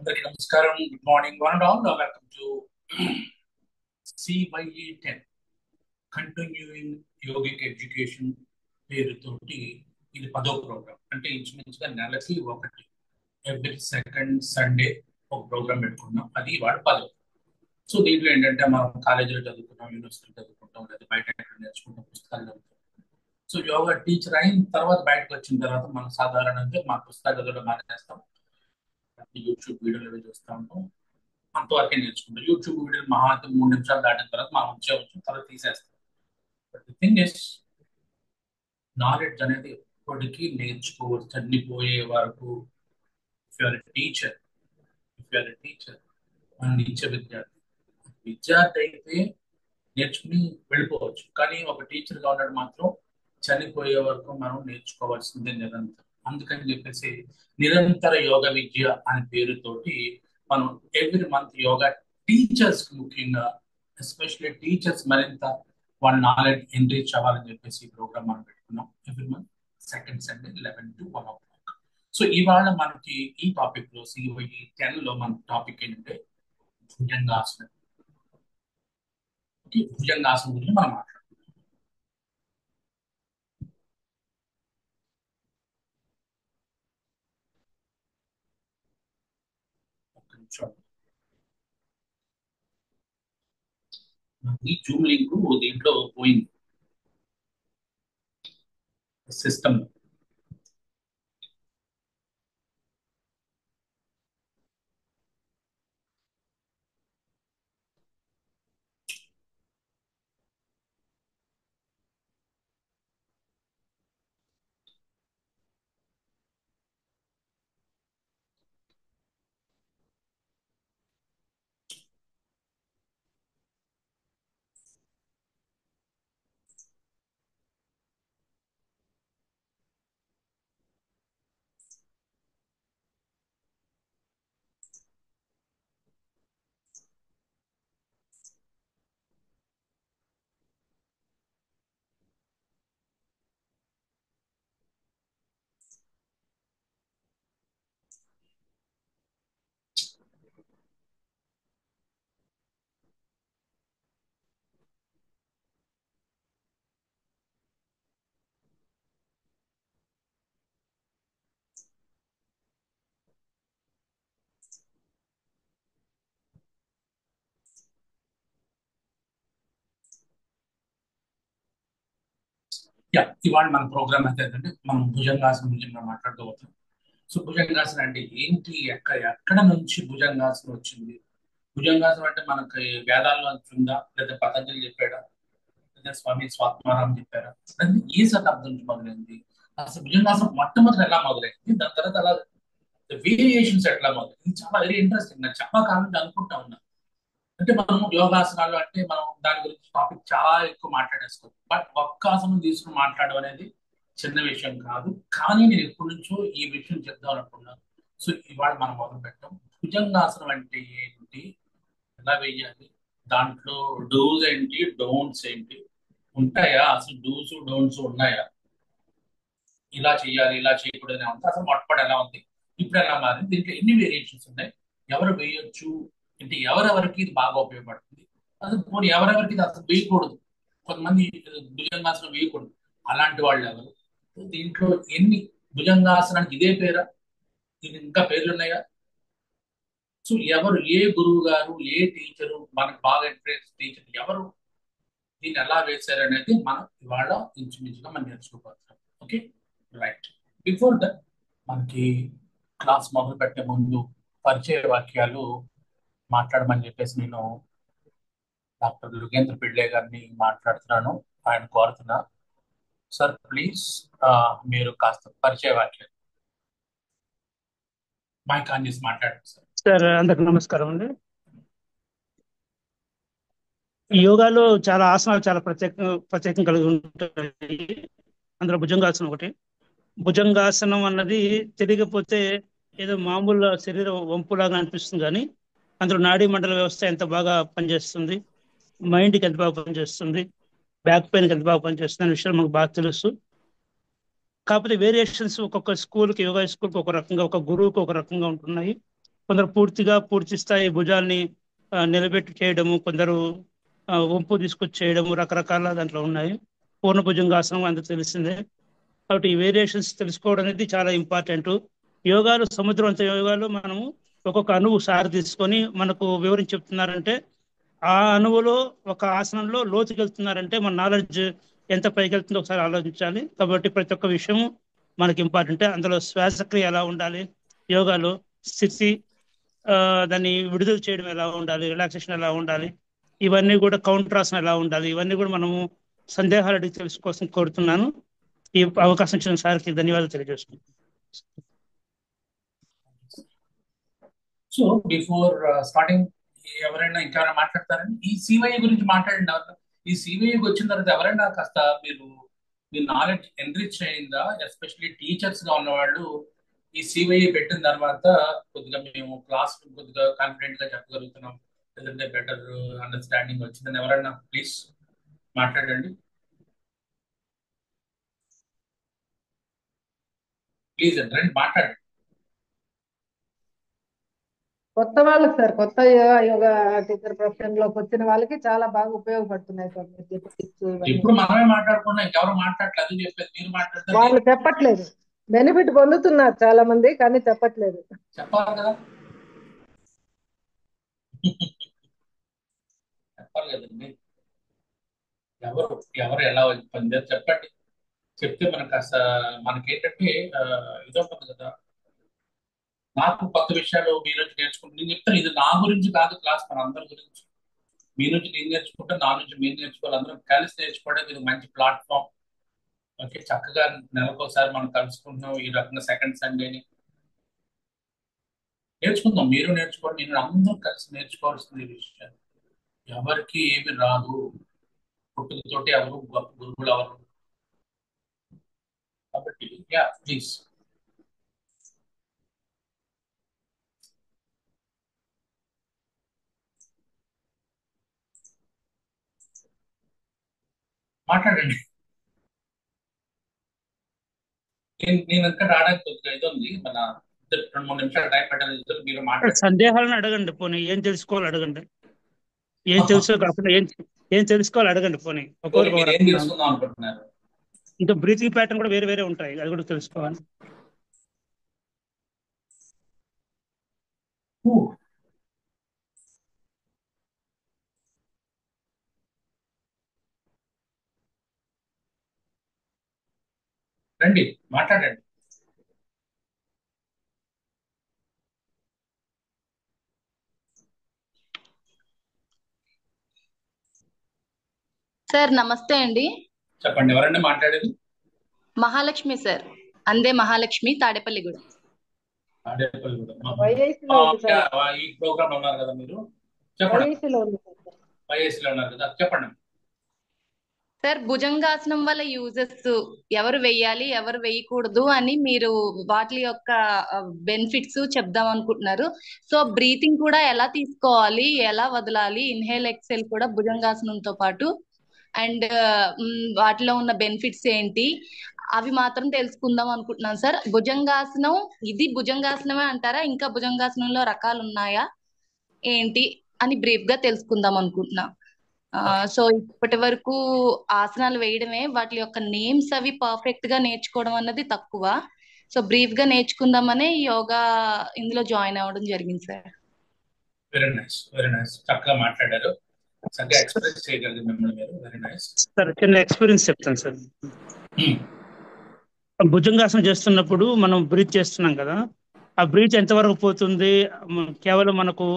అందరికీ నమస్కారం. Good morning one and all. Welcome to CYE 10 continuing yogic education పేరుతోటి ఇది 10వ ప్రోగ్రామ్. అంటే ఇంచుమించుగా నెలకి ఒకటి, ఎవ్రీ సెకండ్ సండే ఒక ప్రోగ్రామ్ పెట్టుకున్నాం. అది వాడు 10. సో దీంట్లో ఏంటంటే మనం కాలేజీలో చదువుకుంటాం, యూనివర్సిటీలో చదువుకుంటాం, లేదా బయట ఎక్కడ నేర్చుకుంటాం, పుస్తకాలు చదువుతాం. సో యోగా టీచర్ అయిన తర్వాత బయటకు వచ్చిన తర్వాత మనం సాధారణంగా మా పుస్తకాలు చదవడం మానేస్తాం. యూట్యూబ్ వీడియోలు అవి చూస్తూ ఉంటాం. అంతవరకే నేర్చుకుంటాం. యూట్యూబ్ వీడియోలు మహా అయితే 3 నిమిషాలు దాటిన తర్వాత మనం ఉంచే తర్వాత తీసేస్తాం. But the thing is, knowledge అనేది ఎప్పటికీ నేర్చుకోవచ్చు చనిపోయే వరకు. If you're teacher if you're teacher మనం ఇచ్చే విద్యార్థి అయితే నేర్చుకుని వెళ్ళిపోవచ్చు. కానీ ఒక టీచర్గా ఉండడం మాత్రం చనిపోయే వరకు మనం నేర్చుకోవాల్సిందే నిరంతరం. అందుకని చెప్పేసి నిరంతర యోగ విద్య అనే పేరుతోటి మనం ఎవ్రీ మంత్ యోగా టీచర్స్ ముఖ్యంగా, ఎస్పెషల్లీ టీచర్స్ మరింత వాళ్ళ నాలెడ్జ్ ఎన్రిచ్ అవ్వాలని చెప్పేసి ఈ ప్రోగ్రామ్ మనం పెట్టుకున్నాం. Every month second Sunday 11 to 1 o'clock. So ఇవాళ మనకి ఈ టాపిక్ లో CYE 10 లో మన టాపిక్ ఏంటంటే భుజంగాసనం. భుజంగాసనం గురించి మనం మాట్లాడుకుందాం. ఒక్క నిమిషం. ఈ జూమ్ లింక్ దీంట్లో పోయింది సిస్టమ్. ఇవాళ మన ప్రోగ్రామ్ అయితే ఏంటంటే మనం భుజంగాసనం గురించి మనం మాట్లాడుకోవచ్చు. సో భుజంగాసనం అంటే ఏంటి, ఎక్కడ నుంచి భుజంగాసనం వచ్చింది? భుజంగాసనం అంటే మనకి వేదాల్లో ఉందా, లేదా పతంజలి చెప్పాడా, లేదా స్వామి స్వాత్మారాం చెప్పారా, అంటే ఏ శతాబ్దం నుంచి మొదలైంది? అసలు భుజంగాసనం మొట్టమొదటి ఎలా మొదలైంది, దాని తర్వాత అలా వేరియేషన్స్ ఎట్లా మొదలైంది? ఇది చాలా వెరీ ఇంట్రెస్టింగ్. నాకు చాలా కాలం నుంచి అనుకుంటా ఉన్నా. అంటే మనం యోగాసనాలు అంటే మనం దాని గురించి టాపిక్ చాలా ఎక్కువ మాట్లాడేసుకోవచ్చు. బట్ ఒక్క ఆసనం తీసుకుని మాట్లాడడం అనేది చిన్న విషయం కాదు. కానీ నేను ఎప్పటి నుంచో ఈ విషయం చెప్దాం అనుకున్నాను. సో ఇవాళ మనం మొదలు పెట్టాం. భుజంగాసనం అంటే ఏంటి, ఎలా వేయాలి, దాంట్లో డూస్ ఏంటి, డోంట్స్ ఏంటి, ఉంటాయా అసలు డూస్ డోంట్స్ ఉన్నాయా, ఇలా చేయాలి ఇలా చేయకూడదు అని ఉంది, అసలు మొట్టపడి ఎలా ఉంది, ఇప్పుడు ఎలా మారింది, దీంట్లో ఎన్ని వేరియేషన్స్ ఉన్నాయి, ఎవరు వేయొచ్చు, అంటే ఎవరెవరికి ఇది బాగా ఉపయోగపడుతుంది, అసలు పోనీ ఎవరెవరికి ఇది అసలు వేయకూడదు, కొంతమంది భుజంగాసనం వేయకూడదు, అలాంటి వాళ్ళు ఎవరు, దీంట్లో ఎన్ని, భుజంగాసనానికి ఇదే పేరా, ఇది ఇంకా పేర్లు ఉన్నాయా, సో ఎవరు, ఏ గురువు గారు, ఏ టీచరు, మనకు బాగా ఇంట్రెస్ట్ టీచర్ ఎవరు దీన్ని ఎలా వేశారు అనేది మనం ఇవాళ ఇంచుమించుగా మనం నేర్చుకోవచ్చు. Okay, right. బిఫోర్ దట్ మనకి క్లాస్ మొదలు పెట్టే ముందు పరిచయ వాక్యాలు మాట్లాడమని చెప్పేసి నేను డాక్టర్ యుగేంద్ర పిళ్ళే గారిని మాట్లాడుతున్నాను. ఆయన కోరుతున్నా, సార్ ప్లీజ్ మీరు కాస్త పరిచయ వాక్యాలు మైక్ ఆన్ చేసి మాట్లాడండి సార్. సార్ అందరికి నమస్కారం అండి. ఈ యోగాలో చాలా ఆసనాలు చాలా ప్రత్యేకం కలిగి ఉంటాయి. అందులో భుజంగాసనం ఒకటి. భుజంగాసనం అన్నది తెలియకపోతే ఏదో మామూలు శరీర వంపులాగా అనిపిస్తుంది, కానీ అందులో నాడీ మండల వ్యవస్థ ఎంత బాగా పనిచేస్తుంది, మైండ్కి ఎంత బాగా పనిచేస్తుంది, బ్యాక్ పెయిన్కి ఎంత బాగా పనిచేస్తుంది అనే విషయాలు మనకు బాగా తెలుసు. కాకపోతే వేరియేషన్స్ ఒక్కొక్క స్కూల్కి, యోగా స్కూల్కి ఒక రకంగా, ఒక గురువుకి ఒక రకంగా ఉంటున్నాయి. కొందరు పూర్తి స్థాయి భుజాల్ని నిలబెట్టి చేయడము, కొందరు వంపు తీసుకొచ్చి చేయడము, రకరకాల దాంట్లో ఉన్నాయి. పూర్ణ భుజంగాసనం అందరికి తెలిసిందే. కాబట్టి ఈ వేరియేషన్స్ తెలుసుకోవడం అనేది చాలా ఇంపార్టెంట్. యోగాలు సముద్రవంత యోగాలు మనము ఒక్కొక్క అణువు సారి తీసుకొని మనకు వివరించి చెప్తున్నారంటే ఆ అణువులో ఒక ఆసనంలో లోతుకి వెళ్తున్నారంటే మన నాలెడ్జ్ ఎంత పైకి వెళ్తుందో ఒకసారి ఆలోచించాలి. కాబట్టి ప్రతి ఒక్క విషయం మనకి ఇంపార్టెంట్. అందులో శ్వాసక్రియ ఎలా ఉండాలి, యోగాలో స్థితి, దాన్ని విడుదల చేయడం ఎలా ఉండాలి, రిలాక్సేషన్ ఎలా ఉండాలి, ఇవన్నీ కూడా కౌంట్రాసన ఎలా ఉండాలి, ఇవన్నీ కూడా మనము సందేహాలు అడిగి తెలుసుకోవాల్సిన కోరుతున్నాను. ఈ అవకాశం ఇచ్చిన సార్కి ధన్యవాదాలు తెలియజేస్తున్నాను. సో బిఫోర్ స్టార్టింగ్ ఎవరైనా ఇంకా మాట్లాడతారని ఈ సివై గురించి మాట్లాడిన ఈ సివైకి వచ్చిన తర్వాత ఎవరైనా కాస్త మీరు మీ నాలెడ్జ్ ఎన్రిచ్ అయిందా? ఎస్పెషల్లీ టీచర్స్ గా ఉన్నవాళ్ళు ఈ సివై పెట్టిన తర్వాత కొద్దిగా మేము క్లాస్ కొద్దిగా కాన్ఫిడెంట్ గా చెప్పగలుగుతున్నాం, లేదంటే బెటర్ అండర్స్టాండింగ్ వచ్చిందని ఎవరైనా ప్లీజ్ మాట్లాడండి. ప్లీజ్ రండి మాట్లాడండి. కొత్త వాళ్ళకి సార్, కొత్త యోగా టీచర్ ప్రొఫెషన్ లోకి వచ్చిన వాళ్ళకి చాలా బాగా ఉపయోగపడుతున్నాయి సార్ మీరు చెప్పే టిప్స్ ఇవన్నీ. ఇప్పుడు మనమే మాట్లాడుకున్నా ఇంకెవరు మాట్లాడలేదు, అది చెప్పేది మీరు మాట్లాడతారు. వాళ్ళు చెప్పట్లేదు, బెనిఫిట్ పొందుతున్నారు చాలా మంది, కానీ చెప్పట్లేదు. చెప్పాలి కదా, చెప్పాలి కదండి. ఎవరు ఎవరు ఎలా పనిచేస్తారు చెప్పండి. చెప్తే మనకు కాస్త మనకేంటంటే ఇదో ఉంటుంది కదా, నాకు కొత్త విషయాలు మీ నుంచి నేర్చుకుంటే నేను చెప్తాను. ఇది నా గురించి కాదు క్లాస్, మన అందరి గురించి. మీ నుంచి నేను నేర్చుకుంటే, నా నుంచి మీరు నేర్చుకోవాలి, అందరం కలిసి నేర్చుకోవడానికి ఇది మంచి ప్లాట్ఫామ్. ఓకే, చక్కగా నెలకోసారి మనం కలుసుకుంటున్నాం ఈ రకంగా సెకండ్ సండేని నేర్చుకుందాం. మీరు నేర్చుకోండి, నేను అందరం కలిసి నేర్చుకోవాల్సిన విషయాలు. ఎవరికి ఏమి రాదు, పుట్టుకతోటి ఎవరు గొప్ప గురువులు ఎవరు. కాబట్టి యా ప్లీజ్. మాట్లాడండి. నేను ఇంకా రావడానికి కొద్దిగా ఇది ఉంది, మన 2-3 నిమిషాలు టైం పెట్టాలి. మీరు మాట్లాడండి. సందేహాలను అడగండి, పోనీ ఏం తెలుసుకోవాలి అడగండి. ఏం తెలుసో కాకుండా ఏం తెలుసుకోవాలి అడగండి. పోనీ మీరు ఏం తెలుసుకుందాం అనుకుంటున్నారు? ఇంకా బ్రీతింగ్ ప్యాటర్న్ కూడా వేరే వేరే ఉంటాయి, అది కూడా తెలుసుకోవాలి. రండి మాట్లాడండి. సార్ నమస్తే అండి. చెప్పండి, ఎవరండి మాట్లాడేది? మహాలక్ష్మి సార్, అందే మహాలక్ష్మి, తాడేపల్లిగూడ. ఈ ప్రోగ్రామ్ ఉన్నారు కదా మీరు, చెప్పండి. వైఎస్లో ఉన్నారు కదా, చెప్పండి సార్. భుజంగాసనం వల్ల యూజెస్, ఎవరు వేయాలి ఎవరు వేయకూడదు అని మీరు వాటి యొక్క బెనిఫిట్స్ చెప్దాం అనుకుంటున్నారు. సో బ్రీతింగ్ కూడా ఎలా తీసుకోవాలి, ఎలా వదలాలి, ఇన్హేల్ ఎక్సెల్ కూడా భుజంగాసనంతో పాటు, అండ్ వాటిలో ఉన్న బెనిఫిట్స్ ఏంటి అవి మాత్రం తెలుసుకుందాం అనుకుంటున్నాను సార్. భుజంగాసనం ఇది భుజంగాసనమే అంటారా, ఇంకా భుజంగాసనంలో రకాలు ఉన్నాయా ఏంటి అని బ్రీఫ్ గా తెలుసుకుందాం అనుకుంటున్నా. సో ఇప్పటి వరకు ఆసనాలు వేయడమే, వాటి యొక్క నేమ్స్ అవి పర్ఫెక్ట్ గా నేర్చుకోవడం అన్నది తక్కువ. సో బ్రీఫ్ గా నేర్చుకుందామనే యోగా ఇందులో జాయిన్ అవ్వడం జరిగింది sir. Very nice, very nice, చక్కగా మాట్లాడారు, చక్కగా ఎక్స్ప్రెస్ చేయగలిగారు మిమ్మల్ని మీరు. Very nice sir. చిన్న ఎక్స్పీరియన్స్ చెప్తాను సార్. భుజంగాసనం చేస్తున్నప్పుడు మనం బ్రీత్ చేస్తున్నాం కదా, ఆ బ్రీత్ ఎంతవరకు పోతుంది, కేవలం మనకు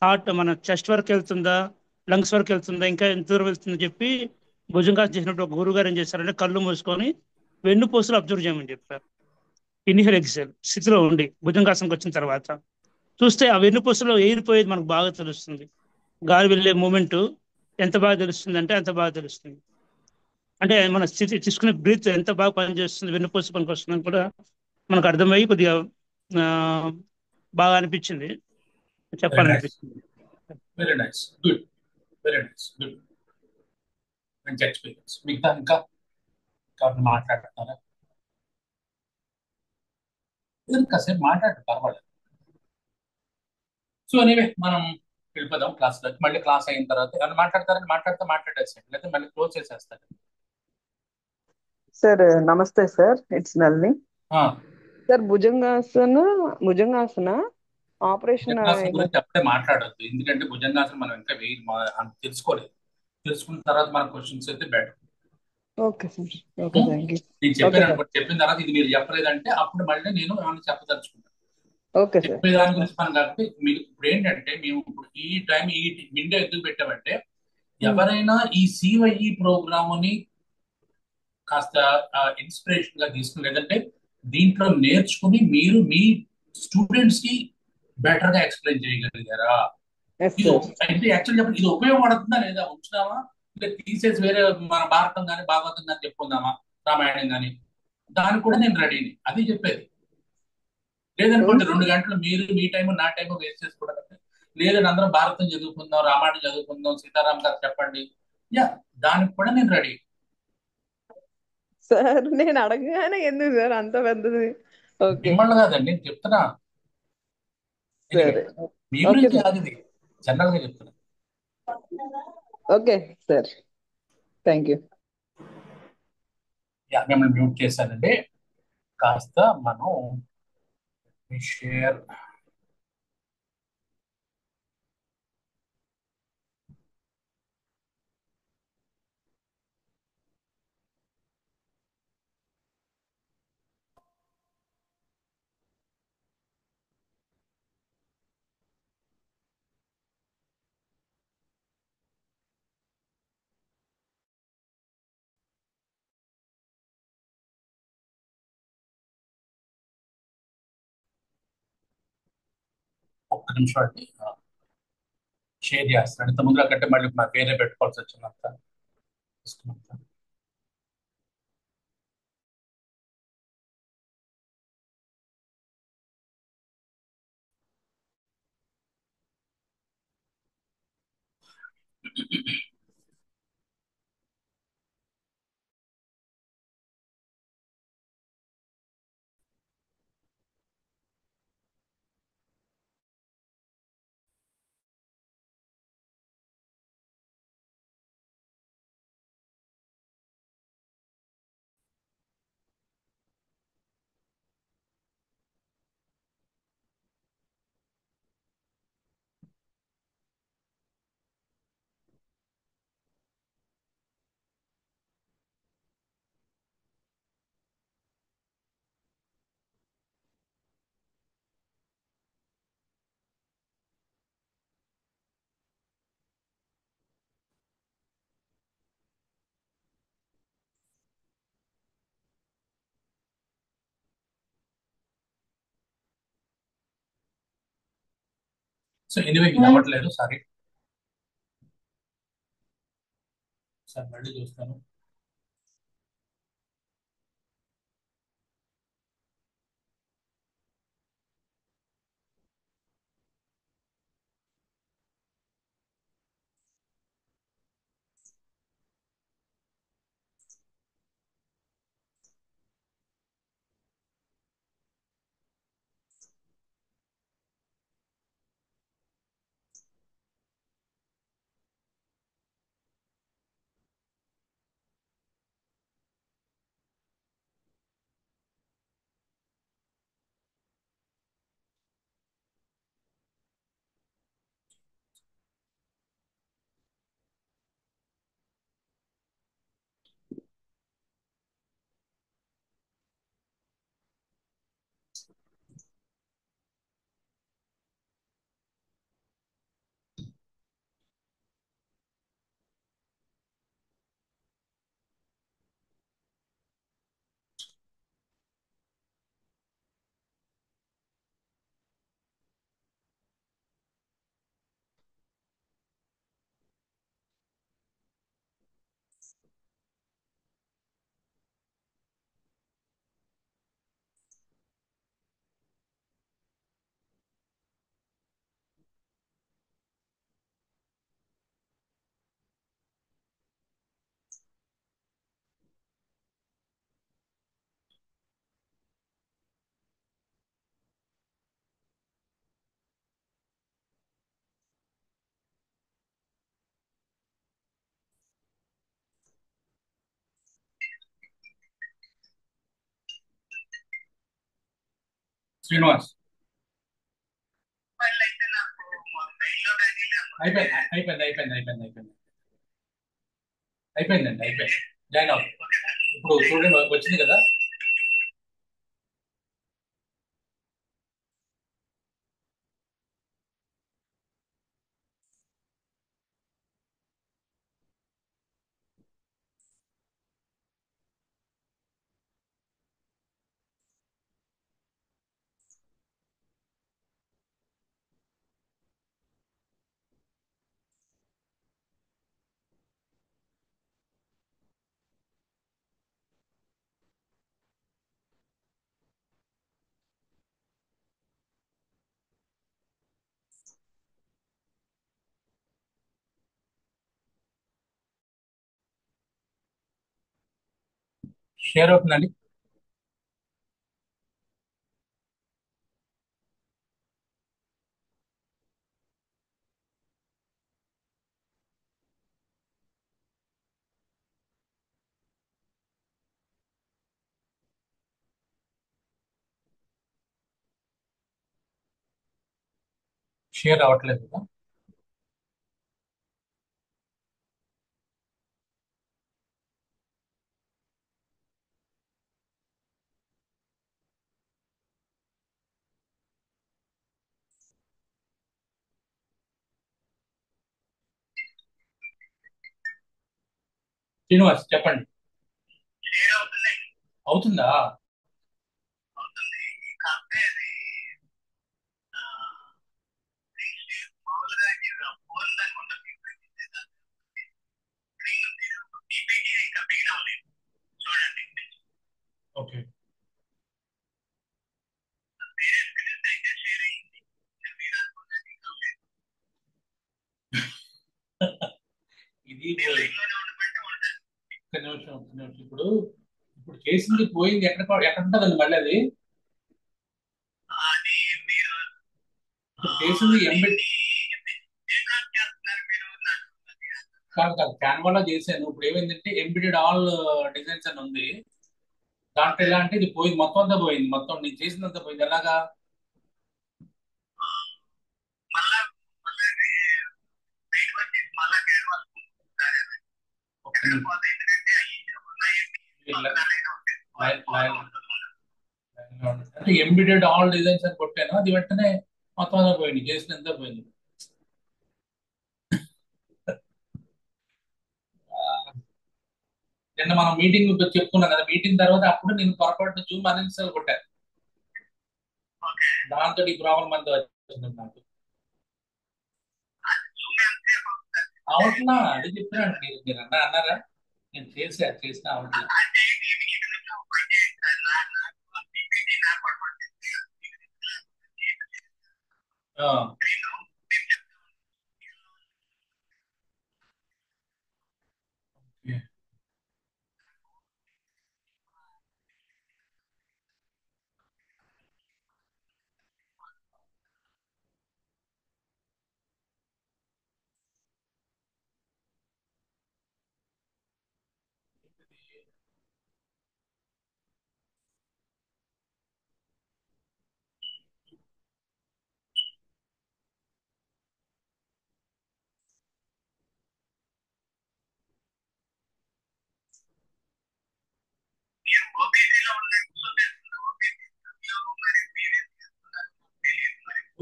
హార్ట్ మన చెస్ట్ వరకు వెళ్తుందా, లంగ్స్ వరకు వెళ్తుందా, ఇంకా ఎంత దూరం వెళ్తుందని చెప్పి భుజంగాసనం చేసినప్పుడు ఒక గురువు గారు ఏం చేశారంటే కళ్ళు మూసుకొని వెన్నుపూసలు అబ్జర్వ్ చేయమని చెప్పారు. ఇన్హేల్ ఎక్సెల్ స్థితిలో ఉండి భుజంగాసనకు వచ్చిన తర్వాత చూస్తే ఆ వెన్నుపూసలో ఎయిరిపోయేది మనకు బాగా తెలుస్తుంది. గాలి వెళ్ళే మూమెంట్ ఎంత బాగా తెలుస్తుంది అంటే అంత బాగా తెలుస్తుంది. అంటే మన స్థితి తీసుకునే బ్రీత్ ఎంత బాగా పనిచేస్తుంది, వెన్నుపూస పనికి వస్తుందని కూడా మనకు అర్థమయ్యి కొద్దిగా బాగా అనిపించింది, చెప్పాలనిపించింది. Very nice, good, very nice, good, మంచి ఎక్స్పీరియన్స్. మిగతా ఇంకా మాట్లాడుతున్నారా? కాసేపు మాట్లాడు, పర్వాలేదు. సో ఎనీవే మనం వెళ్ళిపోదాం క్లాస్లోకి. మళ్ళీ క్లాస్ అయిన తర్వాత ఏమైనా మాట్లాడతారని మాట్లాడేసేయండి, లేకపోతే మళ్ళీ క్లోజ్ చేసేస్తారు. సార్ నమస్తే సార్, ఇట్స్ నల్ని. ఆ, సార్ భుజంగాసన ఆపరేషన్ భుజంగాసనం గురించి అప్పుడే మాట్లాడొద్దు, ఎందుకంటే భుజంగాసనం మనం ఇంకా అంత తెలుసుకోలేదు. తెలుసుకున్న తర్వాత మన క్వశ్చన్స్ అయితే better. Okay sir, okay, thank you. నేను ఓకే చెప్పాను సార్, అనుకో, చెప్పిన తర్వాత ఇది మీరు చెప్పలేదంటే అప్పుడు మళ్ళీ నేను ఏమైనా చెప్పదలుచుకుంటాను. Okay sir. చెప్పే దాని గురించి మనం కాబట్టి మీకు ఇప్పుడు ఏంటంటే, మేము ఇప్పుడు ఈ టైం ఈ విండో ఎందుకు పెట్టామంటే, ఎవరైనా ఈ సివైఈ ప్రోగ్రామ్ని కాస్త ఇన్స్పిరేషన్ గా తీసుకుని, లేదంటే దీంట్లో నేర్చుకుని మీరు మీ స్టూడెంట్స్ కి బెటర్ గా ఎక్స్ప్లెయిన్ చేయగలిగారా, ఎస్ ఇది సార్. అంటే యాక్చువల్ చెప్పండి, ఇది ఉపయోగపడుతుందా లేదా, ఉంచుదామా ఇంకా తీసేసి వేరే మన భారతం కానీ భాగవతం కానీ చెప్పుకుందామా, రామాయణం కానీ, దానికి కూడా నేను రెడీని, అది చెప్పేది. లేదనుకోండి 2 గంటలు మీరు మీ టైం నా టైం వేస్ట్ చేసుకోవడం, లేదని అందరం భారతం చదువుకుందాం, రామాయణం చదువుకుందాం, సీతారాం గారు చెప్పండి, యా, దానికి కూడా నేను రెడీ. సార్ నేను అడగగానే ఎందుకు సార్ అంత పెద్దది? ఓకే, మిమ్మల్ని కాదండి నేను చెప్తున్నా. సరే, మీ ఓకే గురించి సార్, కాదు, ఇది జనరల్ గా చెప్తున్నా. Okay sir, thank you. Yeah, మిమ్మల్ని మ్యూట్ చేశానండి. కాస్త మనం షేర్ ఒక్క నిమిషం అండి, షేర్ చేస్తాను. ఇంత ముందు కంటే మళ్ళీ మాకు వేరే పెట్టుకోవాల్సి వచ్చిందంత. సో ఎనివే ఇది అవ్వట్లేదు, సారీ సార్, మళ్ళీ చూస్తాను. శ్రీనివాస్ అయిపోయింది అయిపోయింది అయిపోయింది అయిపోయింది అయిపోయింది అయిపోయిందండి అయిపోయింది. జాయిన్ అవ్వండి. ఇప్పుడు చూడండి వచ్చింది కదా. షేర్ అవుతుందండి. షేర్ అవ్వట్లేదు కదా. శ్రీనివాస్ చెప్పండి. అవుతుందా? ఓకే. ఇది ఒక్క నిమిషం ఒక్క నిమిషం. ఇప్పుడు ఇప్పుడు చేసింది పోయింది. ఎక్కడ ఎక్కడ ఉంటుందండి మళ్ళీ అది? ఇప్పుడు చేసింది ఎంబెడ్ కాదు కాదు, క్యాన్వాలో చేశాను. ఇప్పుడు ఏమైందంటే ఎంబెడెడ్ ఆల్ డిజైన్స్ అని ఉంది. దాంట్లో ఎలా అంటే ఇది పోయింది, మొత్తం అంతా పోయింది. మొత్తం నేను చేసిందంతా పోయింది. ఎలాగా? ఒక్క నిమిషం. మీరు అంటే ఎంబెడెడ్ ఆల్ డిజైన్స్ అని కొట్టాను, అది వెంటనే మొత్తం అంతా పోయింది, చేసినంతా పోయింది. నిన్న మనం మీటింగ్ చెప్పుకున్నాం కదా, మీటింగ్ తర్వాత అప్పుడు నేను పొరపాటు జూమ్ అన్ఇన్స్టాల్ కొట్టాను. దాంతో ఈ ప్రాబ్లం అంతా వచ్చింది నాకు. అవట్లా అది చెప్పినాను. మీరు మీరు అన్నారా? నేను చేసిన అవట్లా. ఆ, ఓకే.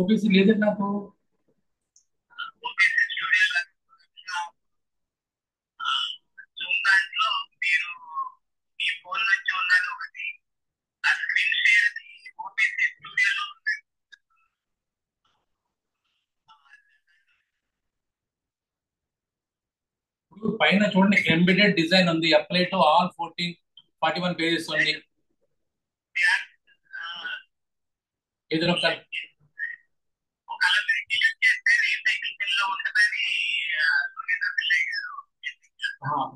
ఓబీసీ లేదండి నాకు. ఇప్పుడు పైన చూడండి, ఎంబెడెడ్ డిజైన్ ఉంది, అప్లై టు ఆల్ 41 పేజెస్ ఉంది. ఏదో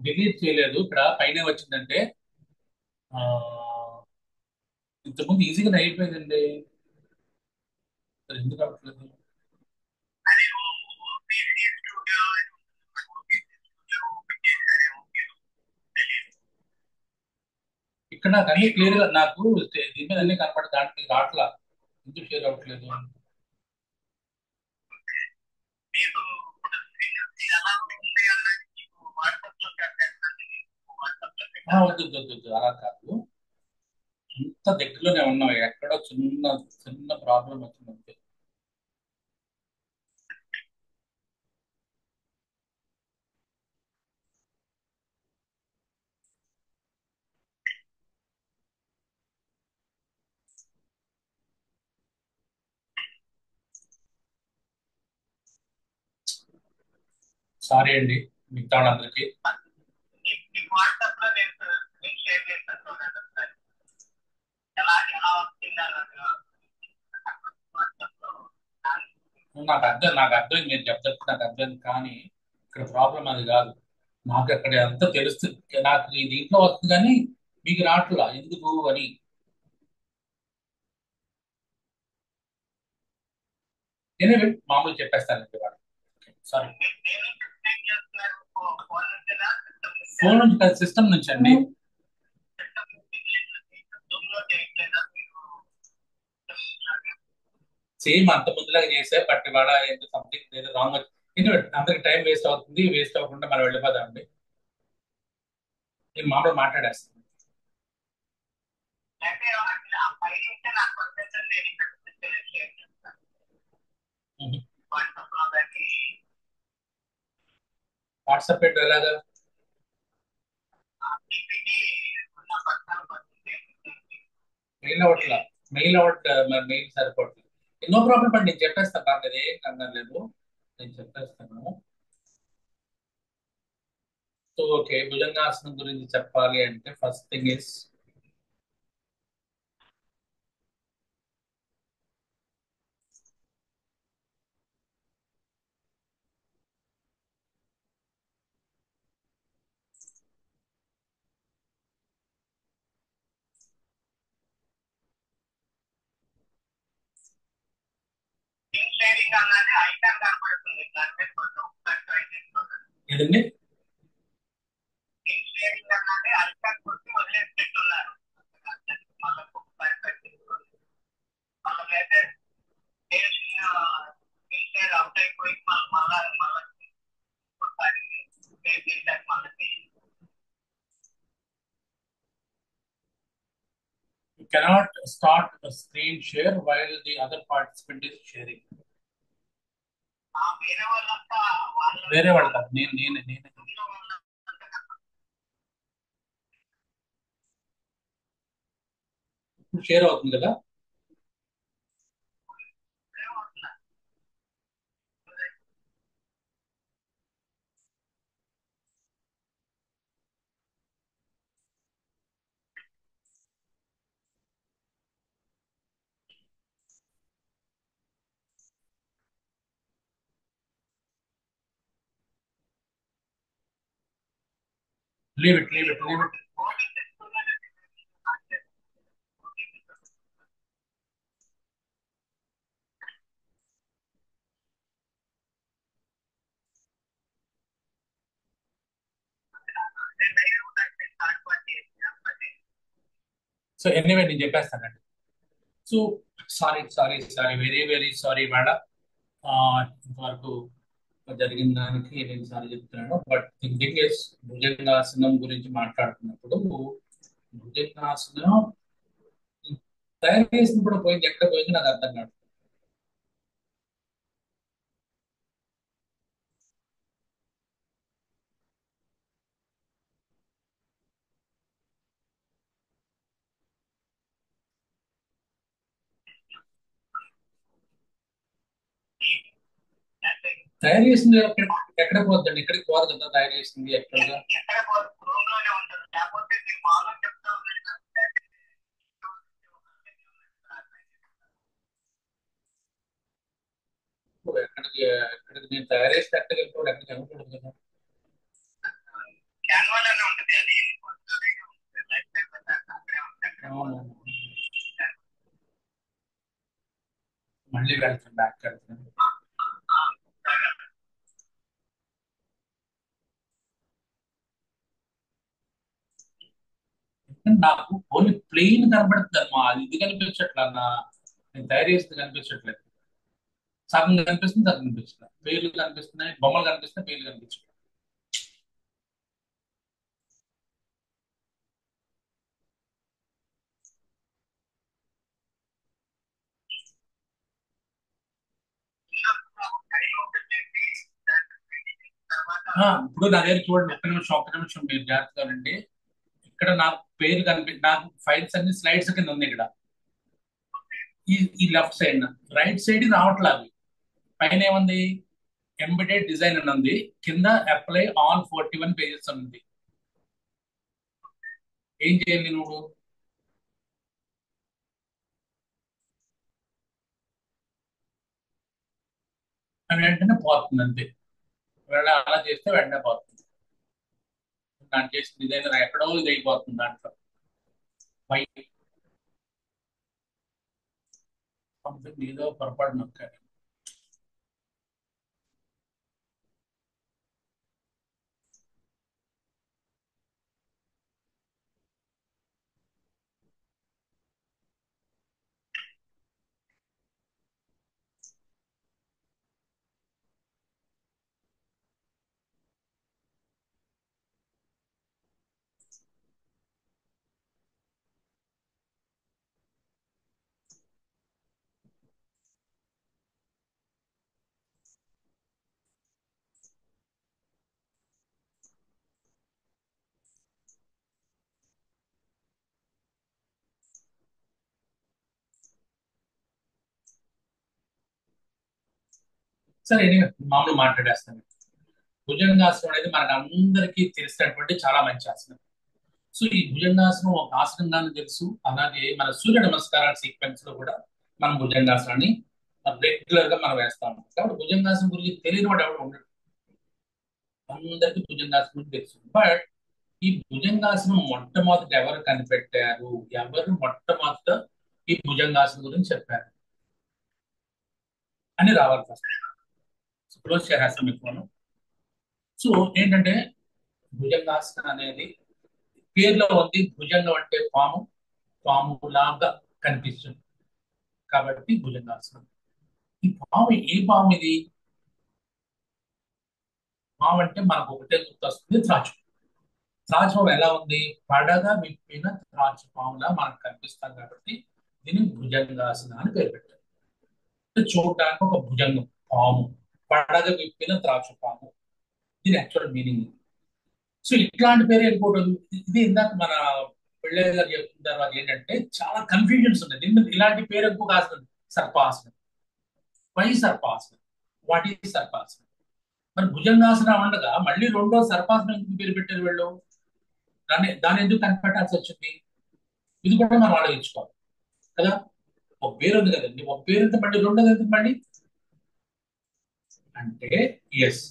డిలీట్ చేయలేదు. ఇక్కడ పైన వచ్చిందంటే ఆ, ఇంతకుముందు ఈజీగా అయిపోయిందండి. ఎందుకు అవ్వట్లేదు? ఇక్కడ నాకు అన్ని క్లియర్ గా, నాకు దీని మీద అన్ని కనపడదు, దాంట్లో రావట్లా. ఎందుకు షేర్ అవ్వట్లేదు? వద్దు వద్దు వద్దు వద్దు, అలా కాదు. ఇంత దగ్గరలోనే ఉన్నాం, ఎక్కడో చిన్న చిన్న ప్రాబ్లం వచ్చింది అంతే. సారీ అండి మిగతా వాళ్ళందరికీ. నాకు అర్థం మీరు చెప్తారు, నాకు అర్థం. కానీ ఇక్కడ ప్రాబ్లం అది కాదు. నాకు అక్కడ అంతా తెలుస్తుంది, నాకు ఈ దీంట్లో వస్తుంది కానీ మీకు రావట్లా ఎందుకు అని. నేనే మామూలు చెప్పేస్తానండి వాడు. సారీ, ఫోన్ నుంచి కాదు, సిస్టమ్ నుంచి అండి. సేమ్ అంత ముందులాగా చేసే బట్ ఇవాళ ఏంటో సంథింగ్ ఏదో రాంగ్. అందరికి టైం వేస్ట్ అవుతుంది, వేస్ట్ అవ్వకుండా మనం వెళ్ళిపోదామండి. నేను మామూలు మాట్లాడేస్తాను. వాట్సాప్ పెట్టు ఎలాగా? మెయిల్ అవ్వట్లా మరి మెయిల్ సరిపోవట్లేదు. నో ప్రాబ్లం అండి, నేను చెప్పేస్తాను, నాకు అది ఏం కంగారు లేదు, నేను చెప్పేస్తాను. సో ఓకే, భుజంగాసనం గురించి చెప్పాలి అంటే ఫస్ట్ థింగ్ ఇస్ ఏదండి? You cannot start a screen share while the other participant is sharing. వేరే వాళ్ళు కాదు, నేనే షేర్ అవుతుంది కదా. Leave it. సో ఎనీవే నేను చెప్పేస్తానండి. So sorry very very sorry మేడ. ఇంతవరకు జరిగిన దానికి నేను సారీ చెప్తున్నాను. బట్ థింకింగ్ ఇస్, భుజంగాసనం గురించి మాట్లాడుతున్నప్పుడు భుజంగాసనం తయారు చేసినప్పుడు పోయింది, ఎక్కడ పోయింది నాకు అర్థం కాదు. తయారు చేసింది ఎక్కడ పోద్దండి? ఎక్కడికి పోదు కదా తయారు చేసింది, ఎక్కడగా ఎక్కడికి నేను తయారు చేసి ఎక్కడికి వెళ్ళిపోవాలి, ఎక్కడికి వెళ్ళకూడదు కదా. అవును. మళ్ళీ వెళ్తాను, బ్యాక్ వెళ్తాను. నాకు ఓన్లీ ప్లెయిన్ కనబడుతుంది అమ్మా, అది ఇది కనిపించట్లా నేను తయారు చేసింది కనిపించట్లేదు. సగం కనిపిస్తుంది, సగం కనిపించట్లేదు. పేర్లు కనిపిస్తున్నాయి, బొమ్మలు కనిపిస్తున్నాయి, పేర్లు కనిపించట్లేదు. ఇప్పుడు నా దగ్గర చూడండి, ఒక్క నిమిషం మీరు జాగ్రత్తగా ఉండండి. ఇక్కడ నాకు పేరు నాకు ఫైల్స్ అన్ని స్లైడ్స్ కింద ఉంది. ఇక్కడ ఈ లెఫ్ట్ సైడ్, రైట్ సైడ్ రావట్లేదు అవి. పైన ఏముంది, ఎంబెడెడ్ డిజైన్ అని ఉంది, కింద అప్లై ఆల్ 41 పేజెస్ అని ఉంది. ఏం చేయాలి నువ్వు? అవి వెంటనే పోతుంది అంతే. అలా చేస్తే వెంటనే పోతుంది. దాన్ని చేసిన డిజైన్ ఎక్కడో ఇది అయిపోతుంది దాంట్లో. సంథింగ్ ఏదో పొరపాటు నొక్కాను. సరే, మామూలు మాట్లాడేస్తాను. భుజంగాసనం అనేది మనకు అందరికీ తెలిసినటువంటి చాలా మంచి ఆసనం. సో ఈ భుజంగాసనం ఒక ఆసనంగానే తెలుసు. అలాగే మన సూర్య నమస్కారాల సీక్వెన్స్ లో కూడా మనం భుజంగాసనాన్ని రెగ్యులర్ గా మనం వేస్తా ఉంటాం. కాబట్టి భుజంగాసనం గురించి తెలియని వాడు ఎవరు ఉండడు. అందరికీ భుజంగాసనం గురించి తెలుసు. బట్ ఈ భుజంగాసనం మొట్టమొదట ఎవరు కనిపెట్టారు, ఎవరు మొట్టమొదట ఈ భుజంగాసనం గురించి చెప్పారు అని రావాలి ఫస్ట్. క్లోజ్ చేసేస్తాం మీకు మనం. సో ఏంటంటే భుజంగాసనం అనేది పేర్లో ఉంది. భుజంగం అంటే పాము, పాములాగా కనిపిస్తుంది కాబట్టి భుజంగాసనం. ఈ పాము ఏ పాము ఇది? పాము అంటే మనకు ఒకటే గుర్తొస్తుంది, త్రాచు. త్రాచు ఎలా ఉంది? పడగా విప్పిన త్రాచు పాములా మనకు కనిపిస్తాం కాబట్టి దీన్ని భుజంగాసన అని పేరు పెట్టారు. చూడడానికి ఒక భుజంగం పాము, పడగ విప్పిన త్రాచు పాము, దీని యాక్చువల్ మీనింగ్. సో ఇట్లాంటి పేరు వెళ్ళిపోవడం, ఇది ఇందాక మన పిల్లయ్య గారు చెప్తున్న తర్వాత ఏంటంటే చాలా కన్ఫ్యూజన్స్ ఉన్నాయి దీని మీద. ఇలాంటి పేరు ఇంకొక ఆసనం సర్పాసనం. వై సర్పాసనం? వాట్ ఈజ్ సర్పాసనం? మరి భుజంగాసనం ఉండగా మళ్ళీ రెండో సర్పాసనం ఎందుకు పేరు పెట్టారు వీళ్ళు? దాన్ని ఎందుకు కనిపెట్టాల్సి వచ్చింది? ఇది కూడా మనం ఆలోచించుకోవాలి కదా. ఒక పేరు ఉంది కదండి, ఒక పేరు ఎంత మళ్ళీ రెండోది ఎందుకు మళ్ళీ అంటే? ఎస్,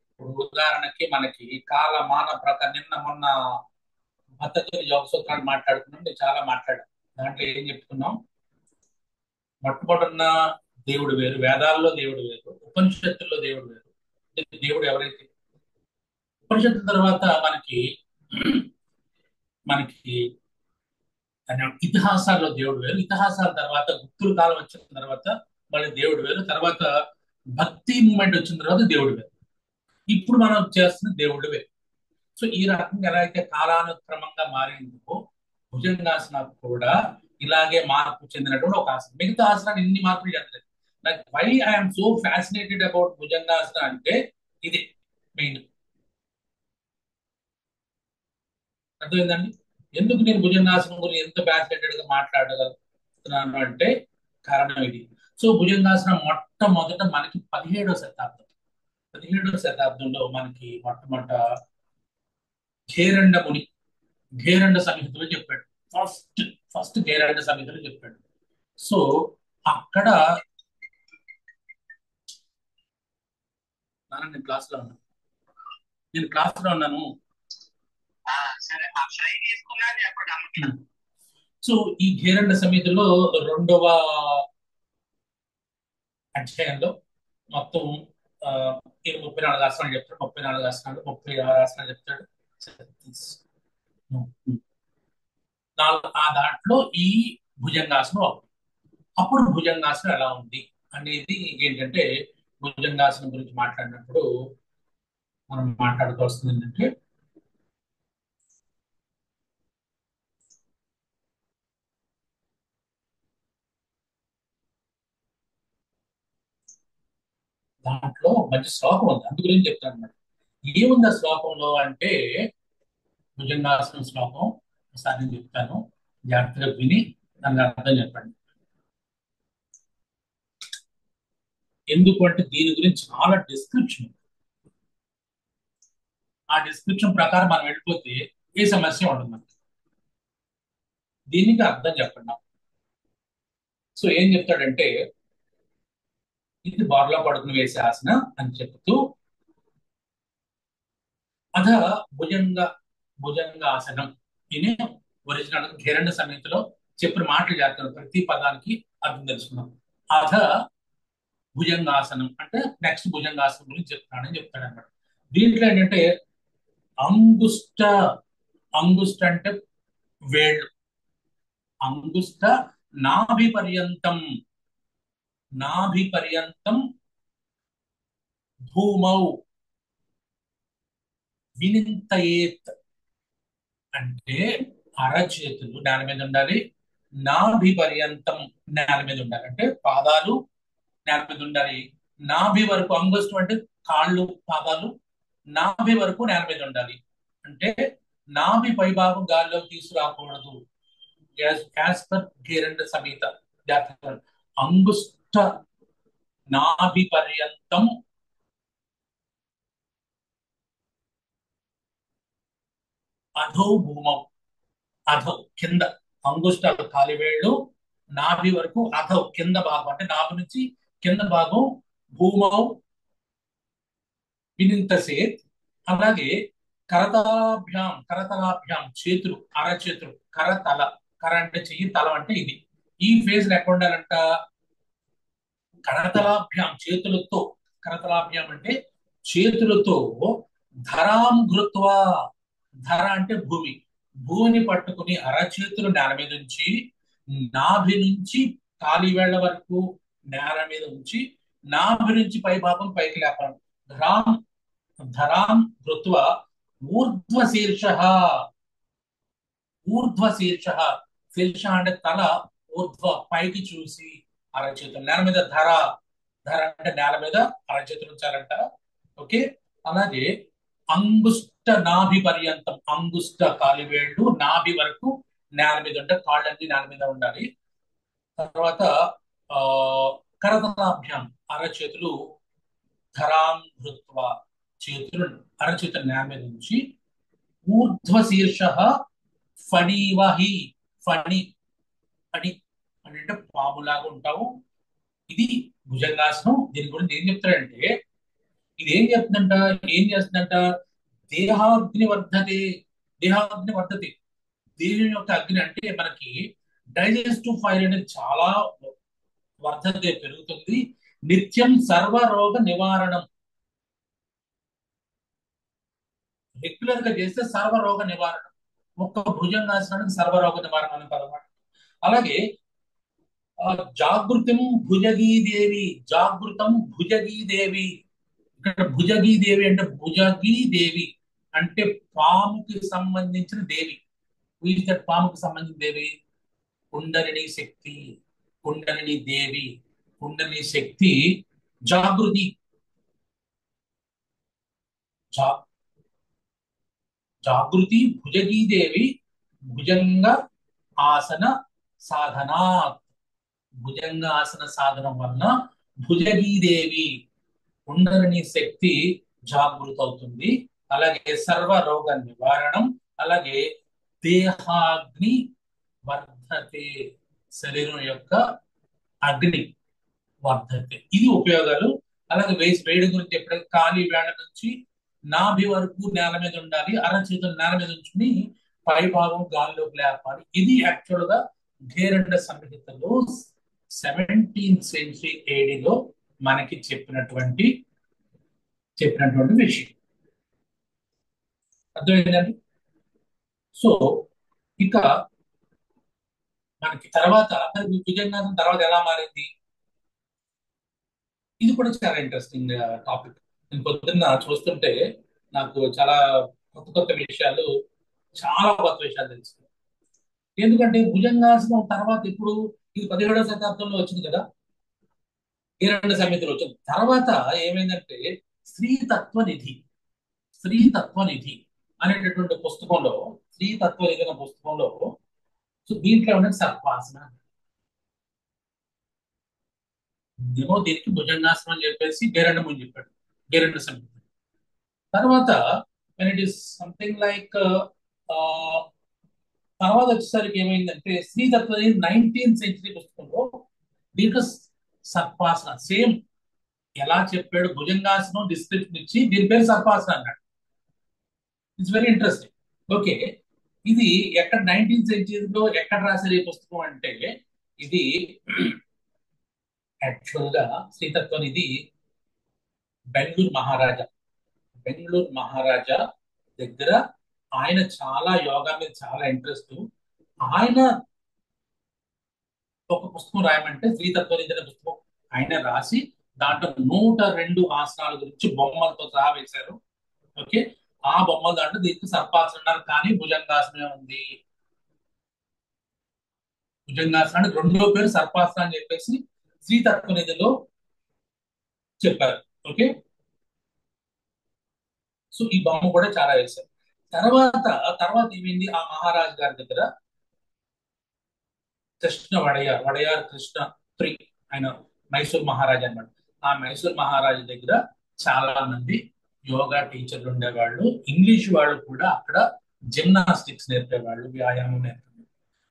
ఇప్పుడు ఉదాహరణకి మనకి కాల మాన ప్రకారం నిన్న మొన్న పతంజలి యోగ సూత్రాలు మాట్లాడుకున్నాం, నేను చాలా మాట్లాడాను. దాంట్లో ఏం చెప్పుకున్నాం? మొట్టమొదటిన్న దేవుడు వేరు, వేదాల్లో దేవుడు వేరు, ఉపనిషత్తుల్లో దేవుడు వేరు. దేవుడు ఎవరైతే ఉపనిషత్తుల తర్వాత మనకి ఇతిహాసాల్లో దేవుడు వేరు, ఇతిహాసాల తర్వాత గుప్తుల కాలం వచ్చిన తర్వాత మళ్ళీ దేవుడు వేరు, తర్వాత భక్తి మూమెంట్ వచ్చిన తర్వాత దేవుడు వేరు, ఇప్పుడు మనం చేస్తున్న దేవుడు వేరు. సో ఈ రకంగా ఎలా అయితే కాలానుక్రమంగా మారిందో భుజంగాసనం కూడా ఇలాగే మార్పు చెందినటువంటి ఒక ఆసనం. మిగతా ఆసనాలు ఇన్ని మార్పులు చెందలేదు. Like why I'm so fascinated about Bhujangasana అంటే ఇది మెయిన్. అర్థమైందండి ఎందుకు నేను భుజంగాసనం గురించి ఎంత ఫ్యాసినేటెడ్ గా మాట్లాడగలుగుతున్నాను అంటే కారణం ఇది. సో భుజంగాసనం మొట్టమొదట మనకి 17వ శతాబ్దంలో మనకి మొట్టమొదట ఘేరండ సంహితలో చెప్పాడు. ఫస్ట్ ఘేరండ సంహితలో చెప్పాడు. సో అక్కడ నేను క్లాస్ లో ఉన్నాను. సో ఈ ఘేరండ సంహితలో 2వ అధ్యాయంలో మొత్తం 34 ఆసనాలు చెప్తాడు. 34 ఆసనాలు, 36 ఆసనాలు చెప్తాడు. ఆ దాంట్లో ఈ భుజంగాసనం ఒకటి. అప్పుడు భుజంగాసనం ఎలా ఉంది అనేది ఏంటంటే, భుజంగాసనం గురించి మాట్లాడినప్పుడు మనం మాట్లాడుకోవాల్సింది ఏంటంటే, దాంట్లో మంచి శ్లోకం ఉంది, అందు గురించి చెప్తాను అన్నమాట. ఏముంది ఆ శ్లోకంలో అంటే, భుజంగాసనం శ్లోకం ఒకసారి నేను చెప్తాను, జాగ్రత్తగా విని దానికి అర్థం చెప్పండి. ఎందుకు అంటే దీని గురించి చాలా డిస్క్రిప్షన్, ఆ డిస్క్రిప్షన్ ప్రకారం మనం వెళ్ళిపోతే ఏ సమస్య ఉండదు మనకి. దీనికి అర్థం చెప్పండి. సో ఏం చెప్తాడంటే, ఇది బార్లో పడుకుని వేసే ఆసన అని చెప్తూ, అధ భుజంగ భుజంగాసనం ఇది ఒరిజినల్ హిరణ్య సమేతలో చెప్పిన మాటలు చేస్తాను, ప్రతి పదానికి అర్థం తెలుసుకున్నాం. అధ భుజంగాసనం అంటే నెక్స్ట్ భుజంగాసనం గురించి చెప్తానని చెప్తాడు అనమాట. దీంట్లో ఏంటంటే అంగుష్ట, అంగుష్ట అంటే వేళ్ళు, అంగుష్ట నాభి పర్యంతం, నాభి పర్యంతం భూమౌ వినింతయేత్ అంటే అరచేతులు నేల మీద ఉండాలి, నాభి పర్యంతం నేల మీద ఉండాలి, అంటే పాదాలు నేల మీద ఉండాలి. నాభి వరకు, అంగుష్టం అంటే కాళ్ళు పాదాలు, నాభి వరకు నేల మీద ఉండాలి. అంటే నాభి పైభాగం గాల్లోకి తీసుకురాకూడదు. యాజ్ పర్ గేరండ సమేత జాతకం అంగుష్ట నాభి పర్యంతం అధో భూమం, అధో కింద, అంగుష్టాలు కాలివేళ్ళు నాభి వరకు, అధో కింద భాగం అంటే నాభి నుంచి కింద భాగం భూమౌ వినింతసేత్. అలాగే కరతలాభ్యాం, కరతలాభ్యాం చేతులు, అరచేతులు, కరతల, కర అంటే చెయ్యి, తల అంటే ఇది. ఈ ఫేజ్ ఎక్కడ ఉండాలంట, కరతలాభ్యాం చేతులతో, కరతలాభ్యాం అంటే చేతులతో, ధరాం ఘృత్వా, ధర అంటే భూమి, భూమిని పట్టుకుని అరచేతులు నేల మీద ఉంచి, నాభి నుంచి కాలివేళ్ల వరకు నేల మీద ఉంచి, నాభి నుంచి పై భాగం పైకి లేపాలి. ధరాం ధరాం ఘృత్వ ఊర్ధ్వ శీర్ష, ఊర్ధ్వ శీర్ష, శీర్ష అంటే తల, ఊర్ధ్వ పైకి చూసి అరచేతులు నేల మీద, ధర, ధర అంటే నేల మీద అరచేతులు ఉంచాలంట. ఓకే. అలాగే అంగుష్ట నాభి పర్యంతం, అంగుష్ట కాలివేళ్లు నాభి వరకు నేల మీద ఉంటే కాళ్ళన్నీ నేల మీద ఉండాలి. తర్వాత ఆ కరతలాభ్యాం అరచేతులు, ధరాం ధృత్వ చేతులు, అరచేతులు నేల మీద ఉంచి, ఊర్ధ్వ శీర్ష ఫణీవహి, ఫణి, ఫణి అని అంటే పాములాగా ఉంటావు. ఇది భుజంగాసనం. దీని గురించి ఏం చెప్తాడంటే, ఇది ఏం చెప్తుందంట, ఏం చేస్తుందంట, దేహాగ్ని వర్ధతే, దేహాగ్ని వర్ధతే, దేహం యొక్క అగ్ని అంటే మనకి డైజెస్టివ్ ఫైర్ అనేది చాలా వర్ధతే, పెరుగుతుంది. నిత్యం సర్వరోగ నివారణం, రెగ్యులర్ గా చేస్తే సర్వరోగ నివారణ, ఒక్క భుజంగాసనానికి సర్వరోగ నివారణ అని పదమాట. అలాగే జాగృతం భుజగీదేవి, జాగృతం భుజగీదేవి, ఇక్కడ భుజగీదేవి అంటే భుజగీదేవి అంటే పాముకి సంబంధించిన దేవి. పాముకి సంబంధించిన దేవి కుండలిని శక్తి, కుండలిని దేవి, కుండలిని శక్తి జాగృతి, జాగృతి భుజగీదేవి భుజంగ ఆసన సాధనాత్, భుజంగ ఆసన సాధనం వలన భుజగీదేవి కుండలిని శక్తి జాగృత అవుతుంది. అలాగే సర్వరోగ నివారణం, అలాగే దేహాగ్ని వర్ధతే, శరీరం యొక్క అగ్ని వర్ధతే, ఇది ఉపయోగాలు. అలాగే వేడి గురించి ఎప్పుడైతే ఖాళీ వేళ నుంచి నాభి వరకు నేల మీద ఉండాలి, అరచేతులు నేల మీద ఉంచుకుని పై భాగం గాల్లోకి లేపాలి. ఇది యాక్చువల్ గా ఘేరండ సంహితలో 17th century ఏడీలో మనకి చెప్పినటువంటి విషయం. అర్థమైందండి. సో ఇక మనకి తర్వాత మరి భుజంగాసనం తర్వాత ఎలా మారింది, ఇది కూడా చాలా ఇంట్రెస్టింగ్ టాపిక్. నేను పొద్దున్న చూస్తుంటే నాకు చాలా కొత్త కొత్త విషయాలు, చాలా కొత్త విషయాలు తెలుసు. ఎందుకంటే భుజంగాసనం తర్వాత ఇప్పుడు ఇది 17వ శతాబ్దంలో వచ్చింది కదా, ఈ రెండు సమితులు వచ్చింది. తర్వాత ఏమైందంటే స్త్రీతత్వ నిధి, స్త్రీతత్వ నిధి అనేటటువంటి పుస్తకంలో, స్త్రీతత్వ నిధి అనే పుస్తకంలో, సో దీంట్లో ఉన్న సర్పాసన ఏమో, దీనికి భుజంగాసనం అని చెప్పేసి గేరండ ముందు చెప్పాడు, గేరండ సమితి. తర్వాత when it is something like తర్వాత వచ్చేసరికి ఏమైందంటే శ్రీతత్వ 19th సెంచరీ పుస్తకంలో దీంట్లో సర్పాసన సేమ్ ఎలా చెప్పాడు, భుజంగాసనం డిస్క్రిప్షన్ ఇచ్చి దీని పేరు సర్పాసన అన్నాడు. It's very interesting. ఓకే, ఇది ఎక్కడ 19th సెంచరీలో ఎక్కడ రాశారు ఈ పుస్తకం అంటే, ఇది యాక్చువల్ గా శ్రీతత్వం ఇది బెంగళూరు మహారాజా, బెంగళూరు మహారాజా దగ్గర ఆయన చాలా యోగా మీద చాలా ఇంట్రెస్ట్. ఆయన ఒక పుస్తకం రాయమంటే శ్రీతత్వనిధి అనే పుస్తకం ఆయన రాసి దాంట్లో 102 ఆసనాల గురించి బొమ్మలతో సహా వేశారు. ఓకే, ఆ బొమ్మల దాంట్లో దీనికి సర్పాసనం అన్నారు, కానీ భుజంగాసనమే ఉంది. భుజంగాసనానికి రెండో పేరు సర్పాసనం అని చెప్పేసి శ్రీతత్వనిధిలో చెప్పారు. ఓకే, సో ఈ బొమ్మ కూడా చాలా వేశారు. తర్వాత తర్వాత ఏమైంది, ఆ మహారాజు గారి దగ్గర కృష్ణ వడయార్, వడయార్ కృష్ణ త్రి, ఆయన మైసూర్ మహారాజు అన్నమాట. ఆ మైసూర్ మహారాజు దగ్గర చాలా మంది యోగా టీచర్లు ఉండేవాళ్ళు, ఇంగ్లీష్ వాళ్ళు కూడా అక్కడ జిమ్నాస్టిక్స్ నేర్పేవాళ్ళు, వ్యాయామం నేర్పేవాళ్ళు.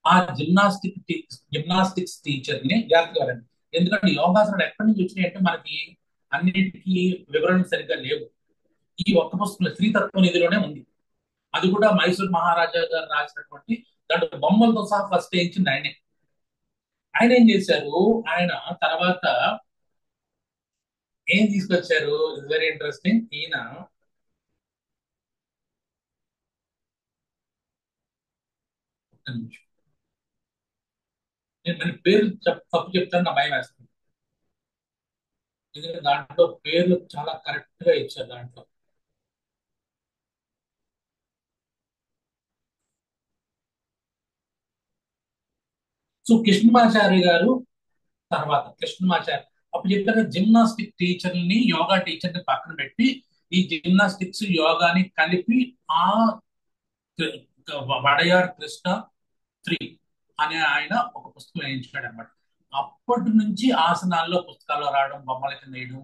ఆ జిమ్నాస్టిక్స్ టీచర్ ని జాగ్రత్తగా రండి, ఎందుకంటే యోగాసనాలు ఎక్కడి నుంచి వచ్చినాయి అంటే మనకి అన్నిటికీ వివరణ సరిగ్గా లేవు. ఈ ఒక్క పుస్తకం శ్రీతత్వ నిధిలోనే ఉంది, అది కూడా మైసూర్ మహారాజా గారు రాసినటువంటి దాంట్లో బొమ్మలతో సహా ఫస్ట్ వేయించింది ఆయనే. ఆయన ఏం చేశారు, ఆయన తర్వాత ఏం తీసుకొచ్చారు, ఇట్స్ వెరీ ఇంట్రెస్టింగ్. ఈయన ఒక్క నిమిషం, నేను మన పేరు తప్పు చెప్తాను, నా భయం వేస్తుంది. ఎందుకంటే దాంట్లో పేర్లు చాలా కరెక్ట్ గా ఇచ్చారు దాంట్లో. సో కృష్ణమాచార్య గారు, తర్వాత కృష్ణమాచార్య అప్పుడు చెప్పారు జిమ్నాస్టిక్ టీచర్ని, యోగా టీచర్ని పక్కన పెట్టి ఈ జిమ్నాస్టిక్స్ యోగాని కలిపి ఆ వడయార్ కృష్ణ త్రీ అనే ఆయన ఒక పుస్తకం వేయించాడు అనమాట. అప్పటి నుంచి ఆసనాల్లో పుస్తకాల్లో రావడం, బొమ్మల కింద వేయడం,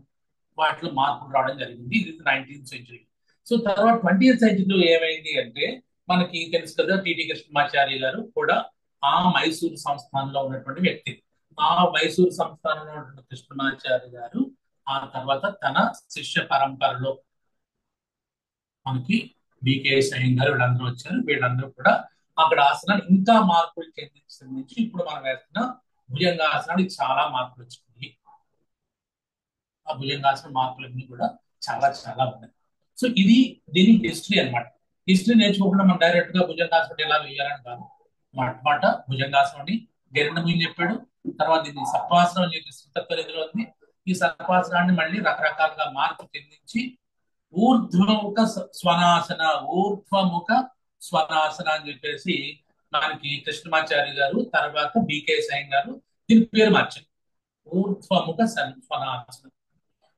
వాటిలో మార్పులు రావడం జరిగింది. ఇది 19th సెంచరీ. సో తర్వాత 20th సెంచరీలో ఏమైంది అంటే మనకి తెలుసు కదా, టిటి కృష్ణమాచార్య గారు కూడా ఆ మైసూరు సంస్థానంలో ఉన్నటువంటి వ్యక్తి. ఆ మైసూరు సంస్థానంలో ఉన్నటువంటి కృష్ణమాచార్య గారు ఆ తర్వాత తన శిష్య పరంపరలో మనకి బికేఎస్ అయ్యంగారు వీళ్ళందరూ వచ్చారు. వీళ్ళందరూ కూడా అక్కడ ఆసనాలు ఇంకా మార్పులు చెందించి ఇప్పుడు మనం వేస్తున్న భుజంగాసనానికి చాలా మార్పులు వచ్చినాయి. ఆ భుజంగాసన మార్పులన్నీ కూడా చాలా చాలా ఉన్నాయి. సో ఇది దీని హిస్టరీ అన్నమాట. హిస్టరీ నేర్చుకోకుండా మనం డైరెక్ట్ గా భుజంగాసనం ఎలా వేయాలని కాదు, మాట భుజంగాసనం అని గరిన ముందు చెప్పాడు. తర్వాత దీన్ని సర్పాసనం అని చెప్పి శ్రీతత్వనిధిలో ఉంది. ఈ సర్పాసనాన్ని మళ్ళీ రకరకాలుగా మార్పు చెందించి ఊర్ధ్వముఖ స్వనాసన, ఊర్ధ్వముఖ స్వనాసన అని చెప్పేసి మనకి కృష్ణమాచారి గారు తర్వాత బికేఎస్ అయ్యం గారు దీని పేరు మార్చారు, ఊర్ధ్వముఖ స్వనాసనం.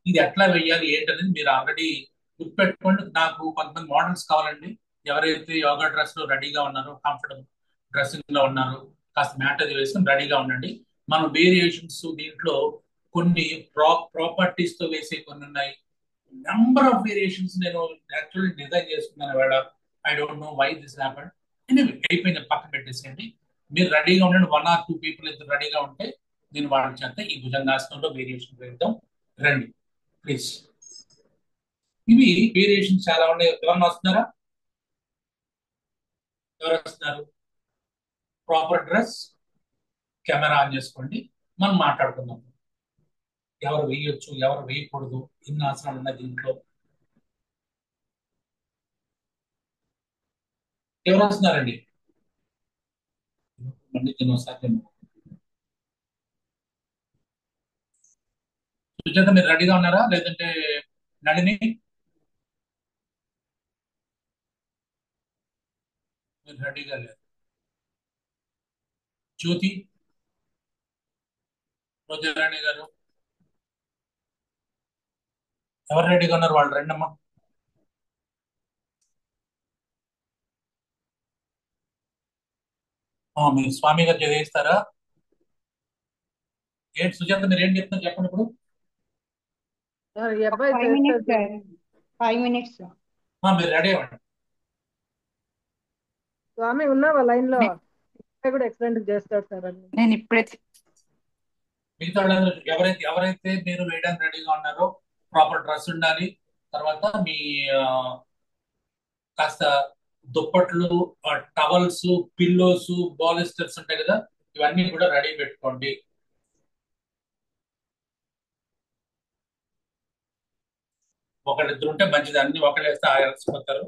ఇది ఎట్లా వెయ్యాలి ఏంటనేది మీరు ఆల్రెడీ గుర్తుపెట్టుకోండి. నాకు కొంతమంది మోడల్స్ కావాలండి, ఎవరైతే యోగా డ్రెస్ లో రెడీగా ఉన్నారో, కంఫర్టబుల్ డ్రెస్సింగ్ లో ఉన్నారో కాస్త మ్యాట్ అది వేసుకుని రెడీగా ఉండండి. మనం వేరియేషన్స్ దీంట్లో కొన్ని ప్రాపర్టీస్ తో వేసే కొన్ని ఉన్నాయి, నెంబర్ ఆఫ్ వేరియేషన్స్ నేను యాక్చువల్లీ డిజైన్ చేసుకున్నాను వేళ. I don't know why this happened. Anyway అయిపోయింది, పక్కన పెట్టేసేయండి. మీరు రెడీగా ఉండండి, 1 or 2 పీపుల్ ఇద్దరు రెడీగా ఉంటే నేను వాళ్ళ చేత ఈ భుజంగాసనంలో వేరియేషన్ వేద్దాం, రండి ప్లీజ్. ఇవి వేరియేషన్స్ చాలా ఉన్నాయి. ఎవరన్నా వస్తున్నారా, ఎవరు వస్తున్నారు? ప్రాపర్ డ్రెస్, కెమెరా ఆన్ చేసుకోండి, మనం మాట్లాడుకుందాం. ఎవరు వేయొచ్చు, ఎవరు వేయకూడదు, ఎన్ని ఆసనాలు ఉన్నాయి దీంట్లో. ఎవరు వస్తున్నారండి? మళ్ళీ దీని ఒకసారి సుజాత మీరు రెడీగా ఉన్నారా లేదంటే నళిని మీరు రెడీగా లేరు. జ్యోతి, రోజారాణి గారు ఎవరు రెడీగా ఉన్నారు వాళ్ళు రెండమ్మా. మీరు స్వామి గారు చదివిస్తారా? ఏంటి సుజాత మీరు ఏం చెప్తున్నారు చెప్పండి ఇప్పుడు. సార్ ఈ అబ్బాయి 5 minutes, చేస్తాడు. sir. 5 minutes. మీరు రెడీ అవ్వండి. స్వామి ఉన్నావా లైన్ లో? అబ్బాయి కూడా ఎక్సలెంట్ చేస్తాడు సార్ అని. నేను ఇప్పుడే మిగతా వాళ్ళందరూ ఎవరైతే మీరు వేయడానికి రెడీగా ఉన్నారో ప్రాపర్ డ్రెస్ ఉండాలి. తర్వాత మీ కాస్త దుప్పట్లు, టవల్స్, పిల్లోస్, బాలిస్టర్స్ ఉంటాయి కదా, ఇవన్నీ కూడా రెడీ పెట్టుకోండి. ఒకళ్ళిద్దరు ఉంటే మంచిది, అన్ని ఒకళ్ళు వేస్తే ఆయాల్సిపోతారు.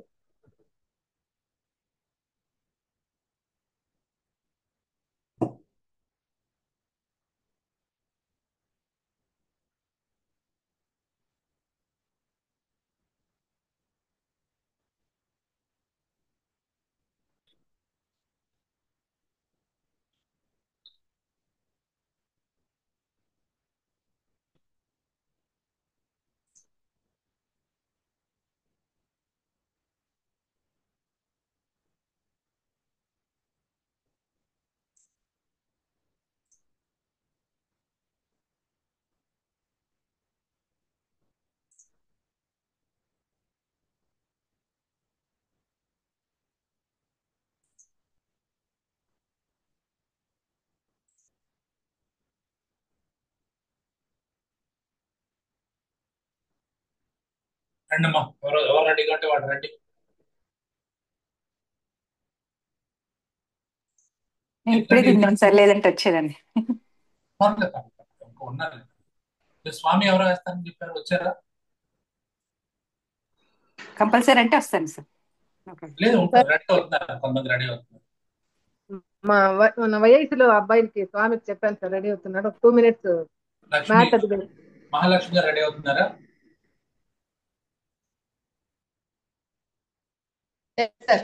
రండి అమ్మా, ఎవరు రెడీగా ఉంటే వాళ్ళు రండి. నేను ఇప్పుడే తిన్నాను సార్, లేదంటే వచ్చేదాన్ని. పర్లేదు, ఇంకా ఉన్నారు. స్వామి ఎవరో వేస్తారని చెప్పారు, వచ్చారా? కంపల్సరీ అంటే వస్తాను సార్. లేదు ఉంటారు, రెడీ అవుతున్నారు, కొంతమంది రెడీ అవుతున్నారు. మన వయసులో అబ్బాయికి స్వామికి చెప్పాను సార్, రెడీ అవుతున్నాడు. 2 minutes లక్ష్మి, మ్యాట్ అది మహాలక్ష్మి గారు రెడీ అవుతున్నారా? సార్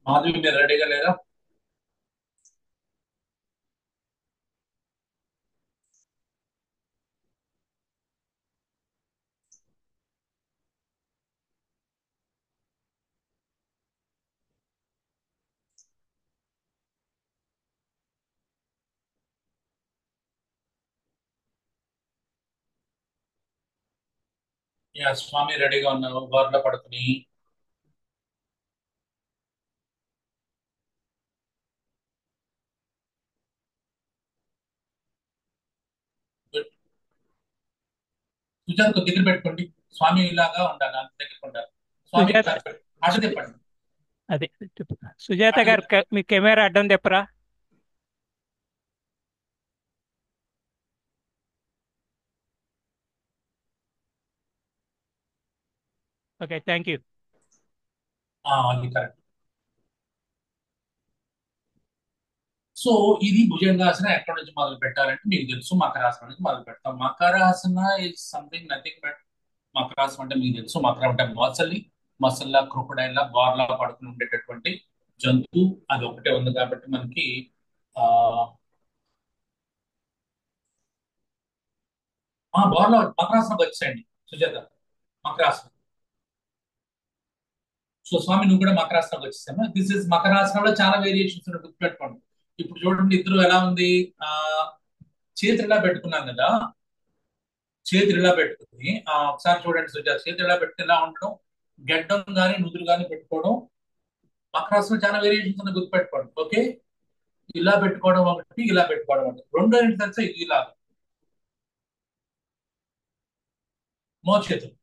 మాధవి మీరు రెడీగా లేరా? స్వామి రెడీగా ఉన్నారు, బార్లో పడుకుని. సుజాత దగ్గర పెట్టుకోండి, స్వామి ఇలాగా ఉండాలి, అంత దగ్గర ఉండాలి. స్వామి అటు తిప్పండి. అదే సుజాత గారు మీ కెమెరా అడ్డం తెప్పరా? Okay, thank you. అది కరెక్ట్. సో ఇది భుజంగాసన ఎక్కడి నుంచి మొదలు పెట్టాలంటే మీకు తెలుసు, మకరాసన నుంచి మొదలు పెడతాం. Makarasana is something nothing but, మకరాసనం అంటే మీకు తెలుసు, మకరం అంటే మొసలి, మొసల్లా క్రొకడైల్లా బార్లా పడుకుని ఉండేటటువంటి జంతువు. అది ఒకటే ఉంది కాబట్టి మనకి బార్లో మకరాసనం వచ్చేయండి సుజాత, మకరాసనం. సో స్వామి నువ్వు కూడా మకరాసనం వచ్చేసాము. దిస్ ఇస్ మకరాసనంలో చాలా వేరియేషన్స్ ఉన్నాయి, గుర్తుపెట్టుకోండి. ఇప్పుడు చూడండి ఇద్దరు ఎలా ఉంది, చేతులు ఇలా పెట్టుకున్నాం కదా, చేతులు ఇలా పెట్టుకుని ఒకసారి చూడండి సుజాత, చేతులు ఇలా పెట్టుకుని ఇలా ఉండడం, గడ్డం కానీ నుదురు కానీ పెట్టుకోవడం. మకరాసనం చాలా వేరియేషన్స్ ఉన్నాయి, గుర్తుపెట్టుకోండి. ఓకే, ఇలా పెట్టుకోవడం ఒకటి, ఇలా పెట్టుకోవడం ఒకటి. రెండో ఏంటి తెలుసా, ఇలా మోచేతులు,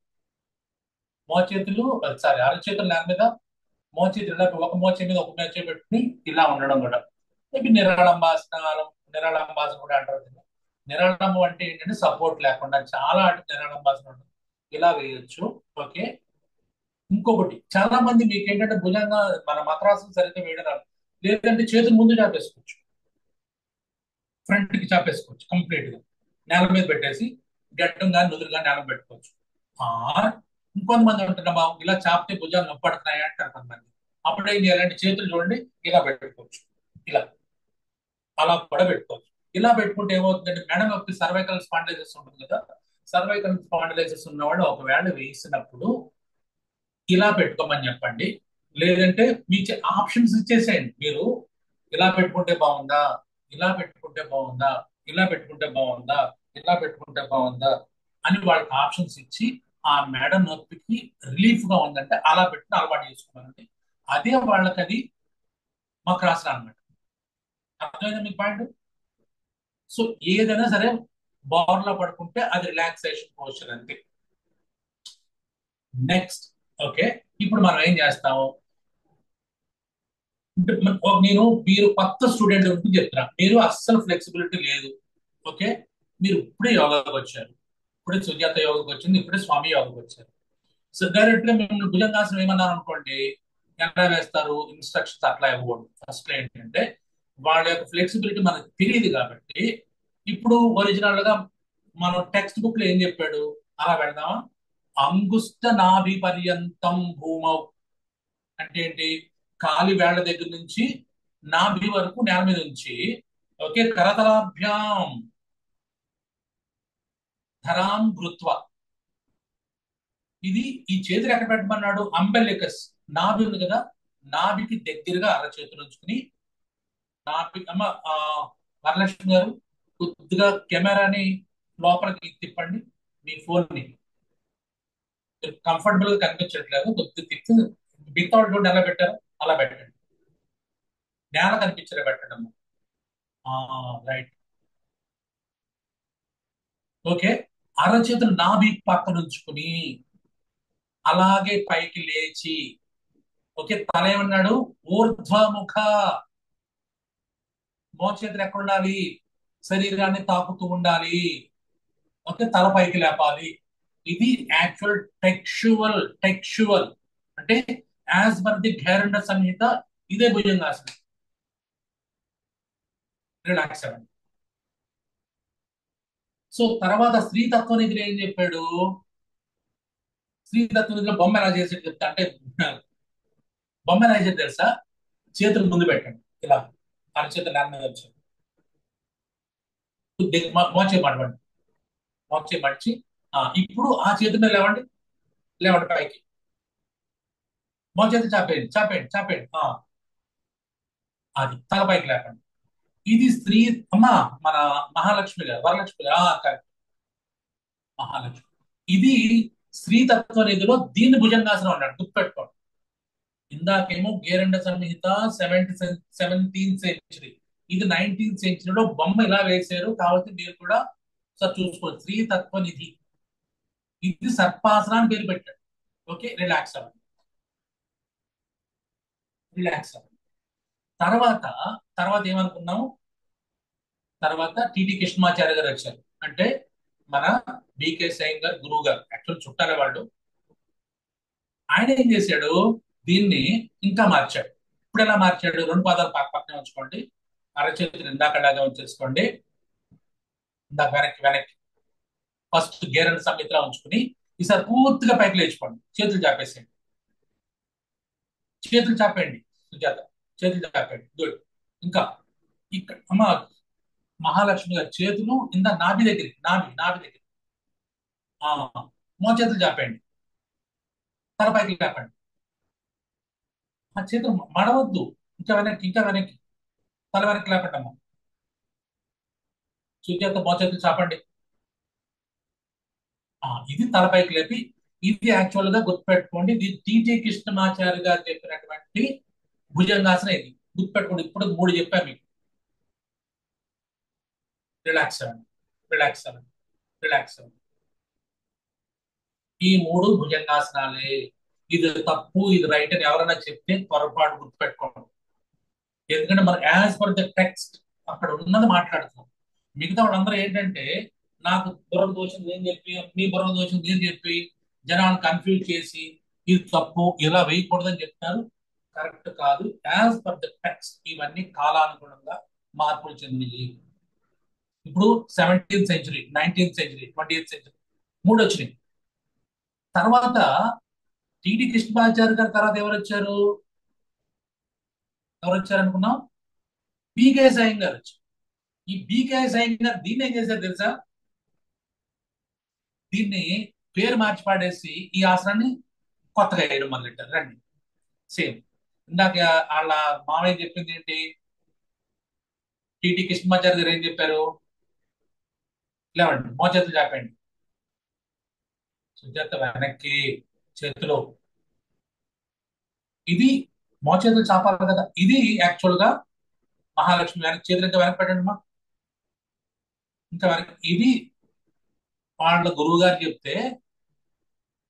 మోచేతులు సారీ అరచేతులు దాని మీద, మోచేతులు ఇలా ఒక మోచే మీద ఒక మోచే పెట్టుకుని ఇలా ఉండడం కూడా. మేబీ నిరాళంబాసనం కూడా అంటారు కదా. నిరాళంబం అంటే ఏంటంటే సపోర్ట్ లేకుండా చాలా నిరాళంబాసనం ఉంటుంది. ఇలా వేయొచ్చు. ఓకే. ఇంకొకటి చాలా మంది మీకు ఏంటంటే భుజంగా మన మకరాసనం సరిగ్గా వేయడం రాదు. లేదంటే చేతులు ముందు చాపేసుకోవచ్చు, ఫ్రంట్ కి చాపేసుకోవచ్చు కంప్లీట్ గా, నేల మీద పెట్టేసి గడ్డం కానీ నుదురు కానీ నేల పెట్టుకోవచ్చు. ఆర్ ఇంకొంతమంది ఉంటున్నామా ఇలా చాపితే భుజాలు నొప్పడుతున్నాయి అంటారు కొంతమంది. అప్పుడు ఏం చేయాలంటే చేతులు చూడండి ఇలా పెట్టుకోవచ్చు, ఇలా అలా కూడా పెట్టుకోవచ్చు. ఇలా పెట్టుకుంటే ఏమవుతుందంటే మెడ నొప్పి సర్వైకల్ స్పాండిలైసిస్ ఉంటుంది కదా, సర్వైకల్ స్పాండిలైసిస్ ఉన్నవాళ్ళు ఒకవేళ వేసినప్పుడు ఇలా పెట్టుకోమని చెప్పండి. లేదంటే మీ ఆప్షన్స్ ఇచ్చేసేయండి. మీరు ఇలా పెట్టుకుంటే బాగుందా, ఇలా పెట్టుకుంటే బాగుందా, ఇలా పెట్టుకుంటే బాగుందా, ఇలా పెట్టుకుంటే బాగుందా అని వాళ్ళకి ఆప్షన్స్ ఇచ్చి ఆ మెడ నొప్పికి రిలీఫ్ గా ఉందంటే అలా పెట్టుకుని అలవాటు చేసుకోవాలండి. అదే వాళ్ళకి అది మకరాసనం అన్నమాట. అర్థమైందా మీకు పాయింట్? సో ఏదైనా సరే బోర్లా పడుకుంటే అది రిలాక్సేషన్ పోస్చర్ అంతే. నెక్స్ట్ ఓకే, ఇప్పుడు మనం ఏం చేస్తాము అంటే మీరు కొత్త స్టూడెంట్ గురించి చెప్తున్నా, మీరు అస్సలు ఫ్లెక్సిబిలిటీ లేదు. ఓకే, మీరు ఇప్పుడే యోగాకి వచ్చారు, ఇప్పుడే సుజాత యోగాకి వచ్చింది, ఇప్పుడే స్వామి యోగాకి వచ్చారు. సో డైరెక్ట్ గా మిమ్మల్ని భుజంగాసనం ఏమన్నారు అనుకోండి, ఎలా వేస్తారు ఇన్స్ట్రక్షన్స్ అట్లా ఇవ్వకూడదు. ఫస్ట్ ఏంటంటే వాళ్ళ యొక్క ఫ్లెక్సిబిలిటీ మనకు తెలియదు కాబట్టి, ఇప్పుడు ఒరిజినల్ గా మనం టెక్స్ట్ బుక్ లో ఏం చెప్పాడు అలా పెడదామా. అంగుష్ట నాభి పర్యంతం భూమౌ అంటే ఏంటి, కాలి వేళ్ల దగ్గర నుంచి నాభి వరకు నేల మీద ఉంచి, ఓకే, కరతలాభ్యాం ధరాం కృత్వ. ఇది ఈ చేతులు ఎక్కడ పెట్టమన్నాడు, అంబెలికస్ నాభి ఉంది కదా, నాభికి దగ్గరగా అరచేతులు ఉంచుకుని నాభి అమ్మ వరలక్ష్మి గారు కొద్దిగా కెమెరాని లోపలికి తిప్పండి, మీ ఫోన్ ని కంఫర్టబుల్ గా కనిపించట్లేదు, కొద్దిగా తిప్పి మిగతా వాళ్ళు ఎలా పెట్టారు అలా పెట్టండి, నేల కనిపించలే పెట్టడం. రైట్. ఓకే, అరచేతులు నాభి పక్కన ఉంచుకుని అలాగే పైకి లేచి, ఓకే, తల ఏమన్నాడు ఊర్ధ్వముఖ, మోచేతులు ఎక్కడ ఉండాలి, శరీరాన్ని తాకుతూ ఉండాలి. ఓకే, తల పైకి లేపాలి. ఇది యాక్చువల్ టెక్చువల్ అంటే యాజ్ పర్ ది ఘేరండ సంహిత ఇదే భుజంగాసనం. రిలాక్స్ అవ్వండి. సో తర్వాత స్త్రీతత్వ నిధిలో ఏం చెప్పాడు, స్త్రీతత్వ నిధిలో బొమ్మ ఎలా చేసేది చెప్తా అంటే, బొమ్మ ఎలా చేసేది తెలుసా, చేతులు ముందు పెట్టండి ఇలా, అర చేతులు నేల మీద వచ్చాయి, మోచే పడవండి, మోచే మడిచి ఇప్పుడు ఆ చేతి మీద లేవండి, లేవండి పైకి, మోచేతి చాపేయండి చాపేయండి చాపేయండి, అది తల పైకి లేపండి. ఇది స్త్రీ అమ్మా మన మహాలక్ష్మి గారు, వరలక్ష్మి గారు, కరెక్ట్, మహాలక్ష్మి. ఇది స్త్రీతత్వ నిధిలో దీన్ని భుజంగాసనం అన్నాడు, గుర్తుపెట్టుకోండి. ఇందాకేమో గేరండ సంహిత 17th సెంచరీ, ఇది 19th సెంచరీలో బొమ్మ ఇలా వేశారు కాబట్టి మీరు కూడా సార్ చూసుకోండి. స్త్రీతత్వ నిధి ఇది సర్పాసన అని పేరు పెట్టాడు. ఓకే, రిలాక్స్ అవ్వండి, రిలాక్స్ అవ్వండి. తర్వాత ఏమనుకున్నాము, తర్వాత టిటి కృష్ణమాచార్య గారు వచ్చారు, అంటే మన బికే సైన్ గారు గురువు గారు, యాక్చువల్ చుట్టాలే వాళ్ళు. ఆయన ఏం చేశాడు, దీన్ని ఇంకా మార్చాడు. ఇప్పుడు ఎలా మార్చాడు, 2 పాదాలు పక్కనే ఉంచుకోండి, అరచేతులు ఇందాకలాగా ఉంచేసుకోండి, ఇందాక వెనక్కి ఫస్ట్ గేరన్ సమితిలా ఉంచుకుని ఈసారి పూర్తిగా పైకి లేచిపోండి, చేతులు చాపేసేయండి, చేతులు చాపేయండి సుజాత, చేతులు చాపేయండి, గుడ్. ఇంకా ఇక్కడ అమ్మ మహాలక్ష్మి గారి చేతులు ఇందా నాభి దగ్గర, నాభి దగ్గర, మోచేతులు చాపేయండి, తల పైకి లేపండి, ఆ చేతులు మడవద్దు, ఇంకా వెనక్కి తల వెనక్కి లేపండి అమ్మ. సుజాత మోచేతులు చాపండి, ఇది తలపైకి లేపి. ఇది యాక్చువల్ గా గుర్తుపెట్టుకోండి, ఇది టిటి కృష్ణమాచారి గారు చెప్పినటువంటి భుజంగాసనం. ఇది గుర్తుపెట్టుకోండి, ఇప్పుడు 3 చెప్పాను మీకు. రిలాక్స్ అవ్వండి, రిలాక్స్ అవ్వండి, రిలాక్స్ అవ్వండి. ఈ 3 భుజంగాసనాలే. ఇది తప్పు ఇది రైట్ అని ఎవరైనా చెప్తే పొరపాటు గుర్తుపెట్టుకోండి. ఎందుకంటే మనం యాజ్ పర్ ద టెక్స్ట్ అక్కడ ఉన్నది మాట్లాడుతున్నాం. మిగతా వాళ్ళందరూ ఏంటంటే నాకు బుర్ర దోషం నేను చెప్పి మీ బుర్ర దోషం నేను చెప్పి జనాన్ని కన్ఫ్యూజ్ చేసి ఇది తప్పు ఇలా వేయకూడదని చెప్తారు. కరెక్ట్ కాదు. యాజ్ పర్ ద టెక్స్ట్ ఇవన్నీ కాలానుగుణంగా మార్పులు చెందినవి. ఇప్పుడు 17th century, 19th century, 20th century మూడు వచ్చినాయి. తర్వాత టిటి కృష్ణమాచారి గారి తర్వాత ఎవరు వచ్చారు అనుకున్నాం? బీకే సాయం గారు వచ్చారు. ఈ బీకే సాయం గారు దీన్ని ఏం చేశారు తెలుసా? దీన్ని పేరు మార్చి పాడేసి ఈ ఆసనాన్ని కొత్తగా వేయడం మొదలెట్టారు. రండి సేమ్ ఇందాక వాళ్ళ మామయ్య చెప్పింది ఏంటి? టిటి కృష్ణమాచారి గారు ఏం చెప్పారు? లేవండి మోచేతులు చాపండి. సుజాత వెనక్కి చేతిలో, ఇది మోచేతులు చాపాలి కదా. ఇది యాక్చువల్ గా మహాలక్ష్మి వెనక్కి చేతులు ఇంకా వెనక్కి పెట్టండి అమ్మా, ఇంకా వెనక్కి. ఇది వాళ్ళ గురువు గారు చెప్తే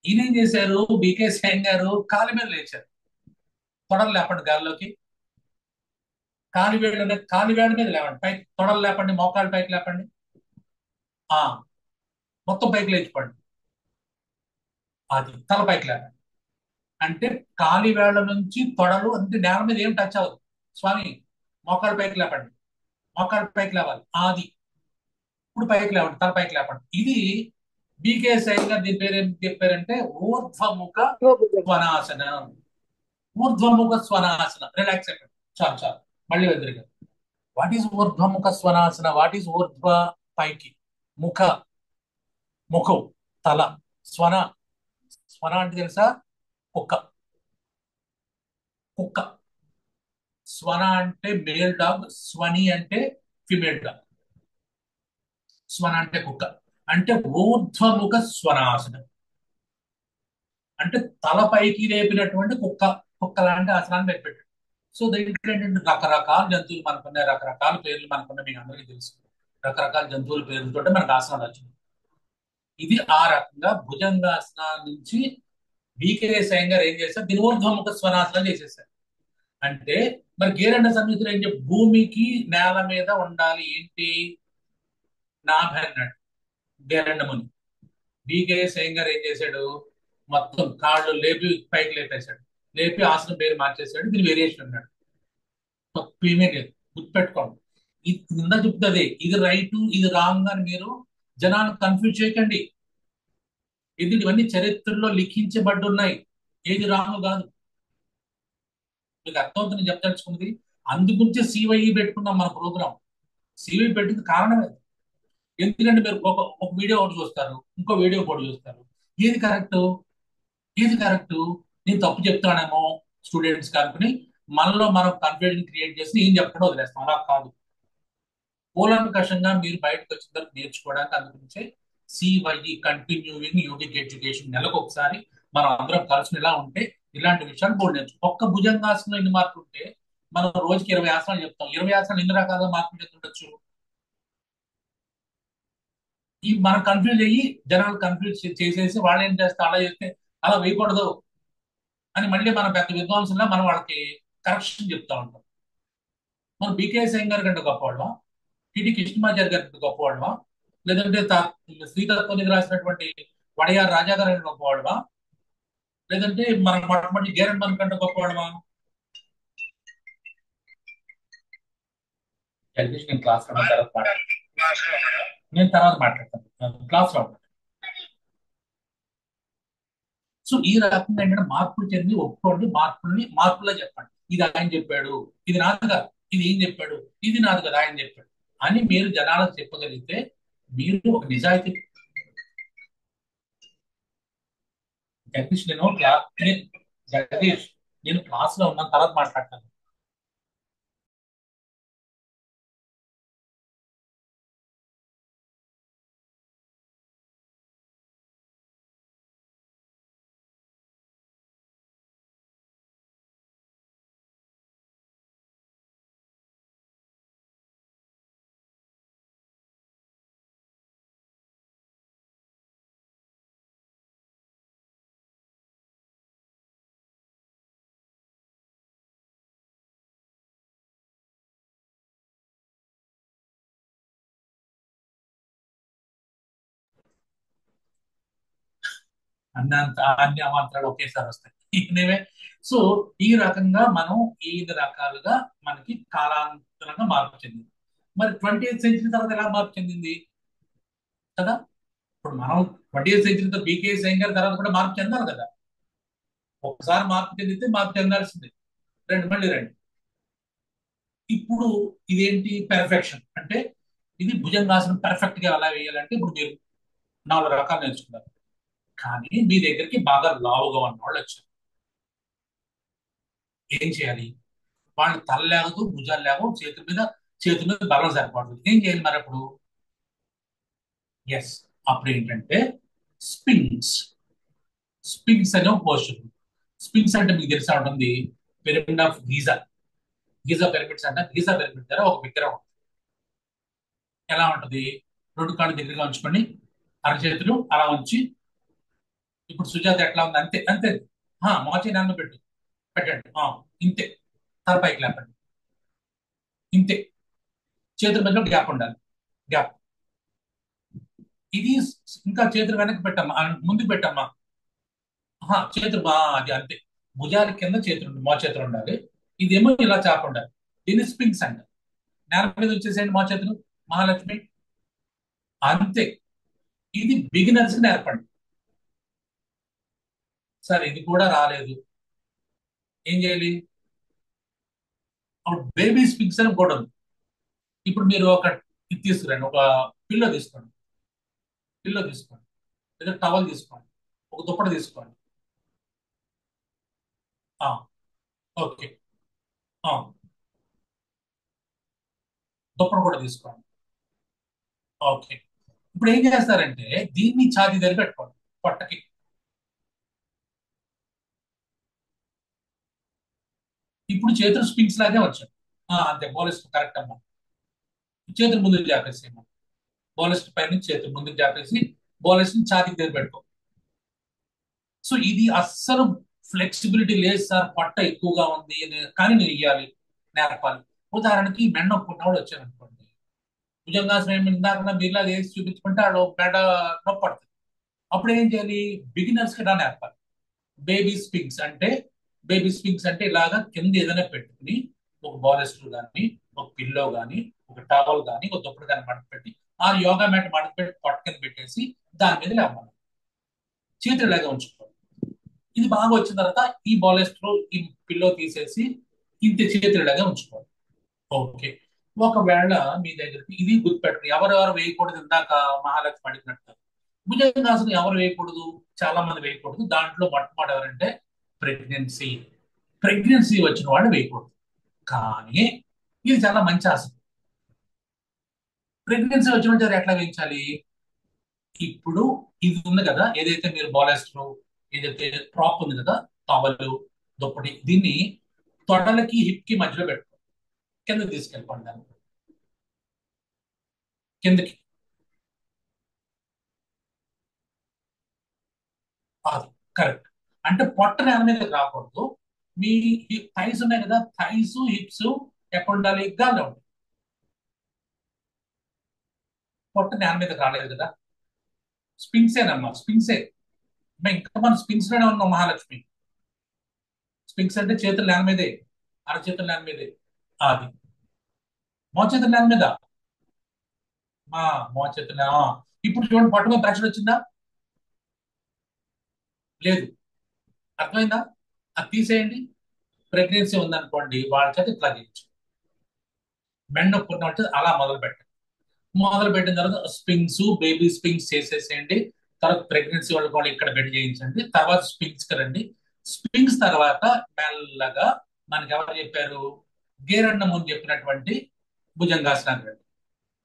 ఈయన ఏం చేశారు? బీకే సాయం గారు కాలి మీద లేచారు. తొడలు లేపండి గాల్లోకి, కాలివేళ్ళ మీద లేవండి పైకి, తొడలు లేపండి, మోకాలు పైకి లేపండి, ఆ మొత్తం పైకి లేచిపండి. అది తల పైకి లేపండి. అంటే కాలివేళ్ల నుంచి తొడలు అంతే, నేల మీద ఏం టచ్ అవ్వదు. స్వామి మోకాలు పైకి లేపండి, మోకాలు పైకి లేవాలి, అది ఇప్పుడు పైకి లేవండి, తల పైకి లేపండి. ఇది బీకే సాయి గారు దీని పేరు ఏం చెప్పారంటే ఊర్ధ్వముఖ స్వనాసనం. ఊర్ధ్వముఖ స్వనాసన. రిలాక్స్ అయిపోండి, చాలు చాలు. మళ్ళీ వెదురుగా వాట్ ఈస్ ఊర్ధ్వముఖ స్వనాసన? వాట్ ఈస్ ఊర్ధ్వ? పైకి, ముఖ ముఖం, తల, స్వన. స్వన అంటే తెలుసా? కుక్క. కుక్క. స్వన అంటే మేల్ డాగ్, స్వని అంటే ఫిమేల్ డాగ్. స్వన అంటే కుక్క. అంటే ఊర్ధ్వముఖ స్వనాసనం అంటే తలపైకి లేపినటువంటి కుక్క. కుక్క లాంటి ఆసనాన్ని పెట్టాడు. సో దీంట్లో ఏంటంటే రకరకాల జంతువులు మనకున్నాయి, రకరకాల పేర్లు మనకున్నాయి, మీకు అందరికీ తెలుసు. రకరకాల జంతువుల పేర్లతో మనకు ఆసనాలు వచ్చింది. ఇది ఆ రకంగా భుజంగాసన నుంచి బీకే సాయం గారు ఏం చేశారు? దీని ఊర్ధ్వముఖ స్వనాసనం చేసేసారు. అంటే మరి గేరండ సమితిలో ఏం చెప్పి భూమికి నేల మీద ఉండాలి ఏంటి? నాభి అన్నాడు గేరండముని. బీకే సాయం గారు ఏం చేశాడు? మొత్తం కాళ్ళు లేపి పైకి లేపేశాడు. లేపి ఆసనం పేరు మార్చేశాడు. దీని వేరియేషన్ అన్నాడు. తప్పు ఏమీ లేదు, గుర్తుపెట్టుకోండి. ఇది కింద చెప్తుంది ఇది రైట్ ఇది రాంగ్ అని మీరు జనాలు కన్ఫ్యూజ్ చేయకండి. ఇది ఇవన్నీ చరిత్రలో లిఖించబడ్డున్నాయి, ఏది రాంగ్ కాదు. మీకు అర్థమవుతుంది నేను చెప్పదలుచుకున్నది. అందుగురించి సివై పెట్టుకున్నాం మన ప్రోగ్రామ్. సివై పెట్టింది కారణమే. ఎందుకంటే మీరు ఒక వీడియో ఒకటి చూస్తారు, ఇంకో వీడియో ఒకటి చూస్తారు. ఏది కరెక్ట్ ఏది కరెక్ట్? నేను తప్పు చెప్తానేమో స్టూడెంట్స్ అనుకుని మనలో మనం కన్ఫ్యూజన్ క్రియేట్ చేసి ఏం చెప్పడం వదిలేస్తాం. అలా కాదు. కూలంకషంగా మీరు బయటకు వచ్చిన తర్వాత నేర్చుకోవడానికి అందుగురించే సివై కంటిన్యూయింగ్ యూనిక్ ఎడ్యుకేషన్. నెలకు ఒకసారి మనం అందరం కలిసి ఇలా ఉంటే ఇలాంటి విషయాలు కూడా నేర్చు. ఒక్క భుజంగాసనం ఎన్ని మార్కులు ఉంటే మనం రోజుకి 20 ఆసనాలు చెప్తాం. 20 ఆసనాలు ఎన్ని రకాలుగా మార్కులు చెప్తుండొచ్చు? ఈ మనం కన్ఫ్యూజ్ అయ్యి జనాలు కన్ఫ్యూజ్ చేసేసి వాళ్ళు ఏం చేస్తారు, అలా చేస్తే అలా వేయకూడదు అని మళ్ళీ మన పెద్ద విద్వాంసులా మనం వాళ్ళకి కరెక్షన్ చెప్తా ఉంటాం. మనం బీకే సింగ్ గారి కంటే గొప్పవాళ్ళం, టిటి కృష్ణమాచారి గారి కంటే గొప్పవాళ్ళమా, లేదంటే శ్రీతత్వానికి రాసినటువంటి వడయార్ రాజా గారి కంటే గొప్పవాళ్ళమా, లేదంటే మన మొట్టమొదటి గేరన్ మన కంటే గొప్పవాళ్ళమా? జగదీష్ నేను క్లాస్ లో తర్వాత నేను తర్వాత మాట్లాడతాను క్లాస్ లో. సో ఈ రకంగా ఏంటంటే మార్పులు చెంది ఒప్పుకోండి, మార్పుల్లో చెప్పండి. ఇది ఆయన చెప్పాడు, ఇది నాది కదా, ఇది ఏం చెప్పాడు, ఇది నాది కదా ఆయన చెప్పాడు అని మీరు జనాలకు చెప్పగలిగితే మీరు ఒక నిజాయితీ. జగదీష్ నేను క్లాస్ లో ఉన్నాను, తర్వాత మాట్లాడతాను. అన్ని అవాంతరాలు ఒకేసారి వస్తాయి. ఇనివే, సో ఈ రకంగా మనం ఈ రకాలుగా మనకి కాలాంతరంగా మార్పు చెందింది. మరి 20th సెంచరీ తర్వాత ఎలా మార్పు చెందింది కదా? ఇప్పుడు మనం 20th సెంచరీతో బీకేఎస్ అయ్యారు తర్వాత కూడా మార్పు చెందాలి కదా. ఒకసారి మార్పు చెందితే మార్పు చెందాల్సిందే. మళ్ళీ రండి. ఇప్పుడు ఇదేంటి పెర్ఫెక్షన్ అంటే, ఇది భుజంగాసనం పర్ఫెక్ట్ గా ఎలా వేయాలంటే ఇప్పుడు మీరు 4 రకాలు నేర్చుకున్నారు. కానీ మీ దగ్గరికి బాగా లావుగా ఉన్న వాళ్ళు వచ్చారు. ఏం చేయాలి? వాళ్ళు తల లేగదు, భుజాలు లేవు, చేతుల మీద బలం సరిపడదు. ఏం చేయాలి మరి అప్పుడు? ఎస్, అప్పుడు ఏంటంటే స్పింగ్స్. స్పింగ్స్ అనే ఒక పోస్టర్. స్పింగ్స్ అంటే మీకు తెలిసి ఉంటుంది pyramid of Giza. Giza pyramids అంటే గీజా పిరమిడ్ దగ్గర ఒక విగ్రహం ఎలా ఉంటుంది? 2 కాళ్ళు దగ్గరగా ఉంచుకొని అరచేతులు అలా ఉంచి, ఇప్పుడు సుజాత ఎట్లా ఉంది అంతే అంతే. మోచే నాన్న పెట్టండి. ఇంతే. తల పైకి లేపండి. ఇంతే. చేతుల మధ్యలో గ్యాప్ ఉండాలి. గ్యాప్. ఇది ఇంకా చేతులు వెనక్కి పెట్టమ్మా, ముందుకు పెట్టమ్మా. చేతులు అది అంతే. భుజాల కింద చేతులు మోచేతులు ఉండాలి. ఇదేమో ఇలా చాప ఉండాలి. దీన్ని స్పింగ్స్ అంట. నేల మీద వచ్చేసేయండి మోచేతులు. మహాలక్ష్మి అంతే. ఇది బిగినర్స్ నేర్పండి. సరే, ఇది కూడా రాలేదు, ఏం చేయాలి? అప్పుడు బేబీ స్పింగ్స్ అని కూడా ఉంది. ఇప్పుడు మీరు ఒక ఇది తీసుకురండి, ఒక పిల్లో తీసుకోండి. లేదా టవల్ తీసుకోండి, ఒక దుప్పటి తీసుకోండి. ఓకే, దుప్పటి కూడా తీసుకోండి. ఓకే, ఇప్పుడు ఏం చేస్తారంటే దీన్ని ఛాతీ దగ్గర పెట్టుకోండి, పొట్టకి. ఇప్పుడు చేతులు స్పింగ్స్ లాగే వచ్చాయి. అంతే, బౌలిస్ట్ కరెక్ట్ అమ్మా. చేతులు ముందుకు జాపేసేయమ్మా. బౌలిస్ట్ పైన చేతులు ముందుకు జాపేసి బౌలిస్ట్ ఛాతీకి దగ్గర పెట్టుకో. సో ఇది అస్సలు ఫ్లెక్సిబిలిటీ లేదు సార్, పొట్ట ఎక్కువగా ఉంది కానీ నేను ఇయ్యాలి, నేర్పాలి. ఉదాహరణకి మెండ ఒప్పుకున్నవాడు వచ్చారనుకోండి, భుజంగాసనం ఇందాక బిర్లా వేసి చూపించుకుంటే ఆడు మెడ నొప్పి పడుతుంది. అప్పుడు ఏం చేయాలి? బిగినర్స్ కి ఇలా నేర్పాలి. బేబీ స్పింగ్స్ అంటే ఇలాగా కింద ఏదైనా పెట్టుకుని ఒక బాలెస్టర్ కానీ, ఒక పిల్లో కానీ, ఒక టవల్ కానీ, ఒక దుప్పటి కానీ మడత పెట్టి, ఆ యోగా మ్యాట్ మడత పెట్టి పొట్ట కింద పెట్టేసి దాని మీద లేవాలి. చేతులు ఇలాగే ఉంచుకోవాలి. ఇది బాగా వచ్చిన తర్వాత ఈ బాలెస్టర్, ఈ పిల్లో తీసేసి ఇంత చేతులు ఇలాగే ఉంచుకోవాలి. ఓకే, ఒకవేళ మీ దగ్గరికి ఇది గుర్తుపెట్టుకుని ఎవరెవరు వేయకూడదు, ఇందాక మహాలక్ష్మి అడిగినట్టు భుజంగాసనం ఎవరు వేయకూడదు? చాలా మంది వేయకూడదు. దాంట్లో మొట్టమొదటి ఎవరంటే ప్రెగ్నెన్సీ వచ్చిన వాళ్ళు వేయకూడదు. కానీ ఇది చాలా మంచి ఆసనం. ప్రెగ్నెన్సీ వచ్చిన వాళ్ళు ఎట్లా వేయించాలి? ఇప్పుడు ఇది ఉంది కదా, ఏదైతే మీరు బాలెస్టర్, ఏదైతే ప్రాప్ ఉంది కదా, టవలు, దుప్పటి, దీన్ని తొడలకి హిప్ కి మధ్యలో పెట్టుకోండి. కింద తీసుకెళ్ళిపోండి దాన్ని, కిందకి. అది కరెక్ట్. అంటే పొట్ట నేల మీద రాకూడదు. మీ థైస్ ఉన్నాయి కదా, థైస్ హిప్స్ ఎక్కడ ఉండాలి? గాల్లో ఉండాలి. పొట్ట నేల మీద రాలేదు కదా. స్పింగ్సేనమ్మా, స్పింగ్సే. ఇంకా మనం స్పింగ్స్ లోనే ఉన్నాం మహాలక్ష్మి. స్పింగ్స్ అంటే చేతులు నేల మీదే, అరచేతుల నేల మీదే. అది మోచేతుల నేల మీద, మోచేతుల. ఇప్పుడు చూడండి, పొట్ట మీద ప్రెషర్ వచ్చిందా? లేదు. అర్థమైందా? అది తీసేయండి. ప్రెగ్నెన్సీ ఉందనుకోండి, వాళ్ళ చేత ఇట్లా చేయొచ్చు. మెండ ఉన్న వాళ్ళ చేత అలా మొదలు పెట్టిన తర్వాత బేబీ స్పింగ్స్ చేసేసేయండి. తర్వాత ప్రెగ్నెన్సీ వాళ్ళ కూడా ఇక్కడ బెడ్ చేయించండి. తర్వాత స్పింగ్స్ కి రండి. స్పింగ్స్ తర్వాత మెల్లగా మనకి ఎవరు చెప్పారు? గేరండముని చెప్పినటువంటి భుజంగాసనానికి రండి.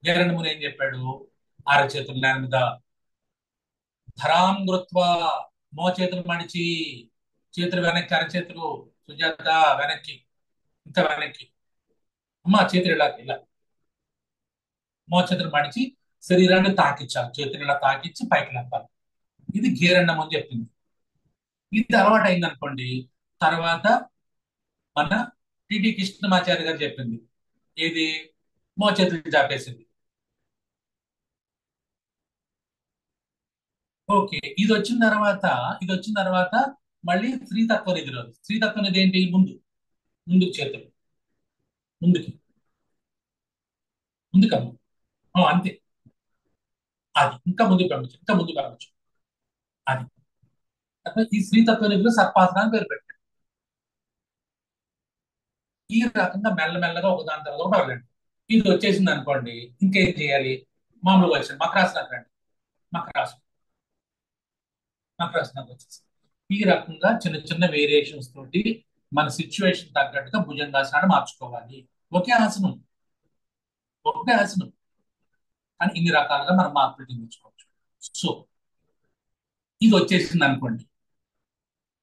గేరండముని ఏం చెప్పాడు? అరచేతుల నేల మీద ధరాం గురుత్వ, మోచేతులు మడిచి, చేతులు వెనక్కి, అరచేతులు సుజాత వెనక్కి, ఇంకా వెనక్కి. చేతులు ఇలా మోచేతులు మడిచి శరీరాన్ని తాకించాలి. చేతులు ఇలా తాకించి పైకి లేపాలి. ఇది గేరండం అని చెప్పింది. ఇది అలవాటు అయింది అనుకోండి, తర్వాత మన టిటి కృష్ణమాచారి గారు చెప్పింది ఏది? మోచేతులు చాపేసింది. ఓకే, ఇది వచ్చిన తర్వాత మళ్ళీ స్త్రీతత్వ నిధి రోజు. స్త్రీతత్వ నిధి ఏంటి? ముందుకు చేతులు, ముందుకి, ముందుకమ్మ. అంతే. అది ఇంకా ముందుకు పంపించు. అది అట్లా ఈ స్త్రీతత్వ నిధిలో సర్పాసన అని పేరు పెట్టారు. ఈ రకంగా మెల్లమెల్లగా ఒకదాని తర్వాత ఒకటి వెళ్ళండి. ఇది వచ్చేసింది అనుకోండి, ఇంకేం చేయాలి? మామూలుగా వచ్చింది మకరాసనకు రండి. మకరాసనం మకరాసనకు వచ్చేసి ఈ రకంగా చిన్న చిన్న వేరియేషన్స్ తోటి మన సిచ్యువేషన్ తగ్గట్టుగా భుజంగాసనాన్ని మార్చుకోవాలి. ఒకే ఆసనం ఒకటే ఆసనం కానీ ఇన్ని రకాలుగా మనం మార్పులు చెందించుకోవచ్చు. సో ఇది వచ్చేసింది అనుకోండి.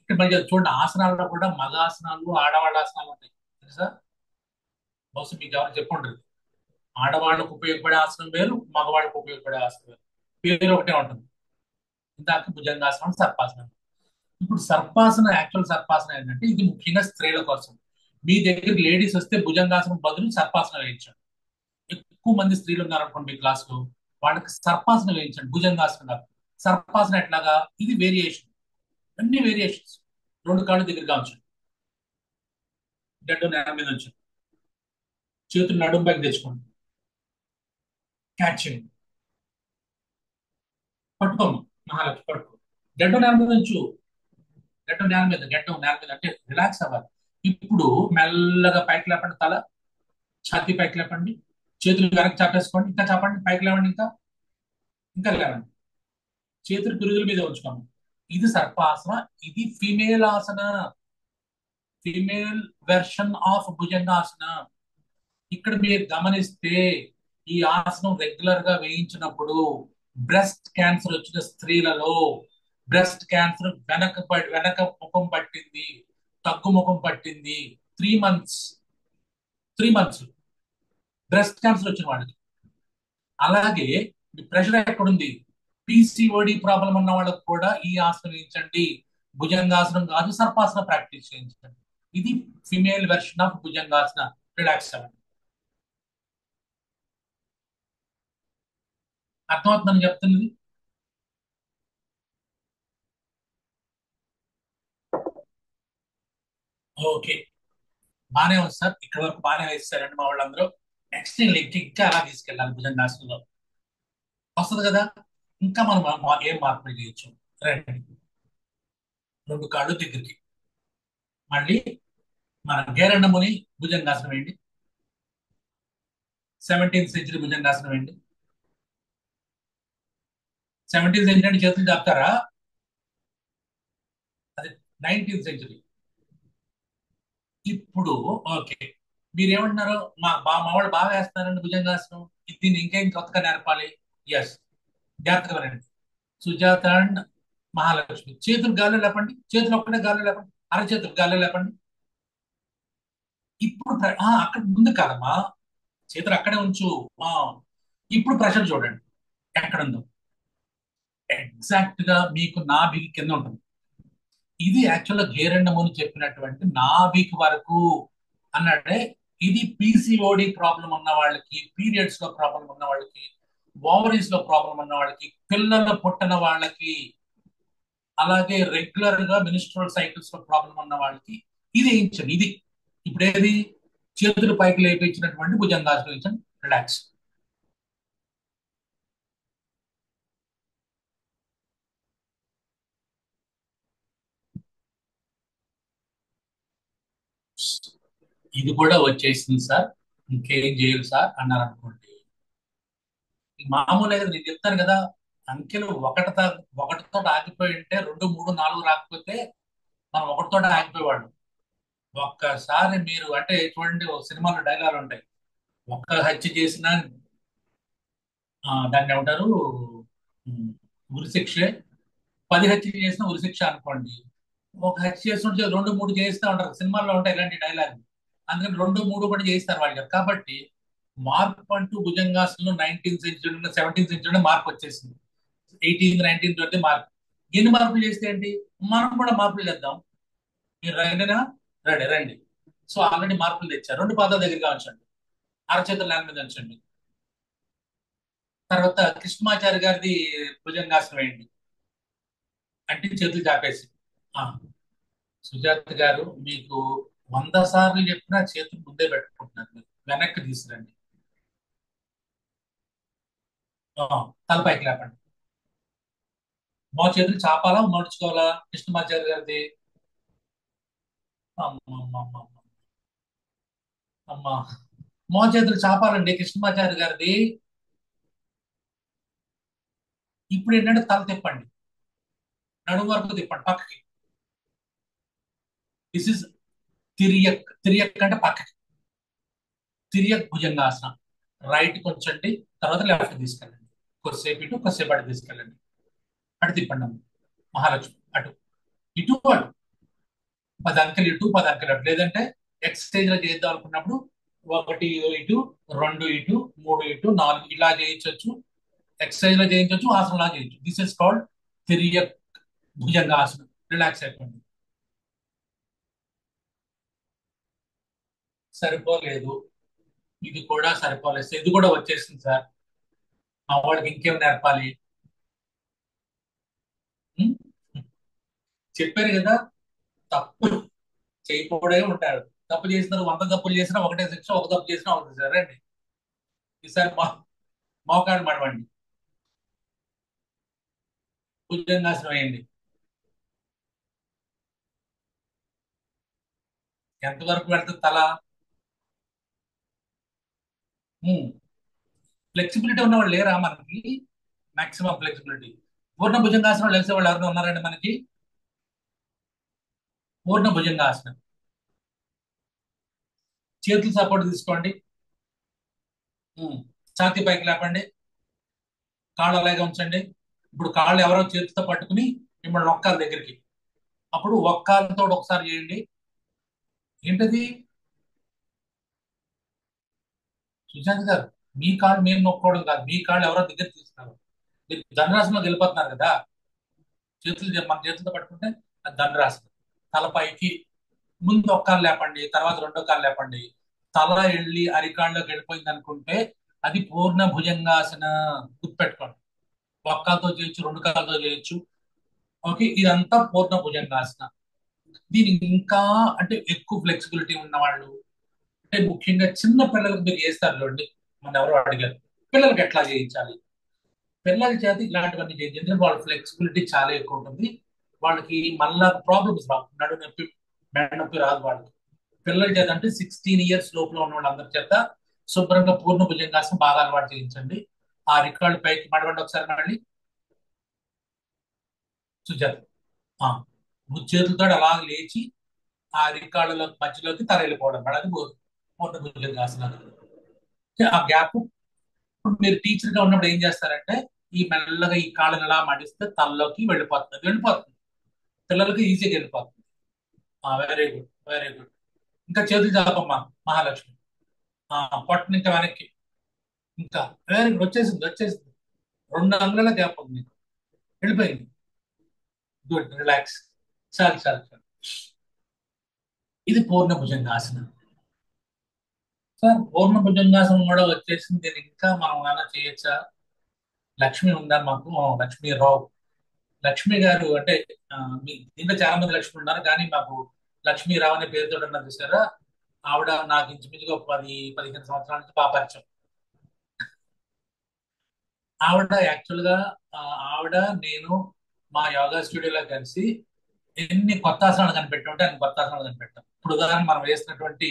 ఇక్కడ మరి చూడండి, ఆసనాల్లో కూడా మగ ఆసనాలు, ఆడవాళ్ళ ఆసనాలు ఉంటాయి తెలుసా? బహుశా మీకు ఎవరు చెప్పుంటారు. ఆడవాళ్ళకు ఉపయోగపడే ఆసనం వేరు, మగవాళ్ళకు ఉపయోగపడే ఆసనం వేరు. పేరు ఒకటే ఉంటుంది. ఇందాక భుజంగాసనం, సర్పాసనం. ఇప్పుడు యాక్చువల్ సర్పాసన ఏంటంటే ఇది ముఖ్యంగా స్త్రీల కోసం. మీ దగ్గర లేడీస్ వస్తే భుజంగాసనం బదులు సర్పాసనం వేయించండి. ఎక్కువ మంది స్త్రీలు ఉన్నారనుకోండి మీ క్లాస్ లో, వాళ్ళకి సర్పాసనం వేయించండి, భుజంగాసనం కాదు. సర్పాసనం ఎట్లాగా? ఇది వేరియేషన్, అన్ని వేరియేషన్స్. 2 కాళ్ళు దగ్గరగా ఉంచండి, గడ్డ నేల మీద ఉంచండి, చేతులు నడుము పైకి తెచ్చుకోండి, క్యాచ్ చేయండి, పట్టుకోమ్మ మహాలక్ష్మి పట్టుకో. గడ్డ నేల మీద ఉంచు, గడ్డం నేల మీద అంటే రిలాక్స్ అవ్వాలి. ఇప్పుడు మెల్లగా పైకి లేపండి, తల ఛాతీ పైకి లేపండి, చేతులు వెనక్కి చాపేసుకోండి, ఇంకా చాపండి, పైకి లేవండి, ఇంకా ఇంకా లేవండి, చేతులు పిరుదుల మీద ఉంచుకోండి. ఇది సర్పాసన. ఇది female Haasan, female version of Bhujangasana. ఇక్కడ మీరు గమనిస్తే ఈ ఆసనం రెగ్యులర్ గా వేయించినప్పుడు బ్రెస్ట్ క్యాన్సర్ వచ్చిన స్త్రీలలో బ్రెస్ట్ క్యాన్సర్ వెనక ముఖం పట్టింది, తగ్గు ముఖం పట్టింది. 3 మంత్స్ బ్రెస్ట్ క్యాన్సర్ వచ్చిన వాళ్ళకి. అలాగే ప్రెషర్ ఎక్కడుంది? పీసీఓడి ప్రాబ్లం ఉన్న వాళ్ళకి కూడా ఈ ఆసనం వేయించండి. భుజంగాసనం కాదు, సర్పాసన ప్రాక్టీస్ చేయించండి. ఇది female version of Bhujangasana. Relax అవ్వండి. అర్థమవుతుందని చెప్తున్నది. ఓకే, బానే ఉంది సార్. ఇక్కడ వరకు బాగానే వేస్తారండి మా వాళ్ళందరూ. నెక్స్ట్ ఇంకా అలా తీసుకెళ్ళాలి. భుజంగాసనంలో వస్తుంది కదా. ఇంకా మనం ఏం మార్పులు చేయొచ్చు? రండి, 2 కాళ్ళు దగ్గరికి. మళ్ళీ మన గేరండముని భుజంగాసనం వేయండి. 17th సెంచరీ భుజంగాసనం వేయండి. 17th సెంచరీ అంటే చేతులు చెప్తారా? అది 19th సెంచరీ. ఇప్పుడు ఓకే, మీరేమంటున్నారు? మా వాళ్ళు బాగా వేస్తున్నారండి భుజంగాసనం, దీన్ని ఇంకేం కొత్తగా నేర్పాలి. ఎస్, జాగ్రత్తగా రండి. సుజాత అండ్ మహాలక్ష్మి చేతులు గాల్లో లేపండి, చేతులు ఒక్కటే గాల్లో లేపండి, అరచేతులు గాల్లో లేపండి. ఇప్పుడు అక్కడ ముందు కాదమ్మా, చేతులు అక్కడే ఉంచు. ఇప్పుడు ప్రెషర్ చూడండి ఎక్కడ ఉందో. ఎగ్జాక్ట్ గా మీకు నాభికి కింద ఉంటుంది. ఇది యాక్చువల్ గా గేరెండమోని చెప్పినటువంటి నాభికి వరకు అన్నట్టే. ఇది పీసీఓడి ప్రాబ్లం ఉన్న వాళ్ళకి, పీరియడ్స్ లో ప్రాబ్లం ఉన్న వాళ్ళకి, ఓవరీస్ లో ప్రాబ్లం ఉన్న వాళ్ళకి, పిల్లల పుట్టిన వాళ్ళకి, అలాగే రెగ్యులర్ గా మినిస్ట్రల్ సైకిల్స్ లో ప్రాబ్లం ఉన్న వాళ్ళకి ఇది వేయించండి. ఇది ఇప్పుడు ఏది? చేతులు పైకి లేపించినటువంటి భుజంగాసనం వేయించండి. రిలాక్స్. ఇది కూడా వచ్చేసింది సార్, ఇంకేం చేయాలి సార్ అన్నారు అనుకోండి. మామూలుగా నేను చెప్తాను కదా, అంకెలు ఒకటితో ఆగిపోయి ఉంటే 2, 3, 4 రాకపోతే మనం ఒకటితో ఆగిపోయేవాడు. ఒక్కసారి మీరు అంటే చూడండి, సినిమాలో డైలాగులు ఉంటాయి. ఒక్క హత్య చేసినా దాన్ని ఏమంటారు, ఉరిశిక్షే. 10 హత్యలు చేసినా ఉరిశిక్ష అనుకోండి. ఒక హత్య చేస్తుంటే 2, 3 చేస్తూ ఉంటారు. సినిమాల్లో ఉంటాయి ఇలాంటి డైలాగ్. అందుకని 2, 3 కూడా చేయిస్తారు వాళ్ళు. కాబట్టి మార్పు అంటూ భుజంగాసనంలో 19th సెంచరీ 17th సెంచరీ మార్పు వచ్చేసింది. 18th 19th అంటే మార్పు. ఎన్ని మార్పులు చేస్తే ఏంటి? మనం కూడా మార్పులు చేద్దాం. మీరు రండినా రండి. సో ఆల్రెడీ మార్పులు తెచ్చారు. 2 పాదాల దగ్గరగా ఉంచండి, అరచేతుల నేల మీద ఉంచండి. తర్వాత కృష్ణమాచారి గారిది భుజంగాసనం వేయండి. అంటే చేతులు చాపేసి. ఆ, సుజాత గారు మీకు 100 సార్లు చెప్పినా చేతులు ముందే పెట్టుకుంటున్నారు, మీరు వెనక్కి తీసుకురండి. ఆ, తల పైకి లేపండి. మో చేతులు చాపాలా మడుచుకోవాలా కృష్ణమాచారి గారిది? అమ్మా, అమ్మా, మో చేతులు చాపాలండి కృష్ణమాచారి గారిది. ఇప్పుడు ఏంటంటే తల తిప్పండి, నడుము వరకు తిప్పండి పక్కకి. This is తిరియక్. తిరియక్ అంటే పక్కకి. తిరియక్ భుజంగాసనం. రైట్ కొంచెండి, తర్వాత లెఫ్ట్ తీసుకెళ్ళండి. కొద్దిసేపు ఇటు కొద్దిసేపు అటు తీసుకెళ్ళండి. అటు తిప్పండి అమ్మ. మహాలక్ష్మి అటు ఇటు అటు. 10 అంకెలు ఇటు 10 అంకెలు అటు. లేదంటే ఎక్సర్సైజ్ లో చేద్దాం అనుకున్నప్పుడు 1 ఇటు 2 ఇటు 3 ఇటు 4 ఇలా చేయించవచ్చు. ఎక్సర్సైజ్ లో చేయించవచ్చు, ఆసనంలా చేయొచ్చు. దిస్ ఇస్ కాల్డ్ తిరియక్ భుజంగాసనం. రిలాక్స్ అయిపోండి. సరిపోలేదు, ఇది కూడా సరిపోలేదు, ఇది కూడా వచ్చేసింది సార్. మా వాడికి ఇంకేం నేర్పాలి? ఉం? చెప్పారు కదా, తప్పు చేయకూడే ఉంటాడు. తప్పు చేసినారు, 100 తప్పులు చేసినా ఒకటే శిక్ష, ఒక తప్పు చేసినా ఒకటే సార్. రండి ఈసారి మోకాడు మడవండి, భుజంగాసనం వేయండి. ఎంతవరకు వెళ్తుంది తల? ఫ్లెక్సిబిలిటీ ఉన్నవాళ్ళు లేరా మనకి? Maximum flexibility. పూర్ణ భుజంగాసనం లేసే వాళ్ళు ఎవరైనా ఉన్నారండి మనకి? పూర్ణ భుజంగాసనం. చేతులు సపోర్ట్ తీసుకోండి. ఛాతీ పైకి లేపండి, కాళ్ళు అలాగే ఉంచండి. ఇప్పుడు కాళ్ళు ఎవరో చేతితో పట్టుకుని మిమ్మల్ని ఒక్కాల దగ్గరికి, అప్పుడు ఒక్కాలతో ఒకసారి చేయండి. ఏంటది సుశాంత్ గారు? మీ కాళ్ళు మేము నొక్కోవడం కాదు, మీ కాళ్ళు ఎవరో దగ్గర తీసుకున్నారు. మీరు ధనురాశంలో వెళ్ళిపోతున్నారు కదా, మన చేతులతో పట్టుకుంటే అది ధనురాశనం. తలపైకి ముందు ఒక కాలు లేపండి, తర్వాత రెండో కాలు లేపండి. తల వెళ్ళి అరికాళ్ళలోకి వెళ్ళిపోయింది అనుకుంటే అది పూర్ణ భుజంగాసన. గుర్తుపెట్టుకోండి, ఒక కాలుతో చేయొచ్చు, 2 కాళ్ళతో చేయొచ్చు. ఓకే, ఇదంతా పూర్ణ భుజంగాసన. దీనికి ఇంకా అంటే ఎక్కువ ఫ్లెక్సిబిలిటీ ఉన్న వాళ్ళు, అంటే ముఖ్యంగా చిన్న పిల్లలకు మీరు చేస్తారు చూడండి, మన ఎవరో అడిగారు పిల్లలకి ఎట్లా చేయించాలి. పిల్లల చేత ఇలాంటివన్నీ చేయించాలి, ఎందుకంటే వాళ్ళ ఫ్లెక్సిబిలిటీ చాలా ఎక్కువ ఉంటుంది. వాళ్ళకి మళ్ళా ప్రాబ్లమ్స్ రావు, నడు నొప్పి మెడ నొప్పి రాదు వాళ్ళకి. పిల్లల చేత అంటే 16 ఇయర్స్ లోపల ఉన్న వాళ్ళందరి చేత శుభ్రంగా పూర్ణ భుజంగాసనం బాగా అలవాటు చేయించండి. ఆ రికార్డు పైకి మడవండి ఒకసారి మళ్ళీ. సుజాత చేతులతో అలా లేచి ఆ రికార్డుల మధ్యలోకి తల వెళ్ళిపోవడం అది పూర్ణ భుజంగాసనం. ఆ గ్యాప్ ఇప్పుడు మీరు టీచర్ గా ఉన్నప్పుడు ఏం చేస్తారంటే ఈ మెల్లగా ఈ కాళ్ళని ఎలా మడిస్తే తలలోకి వెళ్ళిపోతుంది. పిల్లలకి ఈజీగా వెళ్ళిపోతుంది. Very good, very good. ఇంకా చేతులు చాపమ్మా మహాలక్ష్మి. పొట్ట ఇంకా వెనక్కి. ఇంకా వెరీ గుడ్, వచ్చేసింది. 2 అంగుళాల గ్యాప్ ఉంది, వెళ్ళిపోయింది. Good, relax. చాలు. ఇది పూర్ణ భుజంగాసనం. సార్ పూర్ణ భుజంగాసనం కూడా వచ్చేసింది, దీన్ని ఇంకా మనం ఏమైనా చేయొచ్చా? లక్ష్మి ఉందా మాకు? లక్ష్మీరావు. లక్ష్మి గారు అంటే మీ దీంట్లో చాలా మంది లక్ష్మి ఉన్నారు, కానీ మాకు లక్ష్మీరావు అనే పేరుతో ఉన్నారు చూసారా, ఆవిడ నాకు ఇంచుమించుగా 10-15 సంవత్సరాల నుంచి బాగా పరిచయం. ఆవిడ యాక్చువల్ గా ఆవిడ నేను మా యోగా స్టూడియోలో కలిసి ఎన్ని కొత్త ఆసనాలు కనిపెట్టామంటే అన్ని కొత్త ఆసనాలు కనిపెట్టాం. ఇప్పుడు ఉదాహరణ మనం వేసినటువంటి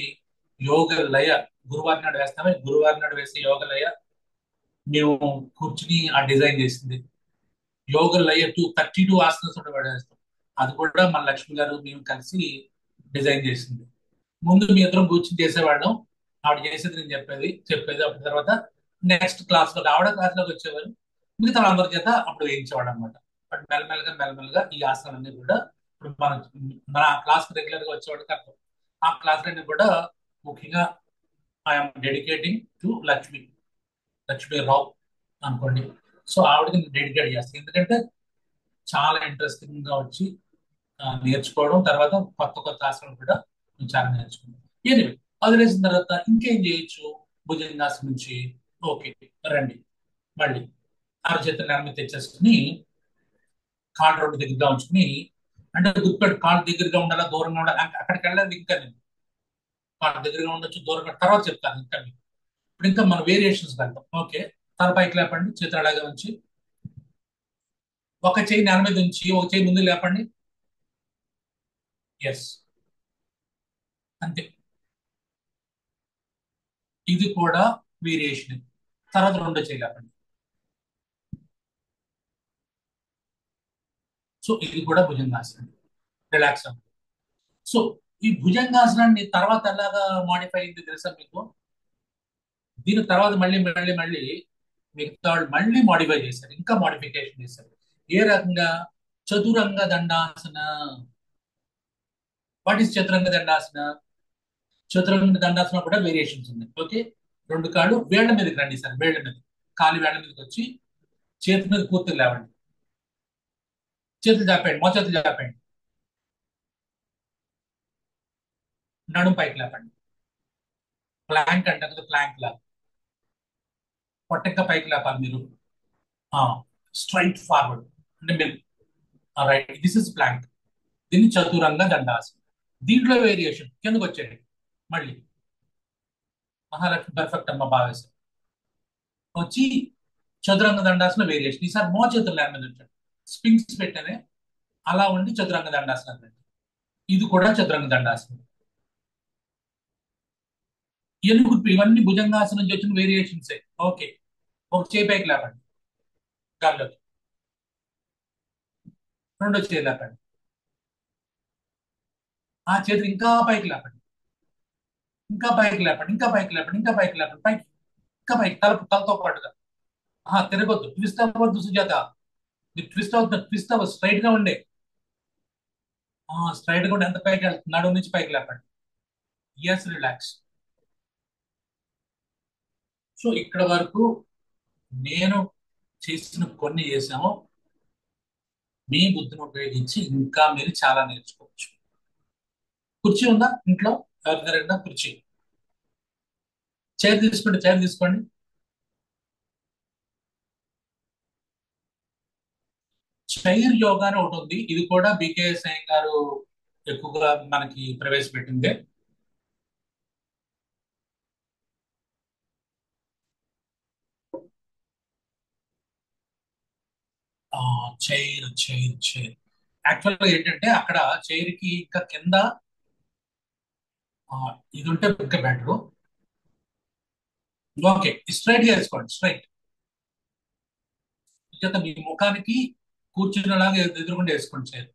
యోగ లయ, గురువారి నాడు వేస్తామే, గురువారి నాడు వేసే యోగ లయ మేము కూర్చుని ఆ డిజైన్ చేసింది. యోగ లయ 32 ఆసనాస్ వేస్తాం, అది కూడా మన లక్ష్మి గారు మేము కలిసి డిజైన్ చేసింది. ముందు మీ ఇద్దరం కూర్చుని చేసేవాళ్ళం, ఆవిడ చేసేది నేను చెప్పేది అప్పుడు తర్వాత నెక్స్ట్ క్లాస్ లో ఆవిడ క్లాస్ లోకి వచ్చేవారు, మిగతా వాళ్ళందరి చేత అప్పుడు వేయించేవాడు అనమాట. బట్ మెల్లమెల్లగా ఈ ఆసనాలన్నీ కూడా ఇప్పుడు మన క్లాస్ రెగ్యులర్ గా వచ్చేవాడు కాదు. ఆ క్లాసులన్నీ కూడా ముఖ్యంగా ఐఎమ్ డెడికేటింగ్ టు లక్ష్మీరావు అనుకోండి. సో ఆవిడకి నేను డెడికేట్ చేస్తాను, ఎందుకంటే చాలా ఇంట్రెస్టింగ్ గా వచ్చి నేర్చుకోవడం, తర్వాత కొత్త ఆసనాలు కూడా చాలా నేర్చుకున్నాం. ఎనివే అది వేసిన తర్వాత ఇంకేం చేయొచ్చు భుజంగాసనం నుంచి? ఓకే రండి, మళ్ళీ అరచేతులు నెల మీద తెచ్చేసుకుని కాళ్ళు రెండు దగ్గరగా ఉంచుకుని, అంటే గుర్తుపెట్టు, కాళ్ళు దగ్గరగా ఉండాలా దూరంగా ఉండాలి అక్కడికి వెళ్ళాలి. ఇంకా నేను కాళ్ళు దగ్గరగా ఉండొచ్చు, దూరంగా తర్వాత చెప్తాను. ఇంకా మీకు ఇప్పుడు ఇంకా మన వేరియేషన్స్ వెళ్తాం. ఓకే, తల పైకి లేపండి, చేతులు అలాగే ఉంచి, ఒక చెయ్యి నేల మీద ఉంచి ఒక చెయ్యి ముందు లేపండి. ఎస్, అంతే. ఇది కూడా వేరియేషన్. తర్వాత రెండో చెయ్యి లేపండి. సో ఇది కూడా భుజంగాసనం, రిలాక్స్ అవ్వండి. సో ఈ భుజంగాసనాన్ని తర్వాత ఎలాగా మాడిఫై అయింది తెలుసా మీకు? దీని తర్వాత మళ్ళీ మళ్ళీ మళ్ళీ మిగతా వాళ్ళు మళ్ళీ మాడిఫై చేశారు, ఇంకా మాడిఫికేషన్ చేశారు. ఏ రకంగా? చతురంగ దండాసన. వాట్ ఈస్ చతురంగ దండాసన? చతురంగ దండాసన కూడా వేరియేషన్స్ ఉన్నాయి. ఓకే, రెండు కాళ్ళు వేళ్ల మీదకి రండి సార్, వేళ్ల మీద, కాలు వేళ్ల మీదకి వచ్చి చేతి మీద పూర్తిగా లేవండి. చేతులు చాపేయండి, చేతులు చాపేయండి. నడుం పైకి లేపండి. ప్లాంక్ అంటే కదా, ప్లాంక్ లాగా పొట్టెక్క పైకి లేపాలి మీరు. స్ట్రైట్ ఫార్వర్డ్ అంటే మీరు. Right, this is plank. దీన్ని చతురంగ దండాసనం. దీంట్లో వేరియేషన్ కిందకు వచ్చేయండి. మళ్ళీ మహాలక్ష్మి పర్ఫెక్ట్ అమ్మ భావేశం వచ్చి చతురంగ దండాసనం వేరియేషన్. ఈసారి చేతులు నేల మీద ఉంచండి, స్పింగ్స్ పెట్టానే అలా ఉండి చతురంగ దండాసనం రండి. ఇది కూడా చతురంగ దండాసనం. ఇవన్నీ భుజంగాసనం నుంచి వచ్చిన వేరియేషన్స్. ఓకే, ఒక చేయి పైకి లేపండి గాల్లోకి, రెండో చేయి లేపండి, ఆ చేతులు ఇంకా పైకి లేపండి, ఇంకా పైకి లేపండి, ఇంకా పైకి లేపండి, ఇంకా పైకి లేపండి, పైకి, ఇంకా పైకి, తలతో పాటుగా. తిరగొద్దు, ట్విస్ట్ అవ్వద్దు సుజాత. మీరు ట్విస్ట్ అవుతుంది, ట్విస్ట్ అవ్వదు, స్ట్రైట్ గా ఉండే. స్ట్రైట్ గా ఉండి ఎంత పైకి వెళ్తుంది, నడుము నుంచి పైకి లేపండి. Yes, relax. సో ఇక్కడ వరకు నేను చేసిన కొన్ని చేసాము. మీ బుద్ధిని ఉపయోగించి ఇంకా మీరు చాలా నేర్చుకోవచ్చు. కుర్చీ ఉందా ఇంట్లో? ఎవరి దగ్గర కుర్చీ? చైర్ తీసుకోండి, చైర్ తీసుకోండి. చైర్ యోగా అని ఒకటి ఉంది, ఇది కూడా బికేఎస్ అయ్య గారు ఎక్కువగా మనకి ప్రవేశపెట్టిందే. చైర్ చైర్ చైర్ యాక్చువల్ గా ఏంటంటే అక్కడ చైర్ కి ఇంకా కింద ఇది ఉంటే ఇంకా బెటర్. ఓకే, స్ట్రైట్ గా వేసుకోండి, స్ట్రైట్. చేత మీ ముఖానికి కూర్చునేలాగా ఎదురుకుండా వేసుకోండి చైర్.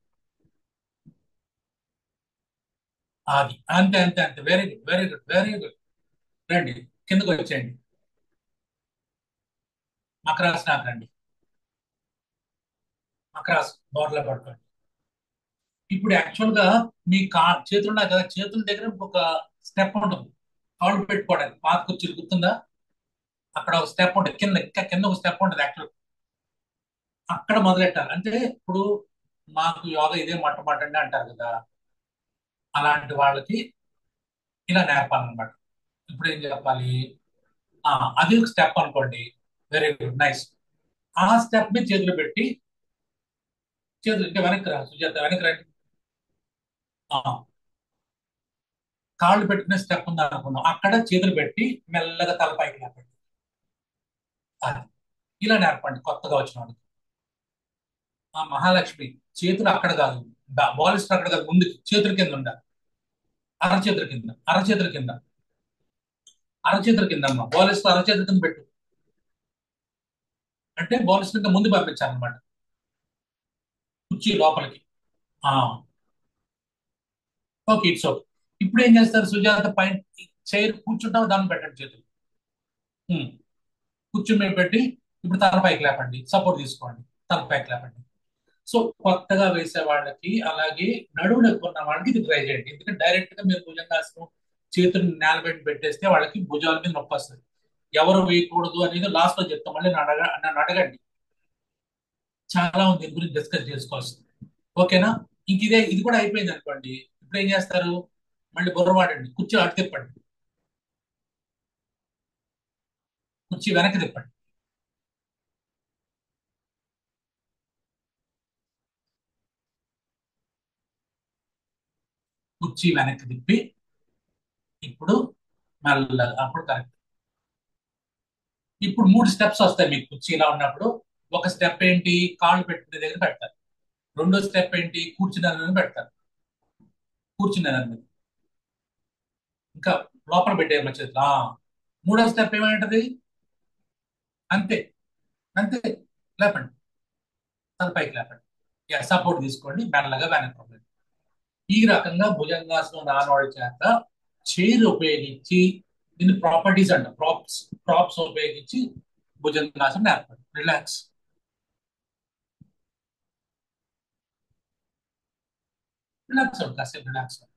అది అంతే అంతే అంతే. Very good, very good, very good. రండి, కిందకు వచ్చేయండి, మకరాసనాకు రండి. మకరాస్ బోర్లా పడుకోండి. ఇప్పుడు యాక్చువల్ గా మీ చేతులు ఉన్నాయి కదా, చేతుల దగ్గర ఒక స్టెప్ ఉంటుంది కాళ్ళు పెట్టుకోవడానికి. పాత కుర్చీలు గుర్తుందా? అక్కడ ఒక స్టెప్ ఉంటుంది, కింద ఇంకా కింద ఒక స్టెప్ ఉంటుంది. యాక్చువల్ అక్కడ మొదలెట్టాలి. అంటే ఇప్పుడు మాకు యోగా ఇదే మొట్టమొదటి అంటారు కదా, అలాంటి వాళ్ళకి ఇలా నేర్పాలన్నమాట. ఇప్పుడు ఏం చెప్పాలి? అది ఒక స్టెప్ అనుకోండి. Very good, nice. ఆ స్టెప్ మీద చేతులు పెట్టి, చేతులు ఇంకా వెనక్కి రా సుజాత, వెనక్కి రండి. కాళ్ళు పెట్టుకునే స్టెప్ ఉంది అనుకున్నాం, అక్కడ చేతులు పెట్టి మెల్లగా తలపైకి లేపండి. అది ఇలా నేర్పండి కొత్తగా వచ్చిన వాళ్ళకి. మహాలక్ష్మి చేతులు అక్కడ కాదు, బాలిస్టర్ అక్కడ కాదు, ముందు చేతుల కింద ఉండాలి. అరచేతుల కింద, అరచేతుల కింద, అరచేతుల కింద అమ్మా. బాలిస్టర్ అరచేతుల కింద పెట్టు, అంటే బాలిస్టర్ ఇంకా ముందు పంపించాలన్నమాట కుర్చీ లోపలికి. Okay, it's okay. ఇప్పుడు ఏం చేస్తారు సుజాత? పైన చైర్ కూర్చుంటాం, దాన్ని పెట్టండి చేతులు. కూర్చుని మీద పెట్టి ఇప్పుడు తలపైకి లేపండి, సపోర్ట్ తీసుకోండి, తలపైకి లేపండి. సో కొత్తగా వేసే వాళ్ళకి, అలాగే నడువు నొప్పి ఉన్న వాళ్ళకి ఇది ట్రై చేయండి. ఎందుకంటే డైరెక్ట్ గా మీరు భుజంగాసనం చేతులు నేల పెట్టి పెట్టేస్తే వాళ్ళకి భుజాల మీద నొప్పి వస్తుంది. ఎవరు వేయకూడదు అనేది లాస్ట్ లో చెప్తాం, మళ్ళీ నన్ను అడగండి, చాలా ఉంది దీని గురించి డిస్కస్ చేసుకోవాల్సింది. ఓకేనా? ఇంక ఇది కూడా అయిపోయింది అనుకోండి. ఇప్పుడు ఏం చేస్తారు? మళ్ళీ బుర్రవాడండి, కుర్చీ అటు తిప్పండి, కుర్చీ వెనక్కి తిప్పండి. కుర్చీ వెనక్కి తిప్పి ఇప్పుడు మెల్లగా అప్పుడు కరెక్ట్. ఇప్పుడు 3 స్టెప్స్ వస్తాయి మీకు కుర్చీలా ఉన్నప్పుడు. ఒక స్టెప్ ఏంటి, కాళ్ళు పెట్టుకునే దగ్గర పెడతారు. రెండో స్టెప్ ఏంటి, కూర్చునే దాని మీద పెడతారు. కూర్చునే దాని మీద ఇంకా లోపల పెట్టే చేతులు. మూడో స్టెప్ ఏమంటది, అంతే అంతే, లేపండి, తలపైకి లేపండి, సపోర్ట్ తీసుకోండి, మెల్లగా వెనక్కి పంపండి. ఈ రకంగా భుజంగాసనం రానవాడి చేత చైర్ ఉపయోగించి, దీన్ని ప్రాపర్టీస్ అంట, ప్రాప్స్ ఉపయోగించి భుజంగాసనం నేర్పండి. రిలాక్స్, రిలాక్స్ అవ్వండి, కాసేపు రిలాక్స్ అవ్వండి.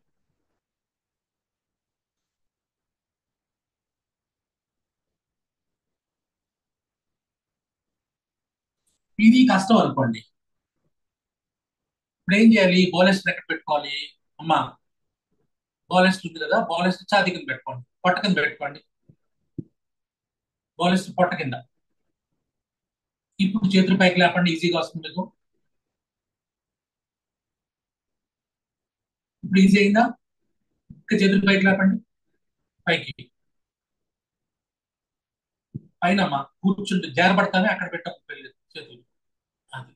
ఇది కష్టం అనుకోండి, ఇప్పుడు ఏం చేయాలి, బౌలెస్ట్ ఎక్కడ పెట్టుకోవాలి, అమ్మా బౌలెస్ట్ ఉంది కదా, బౌలెస్ట్ ఛాతీ కింద పెట్టుకోండి, పొట్ట కింద పెట్టుకోండి, బౌలెస్ట్ పొట్ట కింద. ఇప్పుడు చేతులు పైకి లేపండి, ఈజీగా వస్తుంది మీకు. ఇప్పుడు ఈజీ అయిందా, ఇంకా చేతులు పైకి లేపండి, పైకి పైన అమ్మా కూర్చుంటే జారబడతానే అక్కడ పెట్టలేదు చేతులు, అది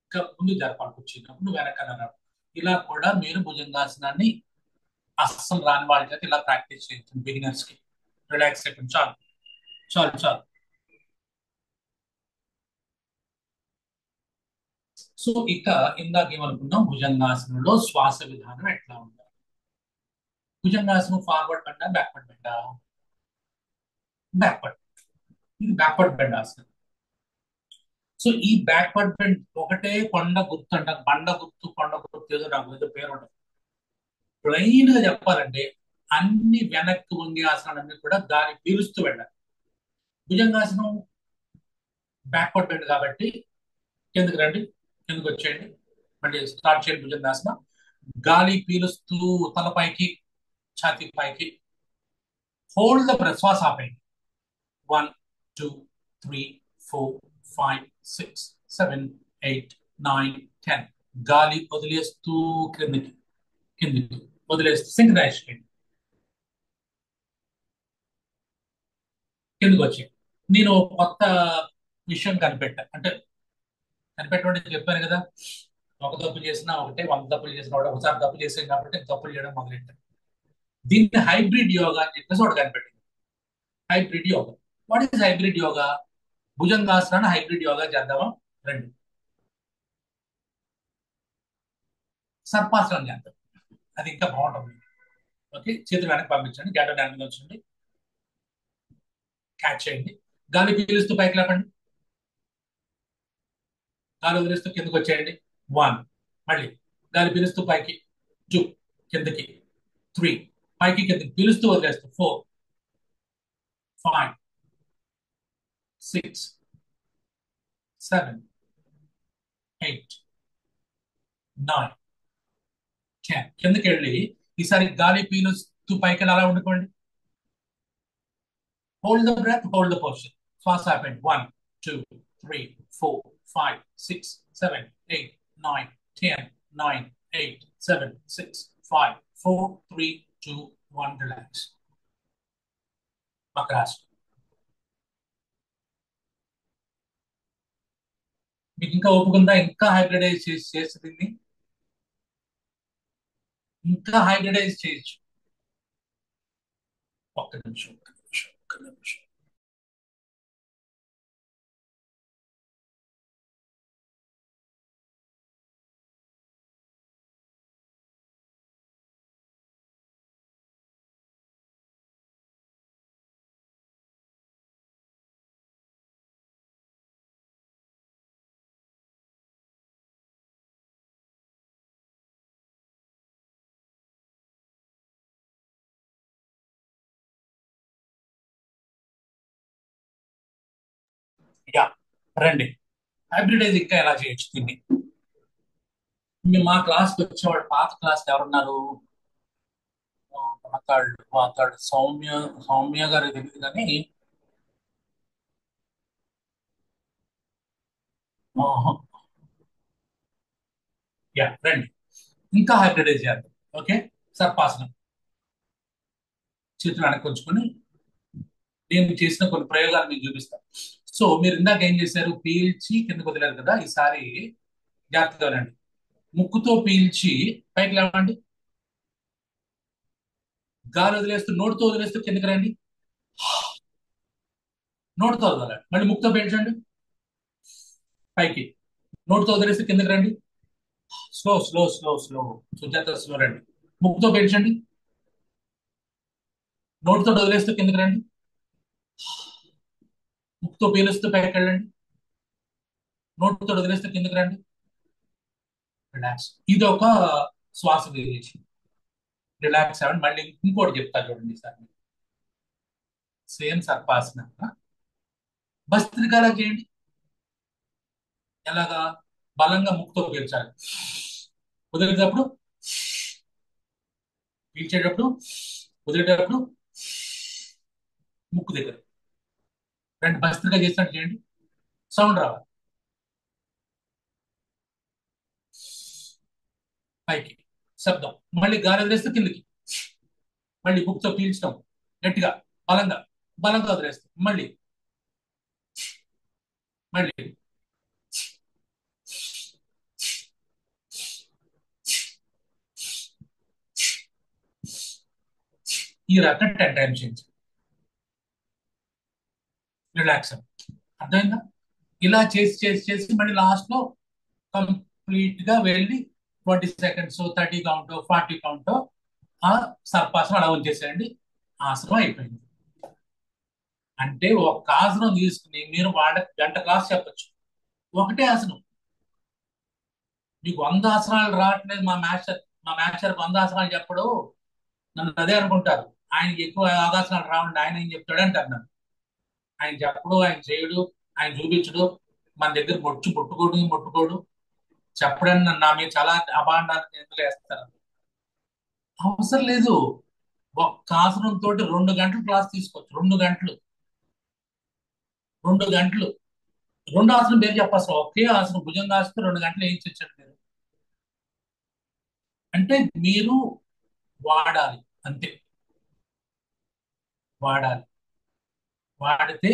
ఇంకా ముందు జరపాలి, కూర్చున్నప్పుడు వెనకాల రావడం. ఇలా కూడా మీరు భుజంగాసనాన్ని అస్సలు రాని వాళ్ళ చేత ఇలా ప్రాక్టీస్ చేయించండి, బిగినర్స్ కి. రిలాక్స్ అయిపోయింది, చాలు చాలు చాలు. సో ఇక ఇందాక ఏమనుకున్నాం, భుజంగాసనంలో శ్వాస విధానం ఎట్లా ఉండాలి. Bhujangasana forward బెండా, backward బెండా, backward. ఇది బ్యాక్వర్డ్ బెండ్ ఆసనం. సో ఈ బ్యాక్వర్డ్ బెండ్ ఒకటే కొండ గుర్తు అంటారు, బండ గుర్తు, కొండ గుర్తు, ఏదో నాకు ఏదో పేరు ఉంటుంది. ప్లెయిన్ గా చెప్పాలంటే అన్ని వెనక్కి వంగే ఆసనాలన్నీ కూడా దాన్ని పీలుస్తూ వెళ్ళాలి. భుజంగాసనం బ్యాక్వర్డ్ బెండ్ కాబట్టి కిందకి రండి, కిందకి వచ్చేయండి, మళ్ళీ స్టార్ట్ చేయండి భుజంగాసనం. గాలి పీలుస్తూ తలపైకి, ఛాతీ పైకి, హోల్డ్ ద బ్రెత్, శ్వాస ఆపేయండి. 1 2 3 4 5 6 7 8 9 10. గాలి వదిలేస్తూ కిందకి, కిందకి వదిలేస్తూ సింక్రనైజ్ చేయండి, కిందకి వచ్చి. నేను కొత్త విషయం కనిపెట్టా, అంటే కనిపెట్టమంటే చెప్పాను కదా, ఒక తప్పు చేసినా ఒకటే, 100 తప్పులు చేసినా ఒకటే, ఒకసారి తప్పు చేసాం కాబట్టి తప్పులు చేయడం మొదలెట్టాను. దీన్ని హైబ్రిడ్ యోగా అని చెప్పేసి ఒకటి కనిపెట్టింది. Hybrid yoga. What is hybrid yoga? భుజంగాసనాన్ని హైబ్రిడ్ యోగా చేద్దామా, రండి. సర్పాసనం చేద్దాం, అది ఇంకా బాగుంటుంది. ఓకే, చేతులు వెనక్కి పంపించండి, గడ్డ వెనక్కి వచ్చండి, క్యాచ్ చేయండి, గాలి పీలుస్తూ పైకి లేపండి, గాలి వదిలేస్తూ కిందకి వచ్చేయండి. 1, మళ్ళీ గాలి పీలుస్తూ పైకి, 2 కిందకి, 3 పైకి కిందకి పీలుస్తూ వదిలేస్తూ, 4 5 6 7 8 9 10. కిందకి వెళ్ళి ఈసారి గాలి పీలుస్తూ పైకి అలా ఉండుకోండి. Hold the breath, hold the posture, శ్వాస ఆపండి. 1 2 3 4 5 6 7 8 9 10 9 8 7 6 5 4 3 2 1. రిలాక్స్. మకరాసనం. మీకు ఇంకా ఒప్పుకుందా, ఇంకా హైబ్రిడైజ్ చేస్తుంది, ఇంకా హైబ్రిడైజ్ చేయొచ్చు. ఒక్క నిమిషం, ఒక్క నిమిషం, ఒక్క నిమిషం. యా, రండి. హైబ్రిడైజ్ ఇంకా ఎలా చేయొచ్చు దీన్ని. మా క్లాస్కి వచ్చేవాడు, పాత క్లాస్ ఎవరున్నారు, మాట్లాడు మాట్లాడు, సౌమ్య, సౌమ్య గారు తెలియదు కానీ, యా రండి. ఇంకా హైబ్రిడైజ్ చేద్దాం. ఓకే, సర్పాసనం. చేతులు వెనక్కి ఉంచుకొని నేను చేసిన కొన్ని ప్రయోగాలు మీకు చూపిస్తాను. సో మీరు ఇందాక ఏం చేశారు, పీల్చి కిందకు వదిలేరు కదా, ఈసారి జాగ్రత్తగా రండి. ముక్కుతో పీల్చి పైకి లేవండి, గాలి వదిలేస్తూ నోటితో వదిలేస్తూ కిందకి రండి, నోటితో వదలండి. మళ్ళీ ముక్కుతో పీల్చండి పైకి, నోటితో వదిలేస్తూ కిందకి రండి. Slow slow slow slow, Sujatha slow రండి. ముక్కుతో పీల్చండి, నోటితో వదిలేస్తూ కిందకి రండి, ముక్కుతో పీలుస్తూ పైకి వెళ్ళండి, నోటితో వదిలేస్తూ కిందకి రండి. రిలాక్స్. ఇది ఒక శ్వాస వేరియేషన్. రిలాక్స్ అవ్వండి. మళ్ళీ ఇంకోటి చెప్తా చూడండి సార్. సేమ్ సర్పాసన భస్త్రికాల చేయండి. ఎలాగా, బలంగా ముక్కుతో పీల్చాలి, వదిలేటప్పుడు పీల్చేటప్పుడు, వదిలేటప్పుడు ముక్కు దగ్గర రెండు భస్త్రిక చేసినట్టు చేయండి. సౌండ్ రావాలి, పైకి శబ్దం. మళ్ళీ గాలి వదిలేస్తే కిందకి, మళ్ళీ ముక్కుతో పీల్చడం గట్టిగా, బలంగా బలంగా వదిలేస్తాం. మళ్ళీ మళ్ళీ ఈ రకం 10 టైమ్స్ చేయండి. రిలాక్స్ అర్థమైందా? ఇలా చేసి చేసి చేసి మళ్ళీ లాస్ట్ లో కంప్లీట్ గా వెళ్ళి 20 సెకండ్స్, 30 కౌంట్, 40 కౌంట్ ఆ సర్పాసనం అలా ఉంచేసేయండి. ఆసనం అయిపోయింది. అంటే ఒక ఆసనం తీసుకుని మీరు వాళ్ళకి గంట క్లాస్ చెప్పచ్చు. ఒకటే ఆసనం. మీకు 100 ఆసనాలు రావట్లేదు, మా మాస్టర్ 100 ఆసనాలు చెప్పడు, నన్ను అదే అనుకుంటారు. ఆయనకి ఎక్కువ ఆసనాలు రావండి, ఆయన ఏం చెప్తాడు అంటారు నన్ను. ఆయన చెప్పడు, ఆయన చేయడు, ఆయన చూపించడు, మన దగ్గర ముట్టుకోడు చెప్పడని నన్ను నా మీద చాలా అభాండాన్ని ఎందులో వేస్తారు. అవసరం లేదు. ఒక్క ఆసనం తోటి 2 గంటలు క్లాస్ తీసుకోవచ్చు. 2 గంటలు 2 గంటలు 2 ఆసనం పేరు చెప్పాల్సిన ఒకే ఆసనం భుజంగాసనం 2 గంటలు వేయించండి మీరు. అంటే మీరు వాడాలి, అంతే. వాడితే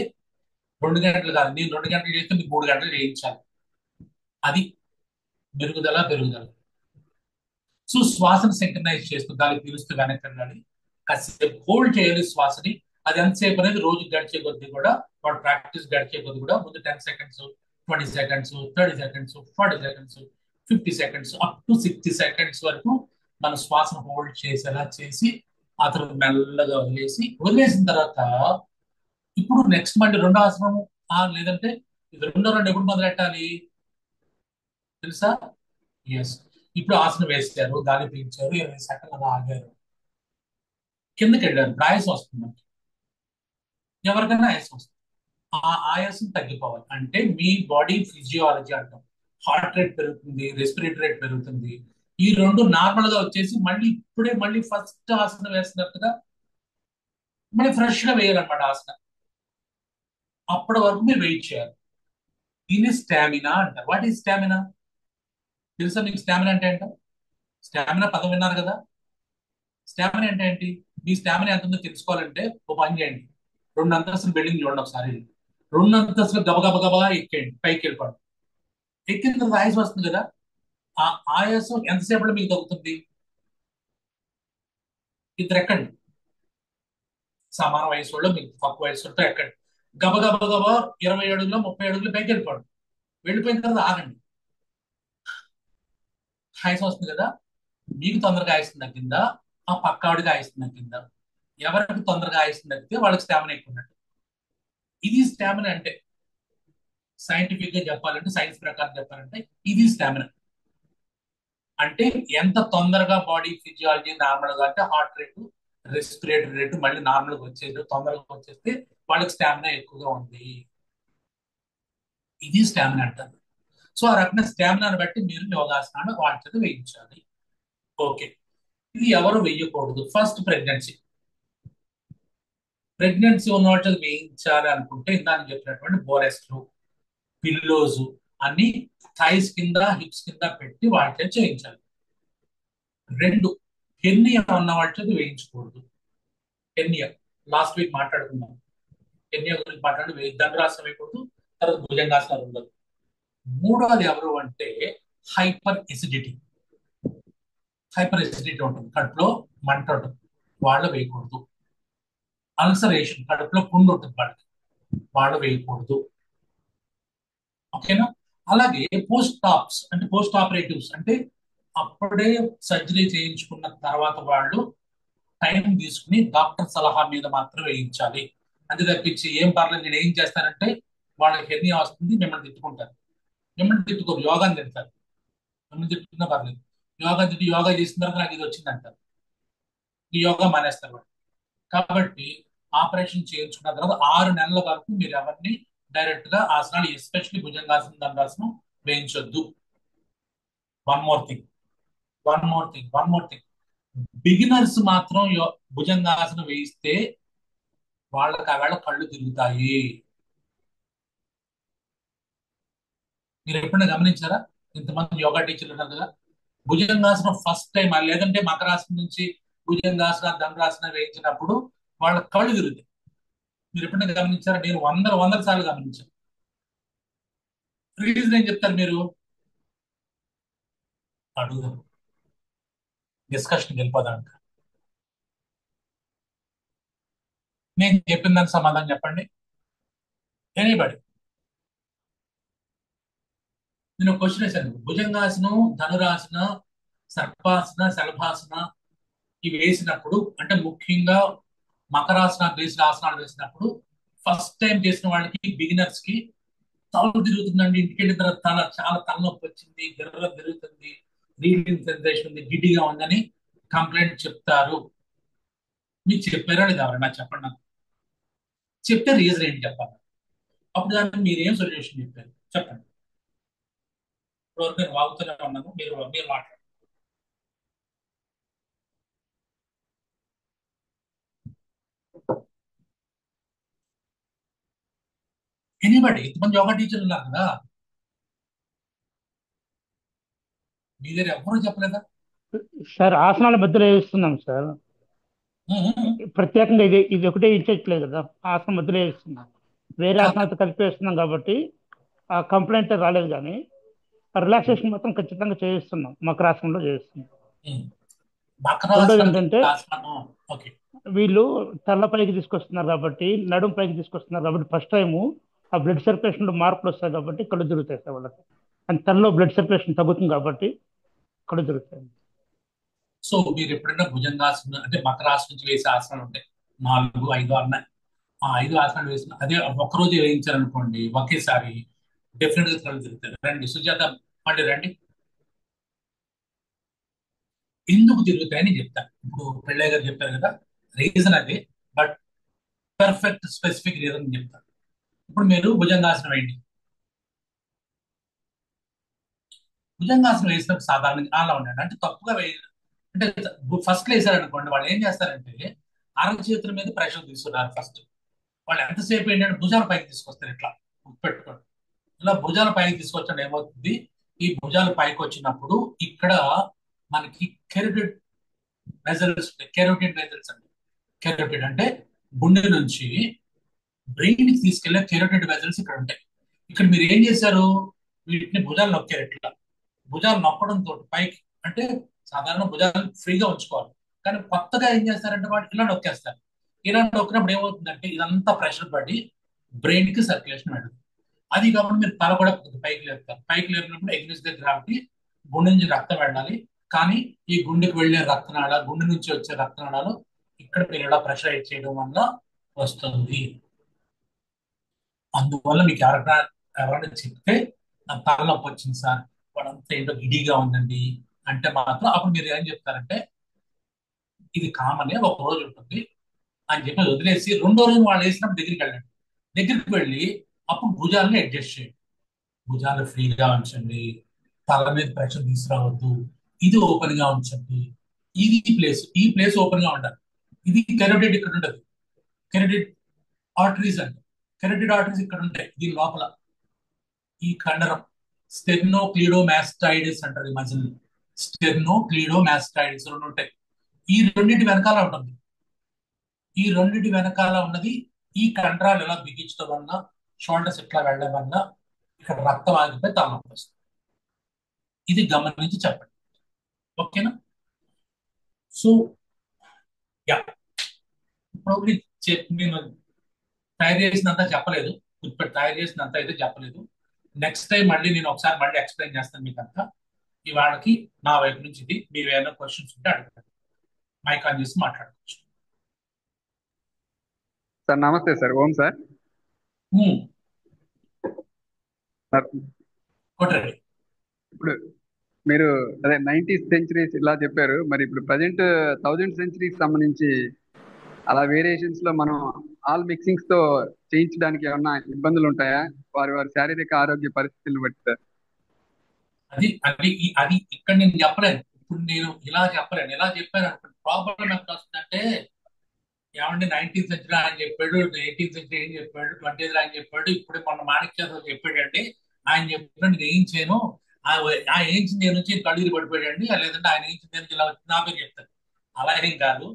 2 గంటలు కాదు, నేను 2 గంటలు చేస్తే మీకు 3 గంటలు చేయించాలి. అది పెరుగుదల. సో శ్వాసను సింక్రనైజ్ చేస్తూ గాలి పీలుస్తూ వెనక్కి వెళ్ళాలి, కాసేపు హోల్డ్ చేయాలి శ్వాసని. అది ఎంతసేపు అనేది రోజు గడిచే కొద్ది కూడా, వాడు ప్రాక్టీస్ గడిచే కొద్ది కూడా, ముందు 10 seconds, 20 seconds, 30 seconds, 40 seconds, 50 seconds, up to 60 seconds వరకు మన శ్వాసను హోల్డ్ చేసేలా చేసి అతను మెల్లగా వదిలేసిన తర్వాత ఇప్పుడు నెక్స్ట్ మళ్ళీ 2 ఆసనము, లేదంటే ఇది 2 ఎప్పుడు మొదలెట్టాలి తెలుసా? ఎస్. ఇప్పుడు ఆసనం వేస్తారు, గాలి పీల్చారు, 20 సెకండ్లు అలా ఆగారు, కిందకి వెళ్ళారు. ఆయాసం వస్తుంది, ఎవరికైనా ఆయాసం వస్తుంది. ఆ ఆయాసం తగ్గిపోవాలి అంటే మీ బాడీ ఫిజియాలజీ అంటాం. హార్ట్ రేట్ పెరుగుతుంది, రెస్పిరేటరీ రేట్ పెరుగుతుంది. ఈ 2 నార్మల్ గా వచ్చేసి మళ్ళీ ఫస్ట్ ఆసనం వేసినట్టుగా మళ్ళీ ఫ్రెష్ గా వేయాలన్నమాట ఆసనం. అప్పటి వరకు మీరు వెయిట్ చేయాలి. దీన్ని స్టామినా అంటారు. వాట్ ఈజ్ స్టామినా తెలుసా మీకు? స్టామినా అంటే ఏంటో, స్టామినా పదం విన్నారు కదా. స్టామినా అంటే ఏంటి? మీ స్టామినా ఎంత ఉందో తెలుసుకోవాలంటే ఒక పని చేయండి. 2 అంతస్తుల బిల్డింగ్ చూడండి ఒకసారి. 2 అంతస్తులు గబగబా ఎక్కేయండి, పైకి వెళ్ళిపోండి. ఎక్కిన తర్వాత ఆయాసం వస్తుంది కదా, ఆ ఆయాసం ఎంతసేపట్లో మీకు తగ్గుతుంది? ఇద్దరు ఎక్కండి, సమాన వయసు వాళ్ళు, మీకు తక్కువ వయసుతో ఎక్కండి. గబగబా 20 అడుగులు 30 అడుగులు పైకి వెళ్ళిపోండి. వెళ్ళిపోయిన తర్వాత ఆగండి. ఆయాసం వస్తుంది కదా, మీకు తొందరగా ఆయాసం తగ్గిందా, ఆ పక్కాడికి ఆయాసం తగ్గిందా? ఎవరికి తొందరగా ఆయాసం తగ్గితే వాళ్ళకి స్టామినా ఎక్కువ ఉన్నట్టు. ఇది స్టామినా అంటే. సైంటిఫిక్ గా చెప్పాలంటే, సైన్స్ ప్రకారం చెప్పాలంటే ఇది స్టామినా అంటే. ఎంత తొందరగా బాడీ ఫిజియాలజీ నార్మల్ గా, అంటే హార్ట్ రేటు, రెస్పిరేటరీ రేటు మళ్ళీ నార్మల్ గా వచ్చేది, తొందరగా వచ్చేస్తే వాళ్ళకి స్టామినా ఎక్కువగా ఉంది. ఇది స్టామినా అంటారు. సో ఆ రకమైన స్టామినాను బట్టి మీరు యోగాసనాలు వాటిని వేయించాలి. ఓకే, ఇది ఎవరు వెయ్యకూడదు? ఫస్ట్ ప్రెగ్నెన్సీ ఉన్న వాటిని వేయించాలి అనుకుంటే ఇందాక చెప్పినటువంటి బోరెస్ట్లు, పిల్లోస్ అన్ని థైస్ కింద, హిప్స్ కింద పెట్టి వాటిని చేయించాలి. 2, హెర్నియా ఉన్న వాళ్ళతో వేయించకూడదు. హెర్నియా లాస్ట్ వీక్ మాట్లాడుకున్నాం. హెర్నియా గురించి మాట్లాడి దండరాసనం వేయకూడదు, తర్వాత భుజంగాసనం ఉండదు. 3వది ఎవరు అంటే హైపర్ ఎసిడిటీ. హైపర్ ఎసిడిటీ ఉంటుంది, కడుపులో మంట ఉంటుంది, వాళ్ళు వేయకూడదు. అల్సరేషన్, కడుపులో పుండు ఉంటుంది వాళ్ళకి, వాళ్ళు వేయకూడదు. ఓకేనా? అలాగే పోస్ట్ ఆప్స్ అంటే పోస్ట్ ఆపరేటివ్స్ అంటే అప్పుడే సర్జరీ చేయించుకున్న తర్వాత వాళ్ళు టైం తీసుకుని డాక్టర్ సలహా మీద మాత్రం వేయించాలి. అంతే తప్పించి ఏం పర్లేదు నేను ఏం చేస్తానంటే వాళ్ళకి హెర్నియా వస్తుంది మిమ్మల్ని తిట్టుకుంటారు. మిమ్మల్ని తిట్టుకోరు, యోగాని తిడతారు. మిమ్మల్ని తిట్టుకున్నా పర్లేదు, యోగా చేసిన తర్వాత నాకు ఇది వచ్చింది అంటారు, ఈ యోగా మానేస్తారు వాళ్ళు. కాబట్టి ఆపరేషన్ చేయించుకున్న తర్వాత 6 నెలల వరకు మీరు ఎవరిని డైరెక్ట్ గా ఆసనాలు, ఎస్పెషల్లీ భుజంగాసనం, దండాసనం వేయించొద్దు. వన్ మోర్ థింగ్ బిగినర్స్ మాత్రం భుజంగాసనం వేయిస్తే వాళ్ళకి ఆవేళ కళ్ళు తిరుగుతాయి. మీరు ఎప్పుడైనా గమనించారా? ఇంతమంది యోగా టీచర్లు ఉన్నారు కదా, భుజంగాసనం ఫస్ట్ టైం లేదంటే మకరాసనం నుంచి భుజంగాసన, దండాసనం వేయించినప్పుడు వాళ్ళ కళ్ళు తిరుగుతాయి. మీరు ఎప్పుడైనా గమనించారా? నేను వందల సార్లు గమనించాను. రీజన్ ఏం చెప్తారు మీరు? అడుగుదాం, డిస్కషన్ వెళ్ళిపోదాం. నేను చెప్పిన దానికి సమాధానం చెప్పండి ఎనీబడి. నేను ఒక క్వశ్చన్ వేశాను. భుజంగాసనం, ధనురాసన, సర్పాసన, శలభాసన ఇవి వేసినప్పుడు, అంటే ముఖ్యంగా మకరాసన బేస్డ్ ఆసనాలు వేసినప్పుడు ఫస్ట్ టైం చేసిన వాళ్ళకి, బిగినర్స్ కి తల తిరుగుతుందండి, ఇంటికి వెళ్ళిన తర్వాత చాలా తలనొప్పి వచ్చింది, గిర్ర తిరుగుతుంది, రీడింగ్ సెన్సేషన్ ఉంది, గిడ్డిగా ఉందని కంప్లైంట్ చెప్తారు. మీకు చెప్పారా లేదా? ఎవరన్నా చెప్పండి నాకు. చెప్తే రీజన్ ఏంటి చెప్పాలి. అప్పుడు దాన్ని మీరు ఏం సొల్యూషన్ చెప్పారు చెప్పండి. ఇప్పటివరకు నేను వాగుతూనే ఉన్నాను, మీరు మాట్లాడండి. ఎనీబడి, ఇంతమంది యోగా టీచర్లు ఉన్నారు కదా, మీ దగ్గర ఎవరు చెప్పలేదా? సార్ ఆసనాల మధ్యలో వేస్తున్నాం సార్, ప్రత్యేకంగా ఇది ఒకటే ఇచ్చేట్లేదు కదా, ఆసనం మధ్యలో వేస్తున్నాం, వేరే ఆసనాలతో కలిపి వేస్తున్నాం కాబట్టి ఆ కంప్లైంట్ రాలేదు. కానీ రిలాక్సేషన్ మాత్రం ఖచ్చితంగా చేయిస్తున్నాం, మకరాసనంలో చేయిస్తున్నాం. రెండోది ఏంటంటే వీళ్ళు తల్ల పైకి తీసుకొస్తున్నారు కాబట్టి, నడుం పైకి తీసుకొస్తున్నారు కాబట్టి, ఫస్ట్ టైము ఆ బ్లడ్ సర్క్యులేషన్ లో మార్పులు వస్తాయి కాబట్టి కళ్ళు తిరుగుతాయి సార్ వాళ్ళకి. అండ్ తలలో బ్లడ్ సర్క్యులేషన్ తగ్గుతుంది కాబట్టి కళ్ళు తిరుగుతాయి. సో మీరు ఎప్పుడైనా భుజంగాసనం అంటే మకరాసనం నుంచి వేసే ఆసనాలు ఉంటాయి, 4, 5 అన్నాయి. ఆ 5 ఆసనాలు వేసిన అదే ఒక్కరోజు వేయించారనుకోండి, ఒకేసారి డెఫినెట్ గా కళ్ళు తిరుగుతాయి. రండి సుజాత, మళ్ళీ రండి. ఎందుకు తిరుగుతాయని చెప్తాను. ఇప్పుడు పెళ్ళయ్య గారు చెప్పారు కదా, రీజన్ అదే, బట్ పర్ఫెక్ట్ స్పెసిఫిక్ రీజన్ చెప్తాను. ఇప్పుడు మీరు భుజంగాసనం వేయండి. భుజంగాసనం వేసినప్పుడు సాధారణంగా అలా ఉండండి, అంటే తప్పుగా అంటే ఫస్ట్ వేసారనుకోండి, వాళ్ళు ఏం చేస్తారంటే అరచేతుల మీద ప్రెషర్ తీసుకున్నారు ఫస్ట్. వాళ్ళు ఎంతసేపు ఏంటంటే భుజాల పైకి తీసుకొస్తారు, ఇట్లా పెట్టుకోండి. ఇలా భుజాల పైకి తీసుకొచ్చడం ఏమవుతుంది, ఈ భుజాల పైకి వచ్చినప్పుడు ఇక్కడ మనకి కెరోటిడ్ వెజల్స్ ఉంటాయి. కెరోటిడ్ వెజల్స్ అంటే, కెరోటిడ్ అంటే గుండె నుంచి బ్రెయిన్ కి తీసుకెళ్లే కెరోటిడ్ వెజల్స్ ఇక్కడ ఉంటాయి. ఇక్కడ మీరు ఏం చేశారు, వీటిని భుజాలు నొక్కారు. ఇట్లా భుజాలు నొక్కడం తోటి పైకి, అంటే సాధారణ భుజాలు ఫ్రీగా ఉంచుకోవాలి, కానీ కొత్తగా ఏం చేస్తారంటే వాటి ఇలా నొక్కేస్తారు. ఇలా నొక్కినప్పుడు ఏమవుతుందంటే ఇదంతా ప్రెషర్ పడి బ్రెయిన్ కి సర్క్యులేషన్ పెడుతుంది. అది కాబట్టి మీరు తల కూడా పైకి లేపుతారు. పైకి లేపినప్పుడు ఎగ్నెస్ ద గ్రావిటీ, గుండె నుంచి రక్తం వెళ్ళాలి, కానీ ఈ గుండెకి వెళ్లే రక్తనాళ, గుండె నుంచి వచ్చే రక్తనాళాలు ఇక్కడ మీరు ఇలా ప్రెషరైజ్ చేయడం వల్ల వస్తుంది. అందువల్ల మీకు ఎవరైనా చెప్తే నాకు తలనొప్పి వచ్చింది సార్, వాడంతా ఏంటో గిడిగా ఉందండి అంటే మాత్రం అప్పుడు మీరు ఏం చెప్తారంటే ఇది కామనే, ఒక రోజు ఉంటుంది అని చెప్పి వదిలేసి, రెండో రోజు వాళ్ళు వేసినప్పుడు దగ్గరికి వెళ్ళండి. దగ్గరికి వెళ్ళి అప్పుడు భుజాలను అడ్జస్ట్ చేయండి. భుజాలు ఫ్రీగా ఉంచండి, తల మీద ప్రెషర్ తీసుకురావద్దు, ఇది ఓపెన్ గా ఉంచండి. ఈ ప్లేస్ ఓపెన్ గా ఉండాలి. ఇది కెరోటిడ్ ఇక్కడ ఉండదు, కెరోటిడ్ ఆర్టరీస్ అంటే, కెరోటిడ్ ఆర్టరీస్ ఇక్కడ ఉంటాయి. దీని లోపల ఈ కండరం స్టెర్నోక్లిడోమాస్టైడిస్ అంటారు ఈ మజిల్. స్టెర్నో క్లీడో మాస్టైటిస్ రెండు ఉంటాయి. ఈ రెండింటి వెనకాల ఉంటుంది. ఈ రెండింటి వెనకాల ఉన్నది ఈ కండరాలు ఎలా బిగించడం వల్ల, షోల్డర్స్ ఎట్లా వెళ్ళడం వల్ల ఇక్కడ రక్తం ఆగిపోయి తలనొప్పి వస్తుంది. ఇది గమనించి చెప్పండి, ఓకేనా? సో యా, ఇప్పుడు నేను తయారు చేసినంత చెప్పలేదు, ఇప్పుడు తయారు చేసినంత అయితే చెప్పలేదు. నెక్స్ట్ టైం మళ్ళీ నేను ఒకసారి మళ్ళీ ఎక్స్ప్లెయిన్ చేస్తాను మీకు అంతా. ఇవాళకి నా వైపు నుంచి ఇది. మీరు ఏమైనా క్వశ్చన్స్ ఉంటే అడగండి, మైక్ ఆన్ చేసి మాట్లాడుకోవచ్చు. సార్ నమస్తే సార్. ఓం సార్. సార్ కొట్టండి. ఇప్పుడు మీరు అదే 90th సెంచరీస్ ఇలా చెప్పారు, మరి ఇప్పుడు ప్రజెంట్ 1000th సెంచరీకి సంబంధించి అలా వేరియేషన్స్ లో మనం ఆల్ మిక్సింగ్స్ తో చేయించడానికి ఏమన్నా ఇబ్బందులు ఉంటాయా వారి వారి శారీరక ఆరోగ్య పరిస్థితులను బట్టి సార్? అది అది అది ఇక్కడ నేను చెప్పలేను. ఇప్పుడు నేను ఇలా చెప్పలేను. ఎలా చెప్పాను అనుకోండి, ప్రాబ్లం ఎంత వస్తుందంటే, ఏమంటే 19th సెంచరీ ఆయన చెప్పాడు, 18th సెంచరీ ఏం చెప్పాడు, 20th ఆయన చెప్పాడు, ఇప్పుడు మొన్న మాణిక్యాలు చెప్పాడండి, ఆయన చెప్పాడు నేను ఏం చేయను, ఆ ఏంచింది నేను నుంచి కడుగులు పడిపోయాడండి, లేదంటే ఆయన ఏంచింది నేను ఇలా నా పేరు చెప్తాను. అలా ఏం కాదు.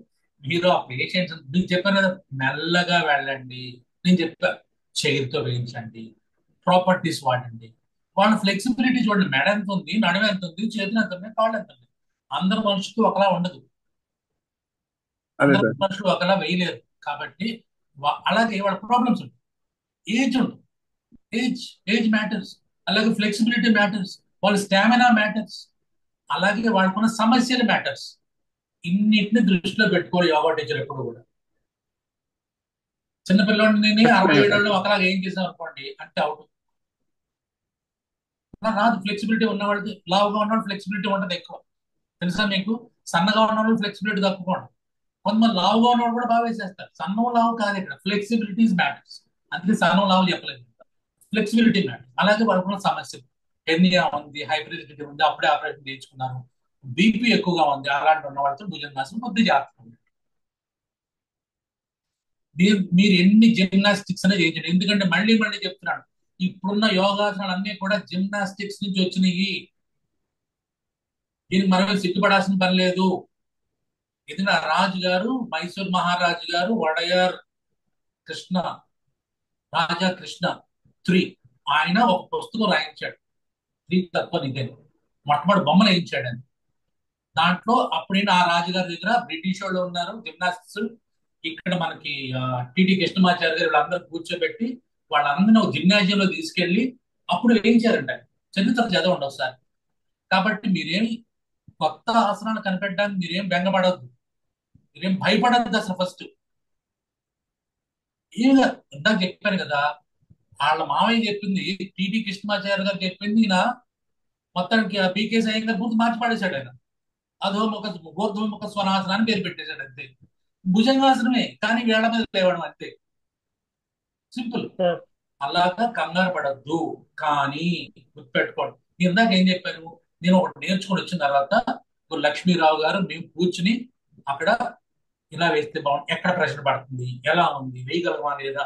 మీరు ఆ పేషెంట్స్ మీకు చెప్పాను కదా, మెల్లగా వెళ్ళండి. నేను చెప్పాను చైర్తో వేయించండి, ప్రాపర్టీస్ వాడండి. వాళ్ళ ఫ్లెక్సిబిలిటీ చూడండి, మెడ ఎంత ఉంది, నడుము ఎంత ఉంది, చేతులు ఎంత ఉంది, కాళ్ళు ఎంత ఉంది. అందరు మనుషులు ఒకలా ఉండదు, అందరు మనుషులు ఒకలా వేయలేరు. కాబట్టి అలాగే వాళ్ళ ప్రాబ్లమ్స్ ఉంటాయి. ఏజ్ ఉంటుంది, ఏజ్ మ్యాటర్స్. అలాగే ఫ్లెక్సిబిలిటీ మ్యాటర్స్, వాళ్ళ స్టామినా మ్యాటర్స్, అలాగే వాళ్ళకున్న సమస్యలు మ్యాటర్స్. ఇన్నిటిని దృష్టిలో పెట్టుకోవాలి యోగా టీచర్ ఎప్పుడు కూడా. చిన్నపిల్లడిని 67 ఏళ్ళు ఒకలాగా ఏం చేసాం అనుకోండి అంటే అవుట్ రాదు. ఫ్లెక్సిబిలిటీ ఉన్నవాళ్ళకి, లావుగా ఉన్నవాళ్ళు ఫ్లెక్సిబిలిటీ ఉంటుంది ఎక్కువ, తెలుసా మీకు? సన్నగా ఉన్నవాళ్ళు ఫ్లెక్సిబిలిటీ తక్కువ ఉంటుంది. కొంతమంది లావుగా ఉన్నవాళ్ళు కూడా బాగా వేసేస్తారు. సన్నం లావు కాదు ఇక్కడ, ఫ్లెక్సిబిలిటీస్ మ్యాటర్స్. అందుకే సన్నం లావు చెప్పలేదు, ఫ్లెక్సిబిలిటీ మ్యాటర్స్. అలాగే వాళ్ళకున్న సమస్యలు, హెర్నియా ఉంది, హైపర్టెన్షన్ ఉంది, అప్పుడే ఆపరేషన్ చేయించుకున్నారు, బీపీ ఎక్కువగా ఉంది, అలాంటి ఉన్న వాళ్ళతో భుజంగాసనం కొద్దిగా జాగ్రత్తగా ఉంది. మీరు ఎన్ని జిమ్నాస్టిక్స్ అనేది చేయించండి. ఎందుకంటే మళ్ళీ మళ్ళీ చెప్తున్నాను, ఇప్పుడున్న యోగాసనాలు అన్ని కూడా జిమ్నాస్టిక్స్ నుంచి వచ్చినాయి. దీనికి మనం సిగ్గుపడాల్సిన పని లేదు. ఎందుకంటే రాజు గారు, మైసూర్ మహారాజు గారు, వడయార్ కృష్ణ, రాజా కృష్ణ 3, ఆయన ఒక పుస్తకం రాయించాడు, 3 తక్కువ నిధులు, మొట్టమొదటి బొమ్మలు వేయించాడు అని. దాంట్లో అప్పుడైనా ఆ రాజుగారి దగ్గర బ్రిటిష్ వాళ్ళు ఉన్నారు జిమ్నాస్టిక్స్. ఇక్కడ మనకి టిటి కృష్ణమాచారి గారు వీళ్ళందరూ కూర్చోబెట్టి వాళ్ళందరినీ ఒక జిమ్నాజియంలో తీసుకెళ్లి అప్పుడు వేయించారంట. చరిత్ర చదవండి ఒకసారి. కాబట్టి మీరేమి కొత్త ఆసనాలు కనిపెట్టడానికి మీరేం బెంగపడద్దు, మీరేం భయపడద్దు అసలు. ఫస్ట్ ఏమిగా ఇందాక చెప్పాను కదా, వాళ్ళ మావయ్య చెప్పింది, టిటి కృష్ణమాచారి గారు చెప్పింది, ఈయన మొత్తానికి పీకే సాయి గారు పూర్తి మార్చి పడేశాడు. ఆయన గోర్ధముఖ స్వనాసనాన్ని పేరు పెట్టేశాడు అంతే. భుజంగాసనమే, కానీ వేళ్ల మీద లేవడం అంతే, సింపుల్. అలాగా కంగారు పడద్దు. కానీ గుర్తుపెట్టుకోండి, నేను ఇందాక ఏం చెప్పాను, నేను ఒకటి నేర్చుకుని వచ్చిన తర్వాత లక్ష్మీరావు గారు మేము కూర్చుని అక్కడ ఇలా వేస్తే బాగుంది, ఎక్కడ ప్రెషర్ పడుతుంది, ఎలా ఉంది, వేయగలమా లేదా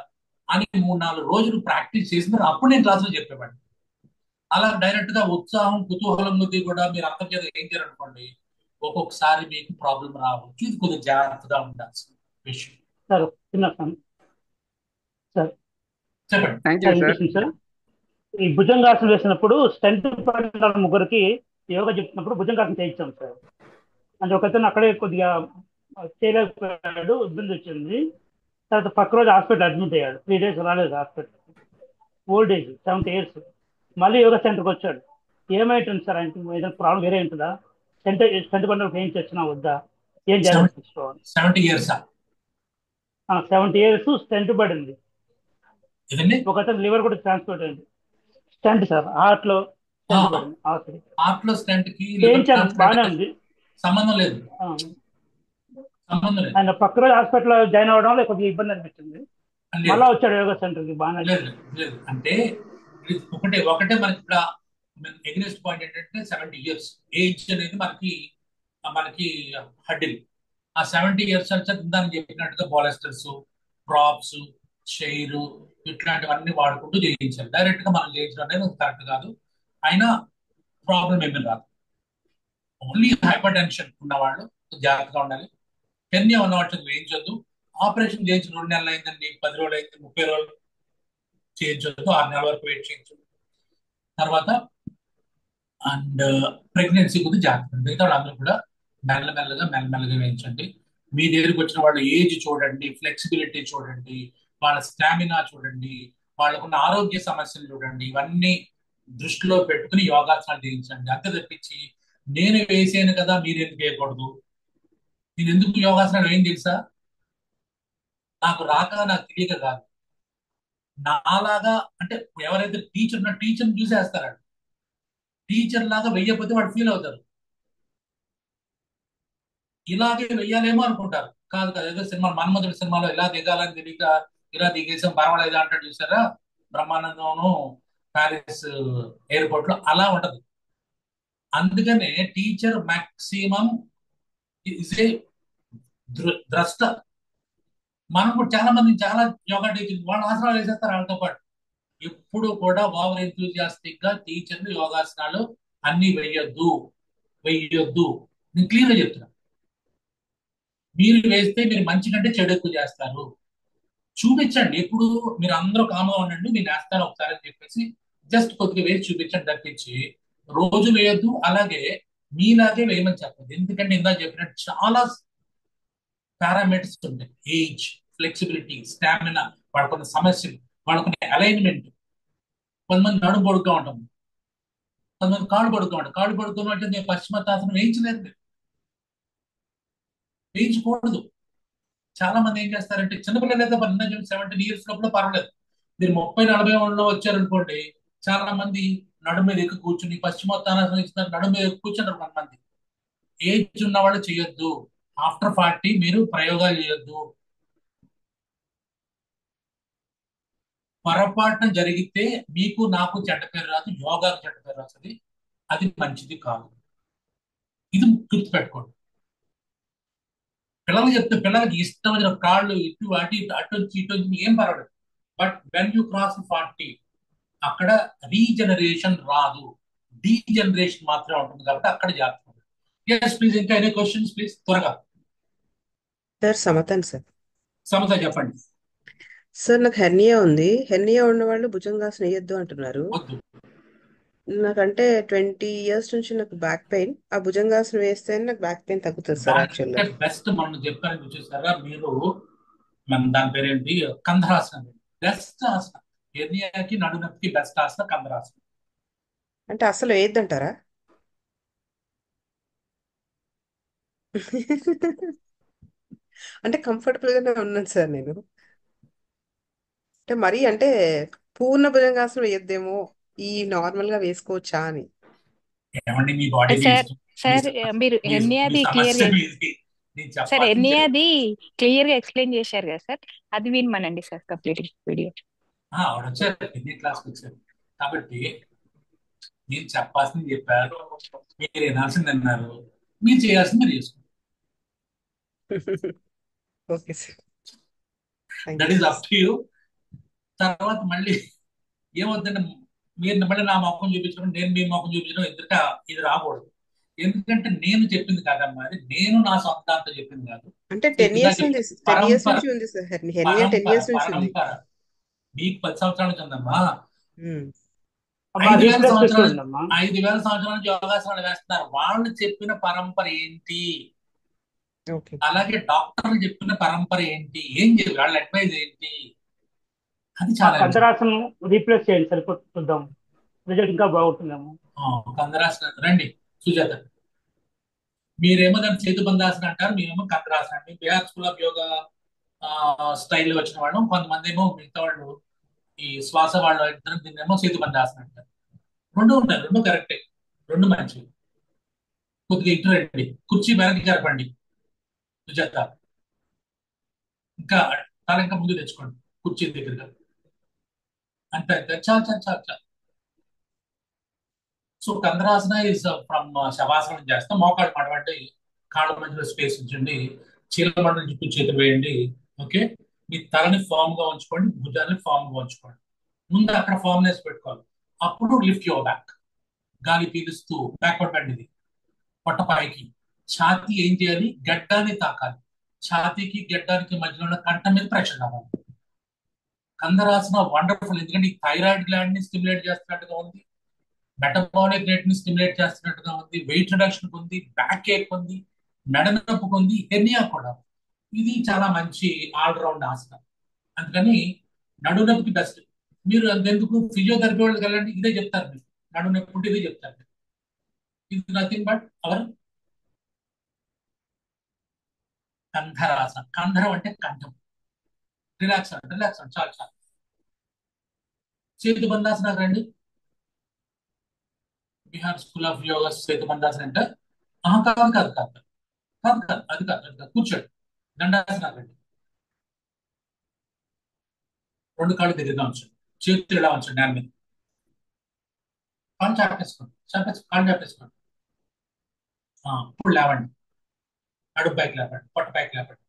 అని 3-4 రోజులు ప్రాక్టీస్ చేసిన అప్పుడు నేను క్లాసులో చెప్పేవాడిని. అలా డైరెక్ట్ గా ఉత్సాహం కుతూహలం కొద్దీ కూడా మీరు అంతర్జాతీయ ఏం చేయాలనుకోండి, ఒక్కొక్కసారి మీకు ప్రాబ్లం రావచ్చు. ఇది కొద్దిగా జాగ్రత్తగా ఉండాల్సిన విషయం. చెప్పండి సార్. ఈ భుజంగాసనం వేసినప్పుడు స్టెంట్ పడిన ముగ్గురికి యోగా చెప్తున్నప్పుడు భుజంగాసనం చేయించాం సార్. అంటే ఒకతను అక్కడే కొద్దిగా చేయలేకపోయాడు, ఇబ్బంది వచ్చింది. తర్వాత పక్క రోజు హాస్పిటల్ అడ్మిట్ అయ్యాడు, 3 days రాలేదు హాస్పిటల్, ఓల్డ్ ఏజ్ 70 years. మళ్ళీ యోగా సెంటర్కి వచ్చాడు. ఏమైంటుంది సార్ అంటే, ఏదైనా ప్రాబ్లం వేరే ఉంటుందా, స్టెంట్ పడినప్పుడు ఏం చేసినా వద్దా, ఏం జాగ్రత్త తీసుకోవాలి? 70 years 70 years స్టెంట్ పడింది. ఒకతను లివర్ కూడా ట్రాన్స్పోర్ట్ అయింది. స్టెంట్ సార్, హార్ట్ లో స్టెంట్ కి బాగానే ఉంది, సంబంధం లేదు. ఆయన పక్క రోజు హాస్పిటల్ జాయిన్ అవ్వడం వల్ల కొద్దిగా ఇబ్బంది అనిపించింది. మళ్ళా వచ్చాడు యోగా సెంటర్ కి, బాగానే లేదు. అంటే ఒకటే మనకి ఇక్కడ ఎగ్నెస్ట్ పాయింట్ ఏంటంటే 70 years ఏజ్ అనేది మనకి హడ్డిల్. ఆ 70 years దానికి చెప్పినట్టుగా బాలెస్టర్స్, ప్రాప్స్, చైర్ ఇట్లాంటివన్నీ వాడుకుంటూ చేయించాలి. డైరెక్ట్ గా మనం చేయించడం అనేది కరెక్ట్ కాదు. అయినా ప్రాబ్లం ఏమీ రాదు. ఓన్లీ హైపర్ టెన్షన్ ఉన్నవాళ్ళు జాగ్రత్తగా ఉండాలి. హెర్నియా ఉన్న వాటిని వేయించొద్దు. ఆపరేషన్ చేయించి 2 నెలలు అయిందండి, 10 రోజులు అయింది, 30 రోజులు చేయించొద్దు, 6 నెలల వరకు వెయిట్ చేయించు. తర్వాత అండ్ ప్రెగ్నెన్సీ గురించి జాగ్రత్త. మిగతా వాళ్ళందరూ కూడా మెల్లమెల్లగా వేయించండి. మీ దగ్గరికి వచ్చిన వాళ్ళ ఏజ్ చూడండి, ఫ్లెక్సిబిలిటీ చూడండి, వాళ్ళ స్టామినా చూడండి, వాళ్ళకున్న ఆరోగ్య సమస్యలు చూడండి. ఇవన్నీ దృష్టిలో పెట్టుకుని యోగాసనాలు చేయించండి. అంతే తప్పించి నేను వేసాను కదా మీరు ఎందుకు వేయకూడదు, నేను ఎందుకు యోగాసనాలు ఏం తెలుసా, నాకు తెలియక కాదు. నాలాగా అంటే ఎవరైతే టీచర్ని చూసేస్తారండి, టీచర్ లాగా వెయ్యకపోతే వాడు ఫీల్ అవుతారు, ఇలాగే వెయ్యాలేమో అనుకుంటారు. కాదు కదా, ఏదో సినిమా మన్మధుడి సినిమాలో ఇలా దిగాలని తెలియక ఇలా దిగేసాం పర్వాలేదు అంటాడు చూసారా, బ్రహ్మానందంను ప్యారిస్ ఎయిర్పోర్ట్ లో అలా ఉంటది. అందుకనే టీచర్ మాక్సిమం ఇస్ ఏ ద్రష్ట. మనం కూడా చాలా మంది చాలా యోగా టీచర్ వాళ్ళు ఆసనాలు వేసేస్తారు వాళ్ళతో పాటు. ఎప్పుడు కూడా ఓవర్ ఎంతూజియాస్టిక్ గా టీచర్లు యోగాసనాలు అన్ని వెయ్యొద్దు. నేను క్లియర్ గా చెప్తున్నా, మీరు వేస్తే మీరు మంచి కంటే చెడు ఎక్కువ చేస్తారు. చూపించండి, ఎప్పుడు మీరు అందరూ కామ్గా ఉండండి, నేను వేస్తాను ఒకసారి అని చెప్పేసి జస్ట్ కొద్దిగా వేసి చూపించండి తప్పించి రోజు వేయొద్దు. అలాగే మీలాగే వేయమని చెప్పదు. ఎందుకంటే ఇందాక చెప్పినట్టు చాలా పారామీటర్స్ ఉంటాయి. ఏజ్, ఫ్లెక్సిబిలిటీ, స్టామినా, వాళ్ళకున్న సమస్యలు, వాళ్ళకున్న అలైన్మెంట్. కొంతమంది నడుము పొడుగ్గా ఉంటాం, కొంతమంది కాళ్ళు పొడుగ్గా ఉంటాం. కాళ్ళు పొడుగుతున్నట్టు నేను పశ్చిమోత్తాసనం వేయించలేదు, మీరు వేయించకూడదు. చాలా మంది ఏం చేస్తారంటే చిన్నపిల్లలు అయితే 17 years లోపల పర్వాలేదు. మీరు 30-40 ఏళ్ళలో వచ్చారనుకోండి, చాలా మంది నడుము మీద ఎక్కువ కూర్చుని పశ్చిమోత్తానాసనం ఇస్తున్నారు, నడుము మీద ఎక్కువ కూర్చున్నారు. కొంతమంది ఏజ్ ఉన్న వాళ్ళు చేయొద్దు. ఆఫ్టర్ 40 మీరు ప్రయోగాలు చేయొద్దు. పొరపాటున జరిగితే మీకు నాకు చెడ్డ పేరు రాదు, యోగాకు చెడ్డ పేరు వస్తుంది. అది మంచిది కాదు. ఇది గుర్తుపెట్టుకోండి. పిల్లలు చెప్తే పిల్లలకి ఇష్టమైన కాళ్ళు ఇటు అటు ఇటు అటు వచ్చి ఇటు వచ్చి ఏం పర్వాలేదు. బట్ వెన్ యూ క్రాస్ 40 అక్కడ రీజనరేషన్ రాదు, డీజనరేషన్ మాత్రమే ఉంటుంది. కాబట్టి అక్కడ జాగ్రత్త. ఎస్ ప్లీజ్, ఇంకా ఎనీ క్వశ్చన్స్ ప్లీజ్, త్వరగా. సార్ సమతన్ సార్. సమత చెప్పండి. సార్ నాకు హెర్నియా ఉంది. హెర్నియా ఉన్న వాళ్ళు భుజంగాసనం వేయొద్దు అంటున్నారు. వద్దు. నాకంటే 20 years నుంచి నాకు బ్యాక్ పెయిన్. ఆ భుజంగాసనం వేస్తే నాకు బ్యాక్ పెయిన్ తగ్గుతుంది సార్ యాక్చువల్గా. దానికంటే బెస్ట్ మనం చెప్పాను చూసారా మీరు, మన దాని పేరేంటి, కంధరాసనం. బెస్ట్ ఆసనం హెర్నియాకి నడునొప్పికి బెస్ట్ ఆసనం కంధరాసనం. అంటే అసలు వేయద్దంటారా? అంటే కంఫర్టబుల్ గానే ఉన్నాను సార్ నేను. అంటే మరీ అంటే పూర్ణ భుజంగాసనం వేయొద్దేమో, ఈ నార్మల్ గా వేసుకోవచ్చా అని. ఏమండి మీ బాడీ సార్ సార్ మీరు మీ హెర్నియాది క్లియర్ సమస్య గా మీది. నేను సార్ చెప్పాల్సింది హెర్నియాది క్లియర్ గా ఎక్స్ప్లెయిన్ చేశారు కదా సార్, అది వినమనండి సార్ కంప్లీట్ వీడియో. ఆవిడ వచ్చారు, ఎన్ని క్లాస్కి వచ్చారు. కాబట్టి నేను చెప్పాల్సింది చెప్పారు, మీరు వినాల్సింది అన్నారు, మీరు చేయాల్సింది మీరు చేసుకోండి. Okay sir, that is up to you. తర్వాత మళ్ళీ ఏమవుతుందంటే మీరు మళ్ళీ నా మొఖం చూపించడం, నేను మీ మొఖం చూపించడం, ఎదురుగా ఇది రాకూడదు. ఎందుకంటే నేను చెప్పింది కాదమ్మా, అది నేను నా సొంతంతో చెప్పింది కాదు. అంటే 10 years ఉంది, 10 years నుంచి ఉంది సార్ హెర్నియా. 10 years నుంచి ఉంది. మీకు 10 సంవత్సరాల నుంచి ఉందమ్మా. ఉమ్. 5,000 సంవత్సరాల నుంచి యోగాసనాలు వేస్తున్నారు. వాళ్ళు చెప్పిన పరంపర ఏంటి, ఓకే. అలాగే డాక్టర్లు చెప్పిన పరంపర ఏంటి, ఏం చెప్పి వాళ్ళ అడ్వైజ్ ఏంటి, అది చాలా కంధరాసనం రీప్లేస్ చేయండి, సరిపోతుందాం, రిజల్ట్ ఇంకా బాగుంటుందేమో. కంధరాసనం రండి సుజాత, మీరేమో దాన్ని సేతుబంధాసనం అంటారు, మేమేమో కంధరాసనం. మీ బిహార్ స్కూల్ ఆఫ్ యోగా స్టైల్లో వచ్చిన వాళ్ళు, కొంతమంది ఏమో మిగతా వాళ్ళు ఈ శ్వాస వాళ్ళు ఇద్దరు దీన్నేమో సేతుబంధాసనం అంటారు. రెండు ఉన్నాయి, రెండు కరెక్టే, రెండు మంచివి. కొద్దిగా ఇటు రండి, కుర్చీ వెనక్కి జరపండి సుజాత, ఇంకా తల ఇంకా ముందు తెచ్చుకోండి కుర్చీ దగ్గరగా. అంతే అంతే, చాలు చాలు చాలు చాలు. సో కంధరాసన ఇస్ ఫ్రమ్ శవాసనం చేస్తాం. మోకాళ్ళు మడవండి, కాళ్ళ మధ్యలో స్పేస్ ఉంచండి, చీలమండలి చుట్టూ చేతులు వేయండి. ఓకే, మీ తలని ఫామ్ గా ఉంచుకోండి, భుజాన్ని ఫామ్ గా ఉంచుకోండి. ముందు అక్కడ ఫామ్నెస్ పెట్టుకోవాలి. అప్పుడు లిఫ్ట్ యువర్ బ్యాక్, గాలి పీలుస్తూ బ్యాక్వర్డ్ బెండ్. ఇది పొట్టపాయకి. ఛాతీ ఏం చేయాలి? గడ్డాన్ని తాకాలి. ఛాతీకి గడ్డానికి మధ్యలో ఉన్న కంఠం మీద ప్రెషర్ కావాలి. కందరాసన వండర్ఫుల్, ఎందుకంటే ఈ థైరాయిడ్ గ్లాండ్ ని స్టిమ్యులేట్ చేస్తున్నట్టుగా ఉంది, మెటబాలిక్ రేట్ ని స్టిమ్యులేట్ చేస్తున్నట్టుగా ఉంది, వెయిట్ రిడక్షన్ ఉంది, బ్యాక్ ఏక్ ఉంది, మెడ నొప్పుకు ఉంది, హెర్నియా కూడా. ఇది చాలా మంచి ఆల్రౌండ్ ఆసనం. అందుకని నడు నొప్పికి బెస్ట్. మీరు అంతెందుకు ఫిజియోథెరపీ వాళ్ళకి వెళ్ళండి, ఇదే చెప్తారు. మీరు నడు నొప్పి ఉంటే ఇదే చెప్తారు. ఇది నథింగ్ బట్ అవర్ కంధరాసనం. కంధరం అంటే కంఠం. రిలాక్స్ అండి, రిలాక్స్ అండి, చాలు చాలు. సేతు బంధాసనాలు రండి. బీహార్ స్కూల్ ఆఫ్ యోగా సేతు బంధాసనం అంటే కాదు కాదు కాదు కాదు కాదు కాదు, అది కాదు, అది కాదు. కూర్చోండి. దండాసనాలు రండి. రెండు కాళ్ళు దగ్గరగా ఉంచండి, చేతులు ఇలా ఉంచండి నేల మీద. కాళ్ళు చాపేసుకోండి, కాళ్ళు చాపేసుకోండి. ఇప్పుడు లేవండి. నడుము పైకి లేపండి, పొట్ట పైకి లేపండి,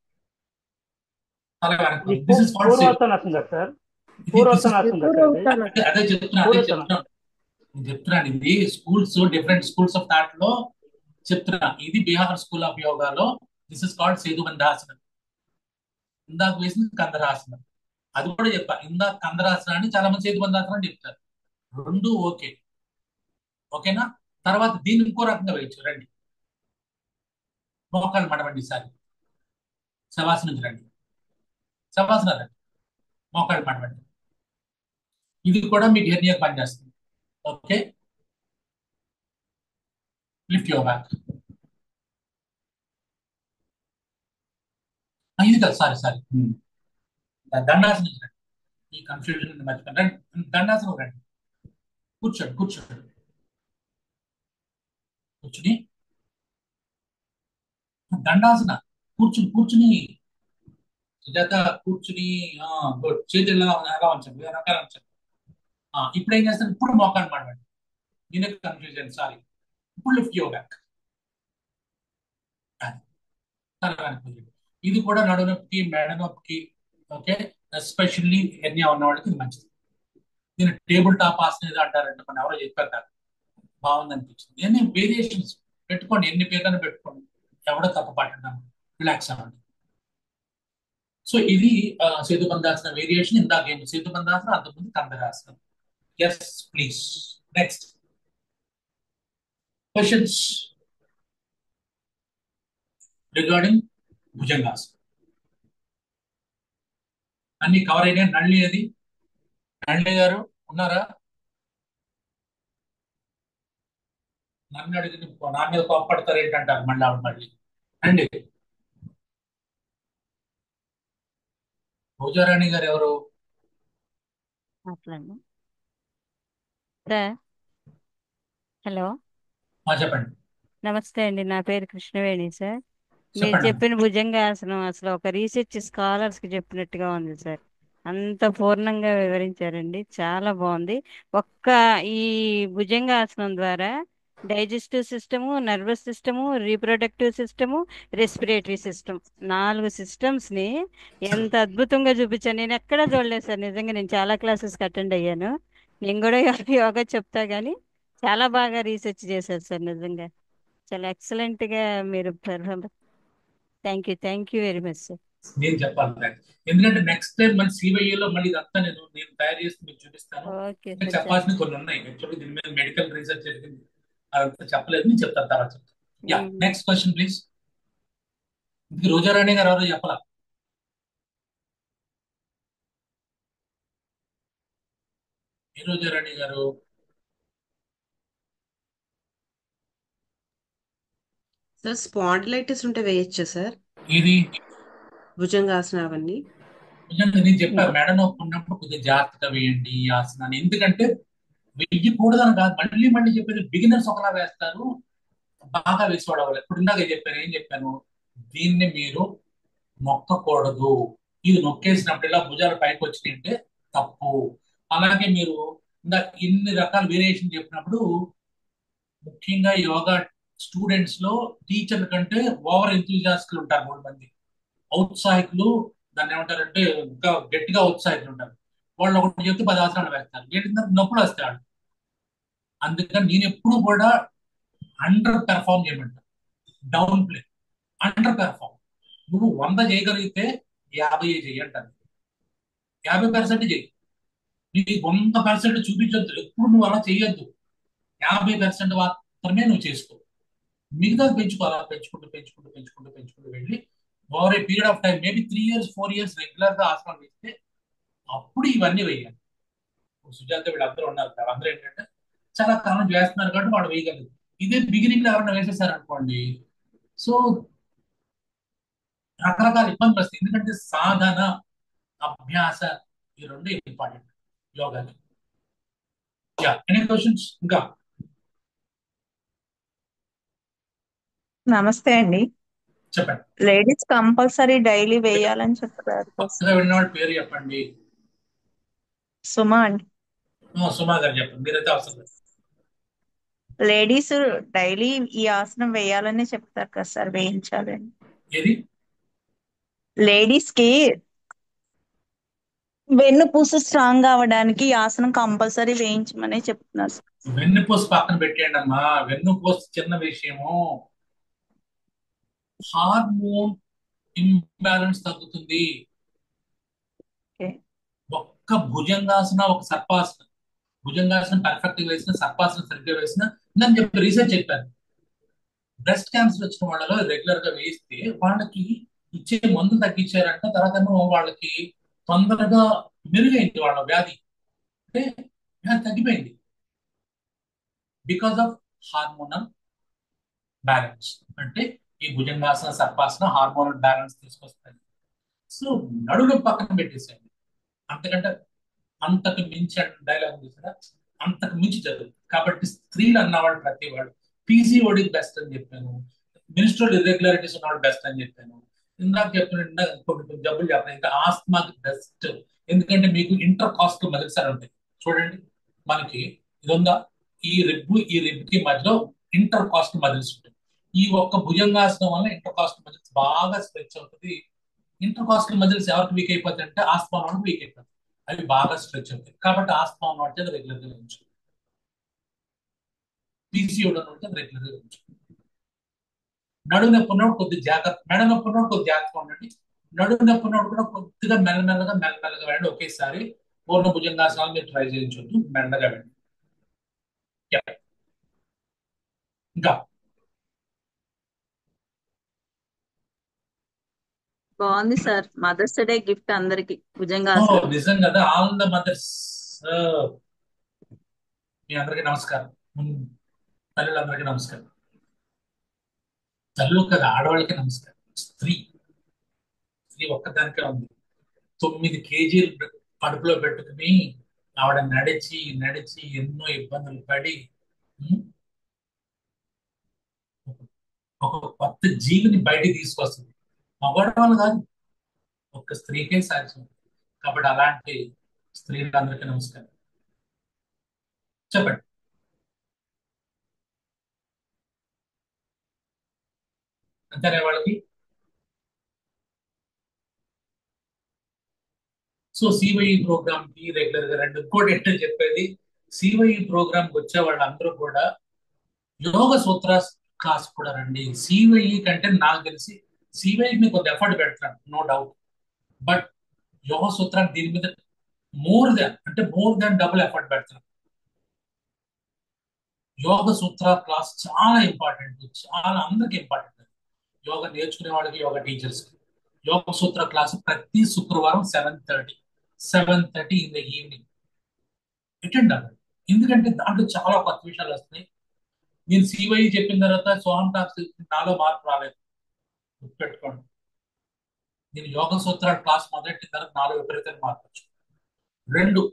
తల వెనక్కి. దిస్ ఇస్ కాల్డ్ పూర్వోత్తరాసనం కదా సార్? పూర్వోత్తరాసనం కదా సార్ ఇది? అదే చెప్తున్నాను. ఇది schools, different schools of thought లో చెప్తున్నా. ఇది బీహార్ స్కూల్ ఆఫ్ యోగాలో దిస్ ఇస్ కాల్డ్ సేతుబంధాసనం. ఇందాక వేసింది కందరాసనం, అది కూడా చెప్పాను. ఇందాక కందరాసనాన్ని చాలా మంది సేతుబంధాసనం అని చెప్తారు. రెండు ఓకే, ఓకేనా? తర్వాత దీన్ని ఇంకో రకంగా వేయచ్చు. రండి, మోకాలు మడవండి. ఈసారి శవాసనం నుంచి రండి, శవాసనం రండి, మోకాలు మడవండి. ఇది కూడా మీకు హెర్నియా పనిచేస్తుంది. Okay, lift your back. ఇది కాదు, సారీ. దండాసనం రండి. ఈ కన్ఫ్యూజన్ మర్చిపోయింది. రండి, దండాసనం రండి. కూర్చోండి, కూర్చుని దండాసన. కూర్చుని సుజాత, కూర్చుని గుడ్. చేతులు ఎలా ఉంచండి, రకాలు ఉంచండి. ఇప్పుడు ఏం చేస్తాను? ఇప్పుడు మోకాలు మాడవండి. నేనే కన్ఫ్యూజన్, సారీ. ఇప్పుడు లిఫ్ట్ యువర్ బ్యాక్. ఇది కూడా నడు నొప్పికి, మెడ నొప్పికి, ఓకే, ఎస్పెషల్లీ హెర్నియా ఉన్న వాళ్ళకి ఇది మంచిది. దీన్ని టేబుల్ టాప్ ఆసనం ఏదో అంటారంటే మన ఎవరో చెప్పారు కదా, బాగుంది అనిపించింది. ఎన్ని వేరియేషన్స్ పెట్టుకోండి, ఎన్ని పేర్లను పెట్టుకోండి, ఎవడో తప్పు పట్టడం. రిలాక్స్ అవ్వండి. సో ఇది సేతుబంధాసన వేరియేషన్. ఇందాక ఏమి సేతుబంధాసనం, అంతకుముందు కందరాసనం. Yes please. Next questions regarding భుజంగాసనం. అన్ని కవర్ అయినాయి. నళిని అది, నళిని గారు ఉన్నారా? నన్ను అడిగింది నా మీద కోప్పడతారు ఏంటంటారు మళ్ళీ ఆవిడ. మళ్ళీ అండి, పూజారాణి గారు ఎవరు? మాట్లాడండి సార్. హలో, చెప్పండి. నమస్తే అండి. నా పేరు కృష్ణవేణి సార్. మీరు చెప్పండి. చెప్పిన భుజంగాసనం అసలు ఒక రీసెర్చ్ స్కాలర్స్ కి చెప్పినట్టుగా ఉంది సార్. అంత పూర్ణంగా వివరించారండి, చాలా బాగుంది. ఒక్క ఈ భుజంగాసనం ద్వారా digestive system, nervous system, reproductive system, respiratory system, 4 systems ని ఎంత అద్భుతంగా చూపించాను. నేను ఎక్కడా చూడలేదు సార్. నిజంగా నేను చాలా క్లాసెస్కి అటెండ్ అయ్యాను. నేను కూడా యోగా చెప్తా కానీ చాలా బాగా రీసెర్చ్ చేశారు సార్. నిజంగా చాలా ఎక్సలెంట్ గా మీరు thank you very much sir. నేను చెప్పాలి, ఎందుకంటే నెక్స్ట్ టైం మన సివైఏలో మళ్ళీ ఇదంతా నేను తయారు చేసి మీకు చూపిస్తాను. ఓకే ఇంకా సార్. చెప్పాల్సిన కొన్ని ఉన్నాయి. యాక్చువల్లీ దీని మీద మెడికల్ రీసెర్చ్ జరిగింది, అదంతా చెప్పలేదు. నేను చెప్తాను తర్వాత చెప్తాను. Yeah, next question please. ఇది రోజారాణి గారు ఎవరో చెప్పాలా? ఏ రోజారాణి గారు? సార్ స్పాండిలైటిస్ ఉంటే వేయచ్చా సార్ ఇది భుజంగాసనం అవన్నీ? నిజంగా నేను చెప్పాను, మెడ నొప్పి ఉన్నప్పుడు కొద్దిగా జాగ్రత్తగా వేయండి ఈ ఆసనాన్ని. ఎందుకంటే వెయ్యకూడదని కాదు, మళ్ళీ చెప్పేది. బిగినర్స్ ఒకలా వేస్తారు, బాగా వేసుకోవడం వల్ల. ఇప్పుడు ఇందాక ఏం చెప్పాను, దీన్ని మీరు నొక్కకూడదు. ఇది నొక్కేసినప్పుడు ఇలా భుజాలు పైకి వచ్చినాయంటే తప్పు. అలాగే మీరు ఇందాక ఇన్ని రకాల వేరియేషన్ చెప్పినప్పుడు, ముఖ్యంగా యోగా స్టూడెంట్స్ లో టీచర్ల కంటే ఓవర్ ఎంతూజియాస్టులు ఉంటారు 3 మంది. ఔత్సాహికులు, దాన్ని ఏమంటారంటే ఇంకా గట్టిగా ఔత్సాహికులు ఉంటారు. వాళ్ళు ఒకటి చెప్తే 10 ఆసనాలు వేస్తారు. ఏంటంటే నొప్పులు వస్తాయి. అందుకని నేను ఎప్పుడు కూడా అండర్ పెర్ఫార్మ్ చేయమంటాను. Downplay, underperform. నువ్వు 100 చేయగలిగితే 50 చెయ్యి అంటారు. 50% చెయ్యి. నీకు 100% చూపించొద్దు, ఎప్పుడు నువ్వు అలా చెయ్యొద్దు. 50% మాత్రమే నువ్వు చేసుకో. మిగతా పెంచుకోవాలా, పెంచుకుంటూ పెంచుకుంటూ పెంచుకుంటూ పెంచుకుంటూ వెళ్ళి over a period of time maybe 3 years 4 years regular గా ఆసనాలు వేస్తే అప్పుడు ఇవన్నీ వేయాలి. సుజాత వీళ్ళందరూ ఉన్నారు, వాళ్ళందరూ ఏంటంటే చాలా కాలం చేస్తున్నారు కాబట్టి వాళ్ళు వేయగలరు. ఇదే బిగినింగ్ లో ఎవరైనా వేసేసారు అనుకోండి, సో రకరకాల ఇబ్బందులు వస్తాయి. ఎందుకంటే సాధన, అభ్యాస ఈ రెండు ఇంపార్టెంట్ యోగాకి. Any questions? ఇంకా నమస్తే అండి. చెప్పండి. లేడీస్ కంపల్సరీ డైలీ వేయాలని చెప్పారు. కొత్తగా విన్నవాడి పేరు చెప్పండి. సుమా అండి. సుమా గారు చెప్పండి, మీరైతే అవసరం లేదు. లేడీస్ డైలీ ఈ ఆసనం వేయాలని చెప్తారు కదా సార్, వేయించాలని. ఏది? లేడీస్ కి వెన్నుపూస స్ట్రాంగ్ అవడానికి ఈ ఆసనం కంపల్సరీ వేయించమని చెప్తున్నారు సార్. వెన్నుపూస పక్కన పెట్టేయండి అమ్మా, వెన్నుపూస చిన్న విషయము. హార్మోన్ ఇంబ్యాలెన్స్ తగ్గుతుంది. ఒక్క భుజంగాసన, ఒక సర్పాసన, భుజంగాసనం పర్ఫెక్ట్ గా వేసిన, సర్పాసనం సరిగ్గా వేసిన, నేను చెప్పి రీసెర్చ్ చెప్పాను. బ్రెస్ట్ క్యాన్సర్ వచ్చిన వాళ్ళలో రెగ్యులర్ గా వేస్తే వాళ్ళకి ఇచ్చే మందు తగ్గించారంట. తర్వాత వాళ్ళకి తొందరగా మెరుగైంది వాళ్ళ వ్యాధి, అంటే వ్యాధి తగ్గిపోయింది. Because of hormonal balance. అంటే ఈ భుజంగాసన, సర్పాసన హార్మోనల్ బ్యాలెన్స్ తీసుకొస్తాయి. సో నడులు పక్కన పెట్టేసేయండి. అంతకంటే అంతకు మించి డైలాగ్ ఉంది కదా, అంతకు మించి జరుగుతుంది. కాబట్టి స్త్రీలు అన్నవాళ్ళు ప్రతి వాడు పీసీఓడి బెస్ట్ అని చెప్పాను, మినిస్ట్రల్ ఇర్రెగ్యులారిటీస్ ఉన్నవాడు బెస్ట్ అని చెప్పాను. ఇందాక చెప్పిన కొన్ని జబ్బులు చెప్పాను. ఇంకా ఆస్మాకి బెస్ట్, ఎందుకంటే మీకు ఇంటర్ కాస్టల్ మజిల్స్ అని ఉంటాయి. చూడండి, మనకి ఇది ఉందా, ఈ రిబ్కి మధ్యలో ఇంటర్ కాస్టల్ మజిల్స్ ఉంటాయి. ఈ ఒక్క భుజంగాసనం వల్ల ఇంటర్ కాస్టల్ మజిల్స్ బాగా స్ట్రెచ్ అవుతుంది. ఇంటర్ కాస్టల్ మజిల్స్ ఎవరికి వీక్ అయిపోతాయి అంటే ఆస్మా వాళ్ళకి వీక్ అయిపోతాయి, అవి బాగా స్ట్రెచ్ అవుతాయి. కాబట్టి ఆస్మా ఉన్నట్టు రెగ్యులర్ గా ఉంచు, పీసీఓడి ఉన్నట్టు రెగ్యులర్ గా ఉంచు. నడుము నొప్పి ఉన్నప్పుడు కొద్దిగా జాగ్రత్త, మెడ నొప్పి ఉన్నప్పుడు కొద్దిగా జాగ్రత్తగా ఉండండి. నడుము నొప్పి ఉన్నప్పుడు కూడా కొద్దిగా మెల్లమెల్లగా వెళ్ళండి. ఒకేసారి పూర్ణ భుజంగాసనాలు మీరు ట్రై చేయించొద్దు, మెల్లగా వెళ్ళండి. ఇంకా బాగుంది సార్. మదర్స్ డే గిఫ్ట్ అందరికి భుజంగా. నిజం కదా, ఆల్ ద మదర్స్, మీ అందరికీ నమస్కారం. తల్లులందరికీ నమస్కారం. తల్లు కదా, ఆడవాళ్ళకి నమస్కారం. స్త్రీ ఒక్కదానికే ఉంది. 9 kgs కడుపులో పెట్టుకుని ఆవిడ నడిచి నడిచి ఎన్నో ఇబ్బందులు పడి ఒక కొత్త జీవిని బయటికి తీసుకొస్తుంది. మగవాళ్ళ వాళ్ళు కాదు, ఒక్క స్త్రీకే సాధ్యం. కాబట్టి అలాంటి స్త్రీలందరికీ నమస్కారం. చెప్పండి. అంతేనే వాళ్ళకి. సో సివైఈ ప్రోగ్రామ్ కి రెగ్యులర్ గా రండి. ఇంకోటి ఏంటో చెప్పేది, సివైఈ ప్రోగ్రామ్ కి వచ్చే వాళ్ళందరూ కూడా యోగ సూత్ర క్లాస్ కూడా రండి. సివైఈ కంటే నాకు తెలిసి సివైఈ మీకు కొంత ఎఫర్ట్ పెడతాను, నో డౌట్. బట్ యోగ సూత్రాన్ని దీని మీద మోర్ దాన్ డబుల్ ఎఫర్ట్ పెడతాను. యోగ సూత్ర క్లాస్ చాలా ఇంపార్టెంట్, చాలా అందరికి ఇంపార్టెంట్. యోగా నేర్చుకునే వాళ్ళకి, యోగా టీచర్స్ కి. యోగ సూత్ర క్లాస్ ప్రతి శుక్రవారం 7:30 ఇన్ ద ఈవినింగ్ అటెండ్ అవ్వండి. ఎందుకంటే దాంట్లో చాలా కొత్త విషయాలు వస్తాయి. నేను సివైఈ చెప్పిన తర్వాత సోహం టాక్స్ నాలో మార్పు రాలేదు, గుర్తుపెట్టుకోండి. నేను యోగ సూత్రాల క్లాస్ మొదటి తర్వాత నాలో విపరీతంగా మార్పు వచ్చింది. 2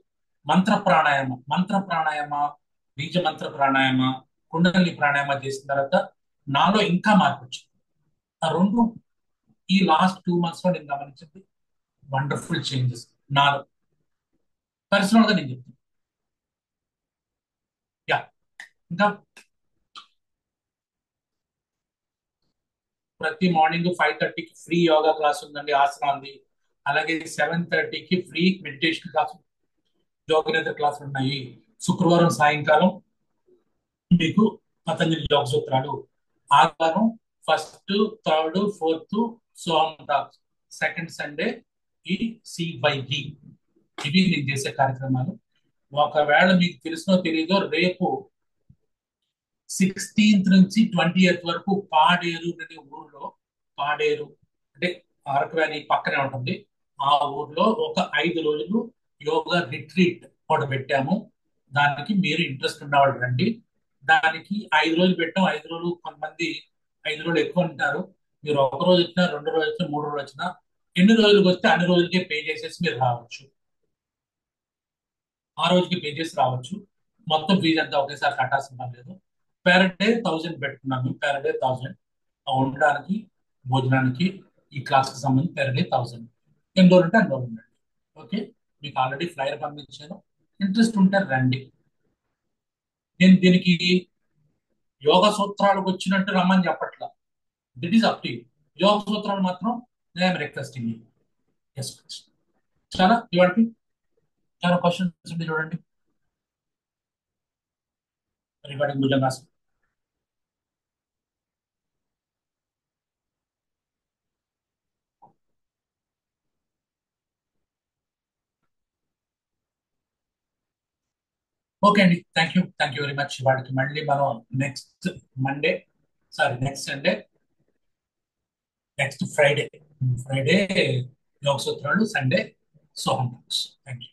మంత్ర ప్రాణాయామ, బీజ మంత్ర ప్రాణాయామ, కుండలి ప్రాణాయామ చేసిన తర్వాత నాలో ఇంకా మార్పు వచ్చింది. ఆ 2 ఈ లాస్ట్ 2 months లో నేను గమనించింది వండర్ఫుల్ చేంజెస్ నాలో పర్సనల్ గా నేను చెప్తాను. ఇంకా ప్రతి మార్నింగ్ 5:30కి ఫ్రీ యోగా క్లాస్ ఉందండి, ఆసనాలది. అలాగే 7:30కి ఫ్రీ మెడిటేషన్ క్లాస్, యోగనిద్ర క్లాసులు ఉన్నాయి. శుక్రవారం సాయంకాలం మీకు పతంజలి యోగ సూత్రాలు, ఆదివారం ఫస్ట్, థర్డ్, ఫోర్త్ సోహం టాక్స్, సెకండ్ సండే ఈ సివైఈ. ఇవి నేను చేసే కార్యక్రమాలు. ఒకవేళ మీకు తెలిసినో తెలీదో, రేపు 16th నుంచి 20th వరకు పాడేరు అనే ఊర్లో, పాడేరు అంటే అరకు వ్యాలీ పక్కనే ఉంటుంది, ఆ ఊర్లో ఒక 5 రోజులు యోగా రిట్రీట్ కూడా పెట్టాము. దానికి మీరు ఇంట్రెస్ట్ ఉన్నవాళ్ళు రండి. దానికి 5 రోజులు పెట్టాం. 5 రోజులు కొంతమంది 5 రోజులు ఎక్కువ ఉంటారు. మీరు 1 రోజు వచ్చినా, 2 రోజులు వచ్చినా, 3 రోజులు వచ్చినా, ఎన్ని రోజులకు వస్తే అన్ని రోజులకే పే చేసేసి మీరు రావచ్చు. ఆ రోజుకి పే చేసి రావచ్చు. మొత్తం ఫీజు అంతా ఒకేసారి కట్టాల్సిన పని లేదు. పెర్ డే 1000 పెట్టుకున్నాము. పెర్ డే 1000 ఉండడానికి, భోజనానికి, ఈ క్లాస్కి సంబంధించి పెర్ డే 1000. ఎన్ని రోజులు ఉంటే అన్ని రోజులు ఉండండి. ఓకే, మీకు ఆల్రెడీ ఫ్లైర్ పంపించాను. ఇంట్రెస్ట్ ఉంటే రండి. నేను దీనికి యోగ సూత్రాలకు వచ్చినట్టు రమ్మని చెప్పట్లా. దిట్ ఈస్ అప్ టు యూ. యోగ సూత్రాలు మాత్రం నేను రిక్వెస్టింగ్ యూ. Yes please. చాలా ఇవాళకి చాలా క్వశ్చన్స్ ఉంది చూడండి రిగార్డింగ్ భుజంగాసనం. ఓకే అండి, థ్యాంక్ యూ వెరీ మచ్. వాడికి మళ్ళీ మనం నెక్స్ట్ సండే, నెక్స్ట్ ఫ్రైడే యోగ సూత్రాలు, సండే సోహం టాక్స్. Thank you.